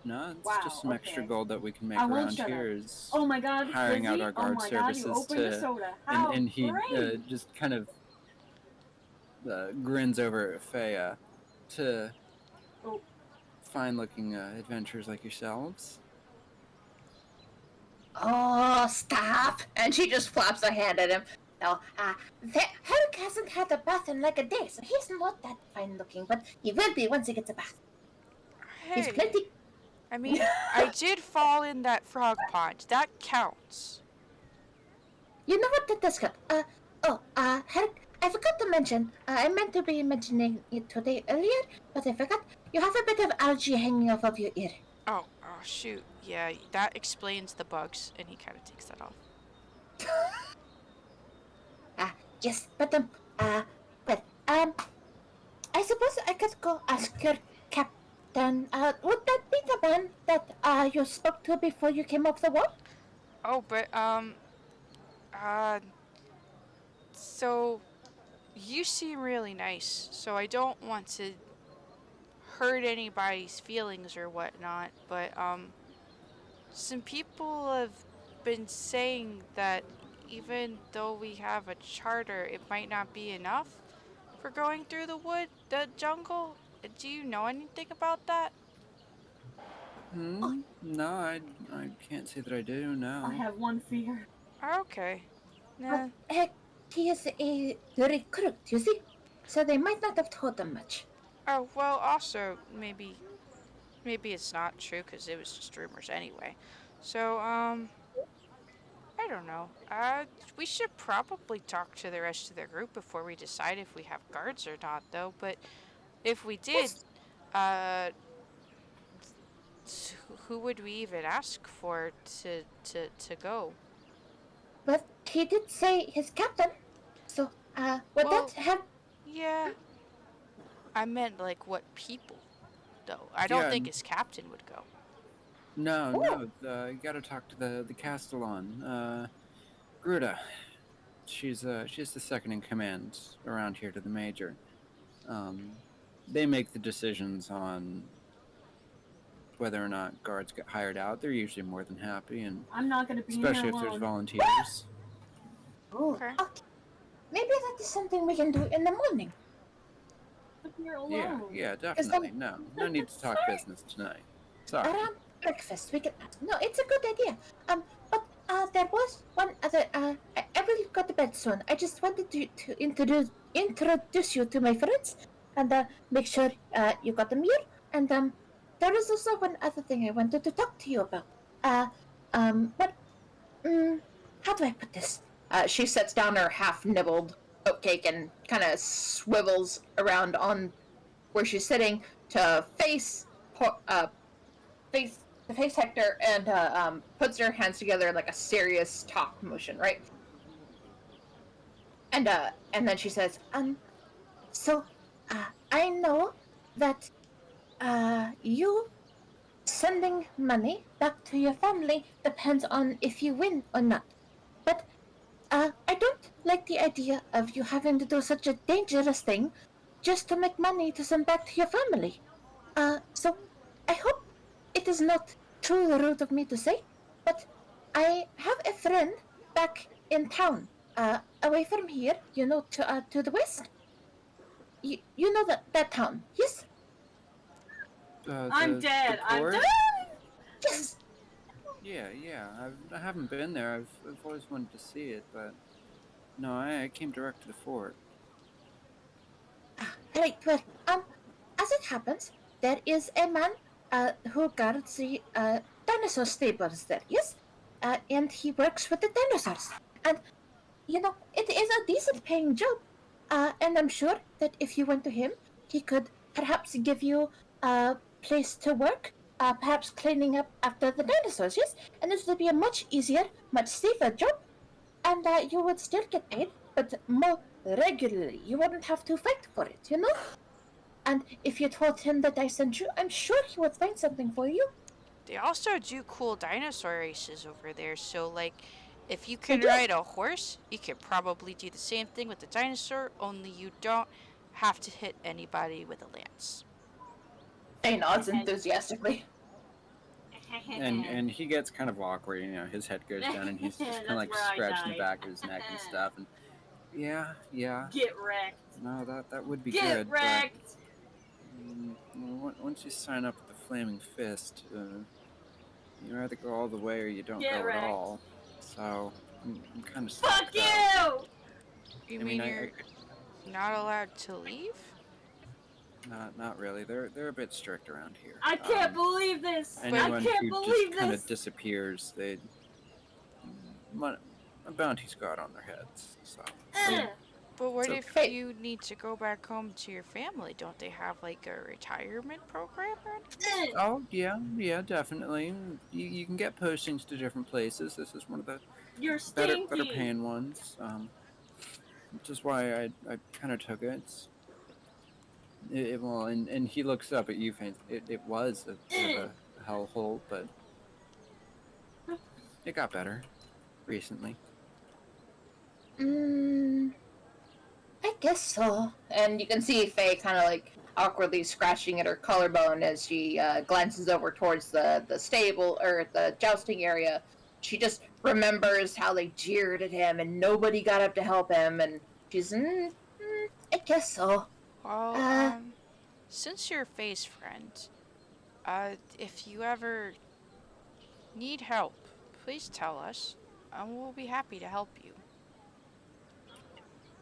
no, it's just
Wow,
some extra
okay.
gold that we can make
I won't
around
shut up.
here is
Oh my god,
hiring out
Fizzy!
our
Oh
guard
my god, you
services
opened a
to,
soda.
and
How
he
great!
just kind of grins over at Faya to
Oh,
fine-looking adventurers like yourselves.
Oh, stop! And she just flops her hand at him. No, Herrick hasn't had a bath in like a day, so he's not that fine looking, but he will be once he gets a bath. He's
Hey,
plenty.
I mean, I did fall in that frog pond. That counts.
You know what that does count. Herrick, I forgot to mention, I meant to be mentioning it today earlier, but I forgot. You have a bit of algae hanging off of your ear.
Oh, shoot. Yeah, that explains the bugs, and he kind of takes that off.
Yes, but, well, I suppose I could go ask your captain, would that be the man that, you spoke to before you came off the wall?
Oh, but, uh, so you seem really nice, so I don't want to hurt anybody's feelings or whatnot, but, some people have been saying that even though we have a charter, it might not be enough for going through the jungle. Do you know anything about that?
Oh,
No, I can't say that I do.
I
No.
have one fear.
Okay.
well,
Nah.
heck, he is a recruit, you see? So they might not have told him much.
Oh, well, also, maybe it's not true because it was just rumors anyway. So, I don't know. We should probably talk to the rest of the group before we decide if we have guards or not, though. But if we did,
Yes,
uh, who would we even ask for to go?
but he did say his captain. So, would that
Well,
have...
yeah. I meant like what people, though. I don't
Yeah,
think his captain would go.
no,
Oh,
no. You got to talk to the Castellan, Gruda. She's the second in command around here to the major. Um, they make the decisions on whether or not guards get hired out. They're usually more than happy, and
I'm not gonna be in here
especially if there's
alone.
volunteers.
oh,
Okay.
okay. Maybe that is something we can do in the morning.
I'm here
Yeah,
alone.
yeah,
Because
definitely. No need to talk business tonight. Sorry.
around breakfast, we can... No, it's a good idea. But, there was one other... I will go to bed soon. I just wanted to introduce you to my friends and, make sure, you got a meal. And, there was also one other thing I wanted to talk to you about. Uh, But how do I put this? She sets down her half-nibbled oatcake and kind of swivels around on where she's sitting to face to face Hector, and puts her hands together like a serious talk motion, right? And then she says, so I know that you sending money back to your family depends on if you win or not. But I don't like the idea of you having to do such a dangerous thing just to make money to send back to your family. So I hope it is not too rude of me to say, but I have a friend back in town, away from here, to the west. You know that town, yes?
I'm
The
dead. I'm
port?
dead.
Yes.
Yeah. I haven't been there. I've always wanted to see it, but no, I came direct to the fort.
Right. Well, as it happens, there is a man who guards the dinosaur stables there. Yes, and he works with the dinosaurs. And it is a decent paying job. And I'm sure that if you went to him, he could perhaps give you a place to work, perhaps cleaning up after the dinosaurs. Yes, and this would be a much easier, much safer job, and you would still get paid, but more regularly. You wouldn't have to fight for it. And if you told him that I sent you, I'm sure he would find something for you.
They also do cool dinosaur races over there, so like if you
They
can
do.
ride a horse, you can probably do the same thing with the dinosaur, only you don't have to hit anybody with a lance.
He nods enthusiastically.
And he gets kind of awkward. His head goes down, and he's just kind of
That's
like
where I
scratching the
died.
back of his neck and stuff. And yeah.
Get wrecked.
No, that would be
Get
good.
wrecked.
But once you sign up with the Flaming Fist, you either go all the way or you don't
Get
go
wrecked.
at all. So I'm kind of stuck
Fuck
there.
you!
You
I
mean
mean,
you're not allowed to leave?
not really. They're a bit strict around here.
I can't believe this. I
Anyone
can't
who
believe
just kind
this.
of disappears, a bounty's got on their heads. So
But what
So-
if
Hey.
you need to go back home to your family? Don't they have like a retirement program or anything?
oh yeah, definitely. You can get postings to different places. This is one of the
You're
better
stinky.
paying ones. Which is why I kind of took it. Well, and he looks up at you, Faint. It was a bit of a hellhole, but it got better recently.
I guess so. And you can see Faye kind of like awkwardly scratching at her collarbone as she glances over towards the stable or the jousting area. She just remembers how they jeered at him and nobody got up to help him, and she's, I guess so.
Well,
Uh,
since you're a face friend, if you ever need help, please tell us, and we'll be happy to help you.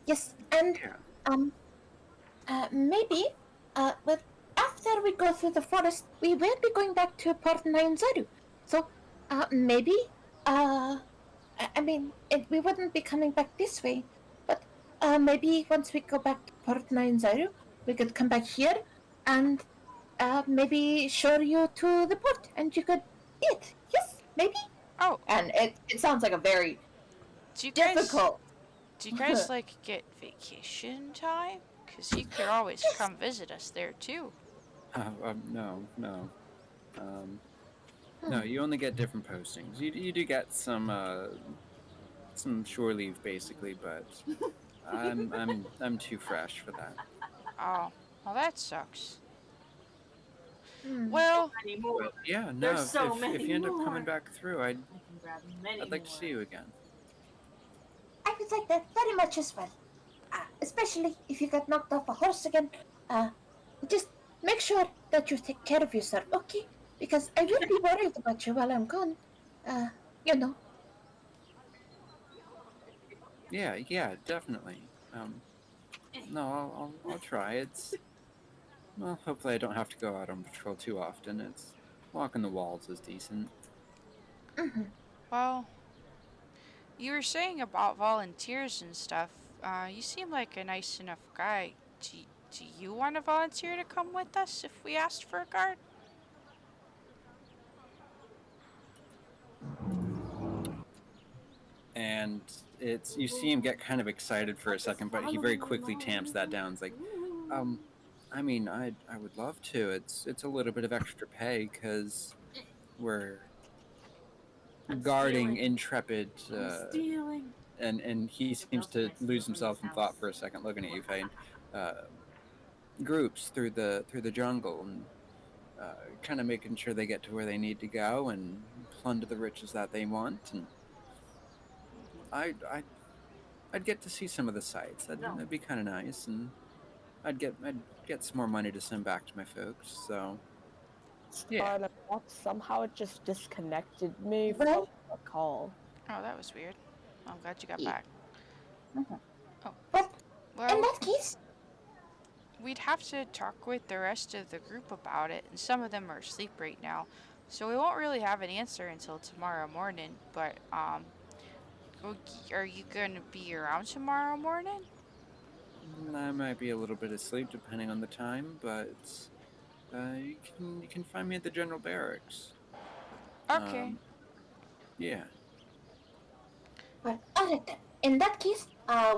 yes, and
Yeah.
maybe, but after we go through the forest, we will be going back to Port Nine Zaru. So, maybe, I mean, we wouldn't be coming back this way, but maybe once we go back to Port Nine Zaru, we could come back here and maybe show you to the port, and you could eat. Yes, maybe.
Oh,
And it sounds like a very
do you guys
difficult.
do you guys like get vacation time? Cause you could always come visit us there too.
No. No, you only get different postings. You do get some shore leave basically, but I'm too fresh for that.
Oh, well that sucks.
Hmm.
Well,
Anymore.
But yeah, no.
There's so
if
many
you end up
more.
coming back through,
I can grab many
I'd like
more.
to see you again.
I would like that very much as well. Especially if you got knocked off a horse again. Just make sure that you take care of yourself, okay? Because I will be worried about you while I'm gone. You know.
Yeah, definitely. No, I'll try. Well, hopefully I don't have to go out on patrol too often. Walking the walls is decent.
Well, you were saying about volunteers and stuff. You seem like a nice enough guy. Do you want to volunteer to come with us if we asked for a guard?
And you see him get kind of excited for a second, but he very quickly tamps that down. It's like, I mean, I would love to. It's a little bit of extra pay because we're guarding intrepid.
Stealing.
And he seems to lose himself in thought for a second, looking at you, Fane. Groups through the jungle and kind of making sure they get to where they need to go and plunder the riches that they want. And I'd get to see some of the sights. That'd be kind of nice, and I'd get some more money to send back to my folks. So yeah.
Somehow it just disconnected me from
Well-
the call.
Oh, that was weird. I'm glad you got
Yeah.
back.
Mhm.
Oh.
Well, in
Well,
that case,
we'd have to talk with the rest of the group about it, and some of them are asleep right now. So we won't really have an answer until tomorrow morning, but are you going to be around tomorrow morning?
I might be a little bit asleep depending on the time, but you can find me at the general barracks.
Okay.
Yeah.
well, alright then. In that case,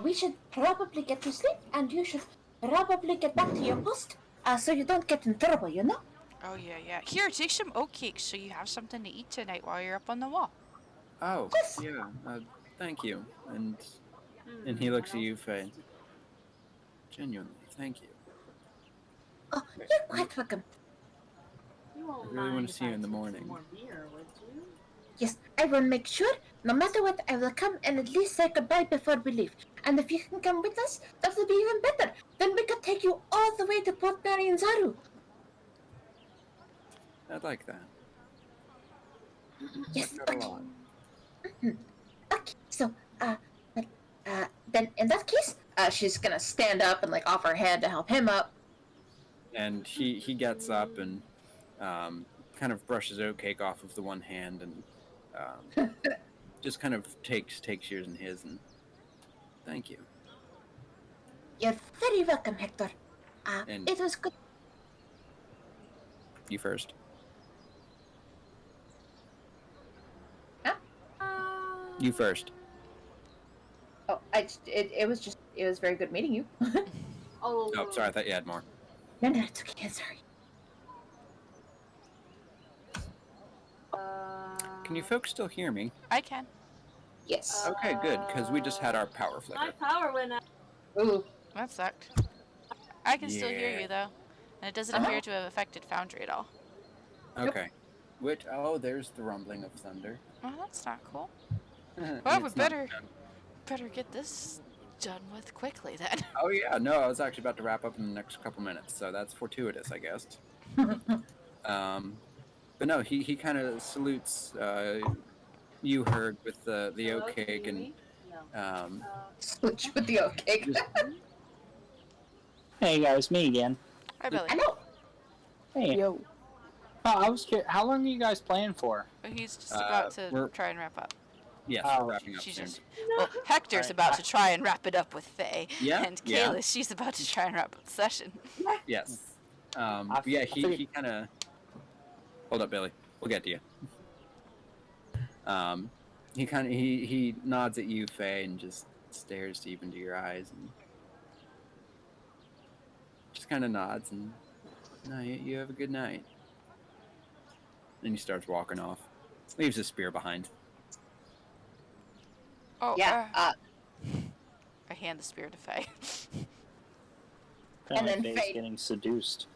we should probably get to sleep, and you should probably get back to your post, so you don't get in trouble, you know?
Oh, yeah. Here, take some oat cakes so you have something to eat tonight while you're up on the wall.
Oh,
Yes.
yeah. Thank you. And he looks at you, Faye. Genuinely, thank you.
Oh, you're quite welcome.
You won't
I really wanna
mind if
see you
I
in the
took some
morning.
more beer, would you?
Yes, I will make sure, no matter what, I will come and at least say goodbye before we leave. And if you can come with us, that will be even better. Then we could take you all the way to Port Mary and Zaru.
I'd like that.
Yes,
Like that a
okay.
lot.
Okay, so, then in that case, she's gonna stand up and, like, offer her hand to help him up.
And he gets up and kind of brushes oatcake off of the one hand and just kind of takes yours in his and thank you.
You're very welcome, Hector.
And-
It was good.
You first. You first.
Oh, it was very good meeting you.
Oh,
Oh, sorry, I thought you had more.
No, it's okay. I'm sorry.
Can you folks still hear me?
I can.
Yes.
Okay, good, because we just had our power
My
flicker.
power went out.
Ooh.
That sucked. I can still hear
Yeah.
you, though. And it doesn't
Uh-huh.
appear to have affected Foundry at all.
Okay. There's the rumbling of thunder.
Oh, that's not cool.
It's
Well, we
not
better
bad.
get this done with quickly, then.
Oh yeah, no, I was actually about to wrap up in the next couple minutes, so that's fortuitous, I guess. But no, he kind of salutes you heard with the
Hello,
oat
can you
cake
hear
and
me? No.
Switch with the oat cake.
just
Hey guys, me again.
Hi, Billy.
I know.
Hey,
Yo,
I was curious, how long are you guys playing for?
He's just about to
we're-
try and wrap up.
yes,
Oh,
we're wrapping up
She's
soon.
just well, Hector's
Right.
about to try and wrap it up with Faye,
Yeah,
and
yeah.
Kayla, she's about to try and wrap up the session.
Yes.
I
But yeah,
figured-
he kind of. Hold up, Billy. We'll get to you. He nods at you, Faye, and just stares deep into your eyes and just kind of nods and no, you have a good night. And he starts walking off. Leaves his spear behind.
Oh,
Yeah.
I hand the spear to Faye.
And then
Faye's
Faye-
getting seduced.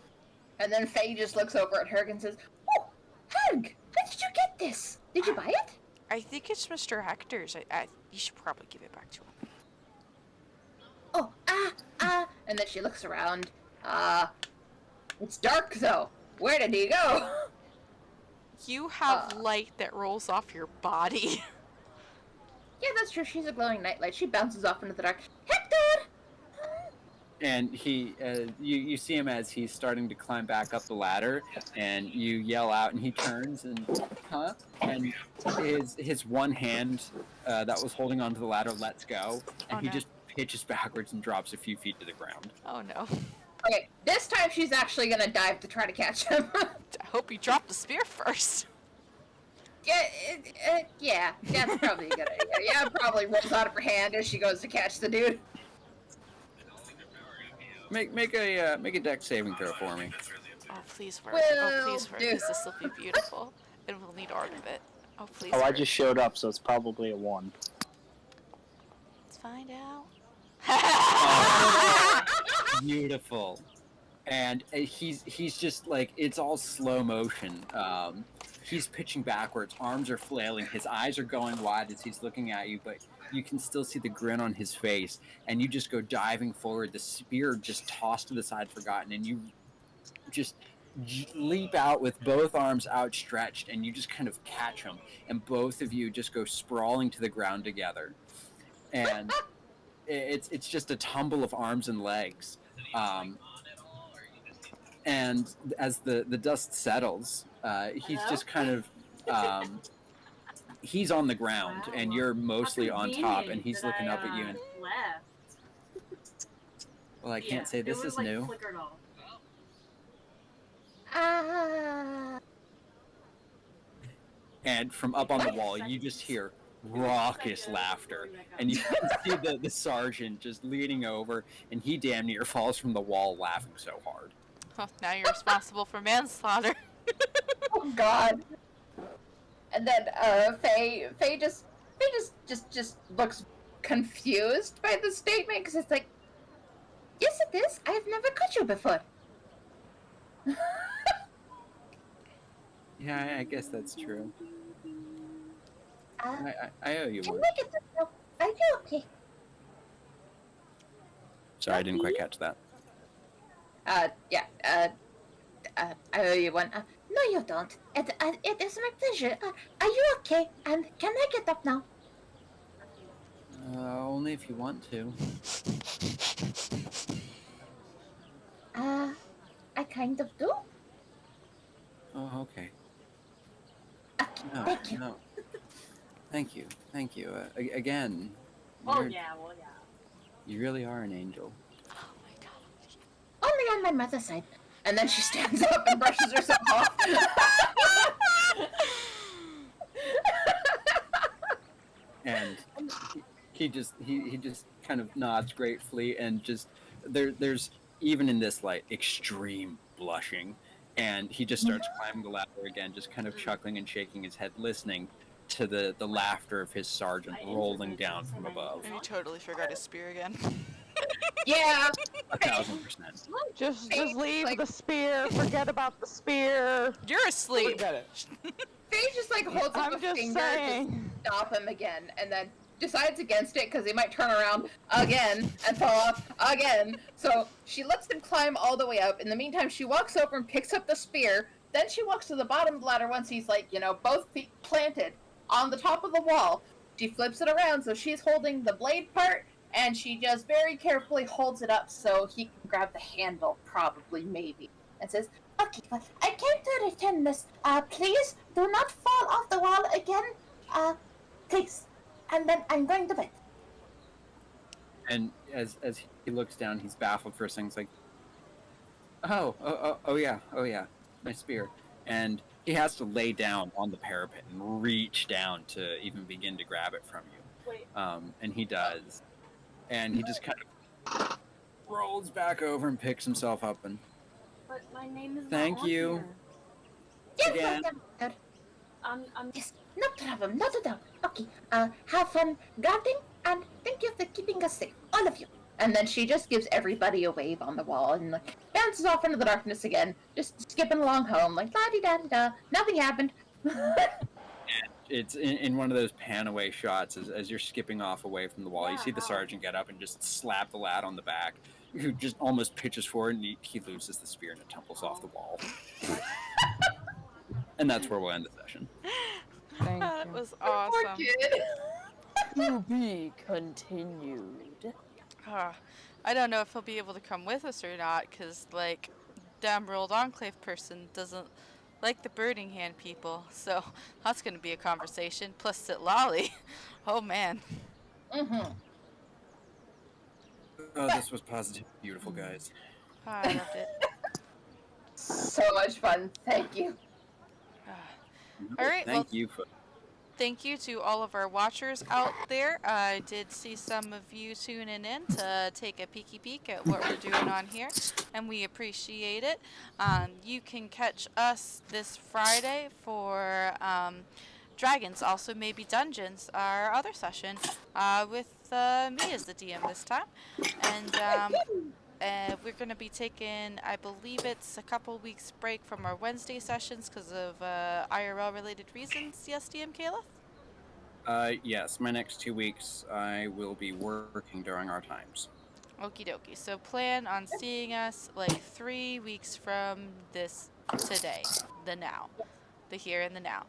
And then Faye just looks over at Herg and says, "Oh, Herg, where did you get this? Did you buy it?"
I think it's Mr. Hector's. You should probably give it back to him.
Oh, and then she looks around. It's dark though. Where did he go?
You have light that rolls off your body.
Yeah, that's true. She's a glowing nightlight. She bounces off into the dark. Hector!
And you see him as he's starting to climb back up the ladder, and you yell out, and he turns and, huh? And his one hand that was holding onto the ladder lets go, and
Oh
he
no.
just pitches backwards and drops a few feet to the ground.
Oh no.
Okay, this time she's actually gonna dive to try to catch him.
I hope you drop the spear first.
Yeah, that's probably a good idea. Yeah, probably rolls out of her hand as she goes to catch the dude.
Make a dex saving throw for me.
Oh please work.
Will
Oh please work,
do.
because this will be beautiful, and we'll need art of it. Oh please.
Oh,
work.
I just showed up, so it's probably a 1.
Let's find out.
Beautiful. And he's just like, it's all slow motion. He's pitching backwards, arms are flailing, his eyes are going wide as he's looking at you, but you can still see the grin on his face, and you just go diving forward, the spear just tossed to the side, forgotten, and you just leap out with both arms outstretched, and you just kind of catch him, and both of you just go sprawling to the ground together. And it's just a tumble of arms and legs. And as the dust settles, he's
Hello?
just kind of he's on the ground,
Wow.
and you're mostly
How
on top, and
convenient
he's
that
looking
I,
up at you. And
left.
well, I can't say this
it was,
is
like,
new.
Flickered off.
And from up on the
Wait a
wall, you
second.
just hear raucous laughter, and you can see the sergeant just leaning over, and he damn near falls from the wall laughing so hard.
Oh, now you're responsible for manslaughter.
Oh God. And then Faye just looks confused by the statement because it's like, yes, it is. I have never cut you before.
Yeah, I guess that's true.
Uh,
I owe you
can
one.
we get this now? Are you okay?
Sorry, I didn't quite catch that.
Yeah. I owe you one. No, you don't. It is my pleasure. Are you okay? And can I get up now?
Only if you want to.
I kind of do.
Oh, okay.
Okay,
No,
thank you.
no. Thank you. Again,
Oh,
you're-
yeah, well, yeah.
you really are an angel.
Oh my god.
Only on my mother's side. And then she stands up and brushes herself off.
And he just kind of nods gratefully, and just there's even in this light extreme blushing, and he just starts climbing the ladder again, just kind of chuckling and shaking his head, listening to the laughter of his sergeant rolling down from above.
And he totally forgot his spear again.
Yeah.
1,000%.
Just
Faye,
leave
like-
the spear. Forget about the spear.
You're asleep.
Forget it.
Faye just like holds up
I'm
a
just
finger
saying.
to stop him again, and then decides against it because he might turn around again and fall off again. So she lets him climb all the way up. In the meantime, she walks over and picks up the spear. Then she walks to the bottom of the ladder once he's like, both feet planted on the top of the wall. She flips it around so she's holding the blade part, and she just very carefully holds it up so he can grab the handle, probably, maybe, and says, okay, well, I came to return this. Please do not fall off the wall again. Please. And then I'm going to bed.
And as he looks down, he's baffled for a second. He's like, oh yeah, my spear. And he has to lay down on the parapet and reach down to even begin to grab it from you.
Wait.
And he does. And he just kind of rolls back over and picks himself up, and
But my name is
Thank
not on
you.
here.
Yes,
Again.
yes,
I'm
yes, no problem, not at all. Okay, have fun guarding, and thank you for keeping us safe, all of you. And then she just gives everybody a wave on the wall and like bounces off into the darkness again, just skipping along home, like la-di-da-da-da, nothing happened.
it's in one of those pan away shots as you're skipping off away from the wall. You
Yeah,
see the
how?
sergeant get up and just slap the lad on the back, who just almost pitches forward, and he loses the spear and it tumbles off the wall. And that's where we'll end the session.
Thank
That
you.
was
Poor
awesome.
kid.
To be continued.
Ah, I don't know if he'll be able to come with us or not, because, like, the Emerald Enclave person doesn't like the Birding Hand people, so that's going to be a conversation. Plus Sitlali. Oh, man.
Mm-hmm.
Oh, this was positive, beautiful, guys.
I loved it.
So much fun. Thank you.
All right, well,
Thank you for.
thank you to all of our watchers out there. I did see some of you tuning in to take a peeky peek at what we're doing on here, and we appreciate it. You can catch us this Friday for Dragons, also maybe Dungeons, our other session, with me as the DM this time. And we're going to be taking, I believe it's a couple weeks break from our Wednesday sessions because of IRL related reasons. Yes, DM Caliph?
Yes, my next 2 weeks I will be working during our times.
Okie dokie. So plan on seeing us like 3 weeks from this today, the now, the here and the now.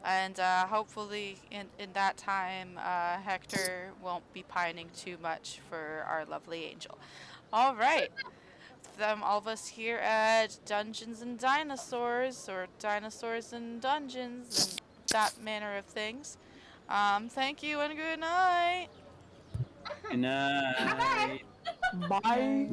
And hopefully in that time, Hector won't be pining too much for our lovely angel. All right. From all of us here at Dungeons and Dinosaurs, or Dinosaurs and Dungeons, and that manner of things. Thank you and good night.
Good night.
Bye.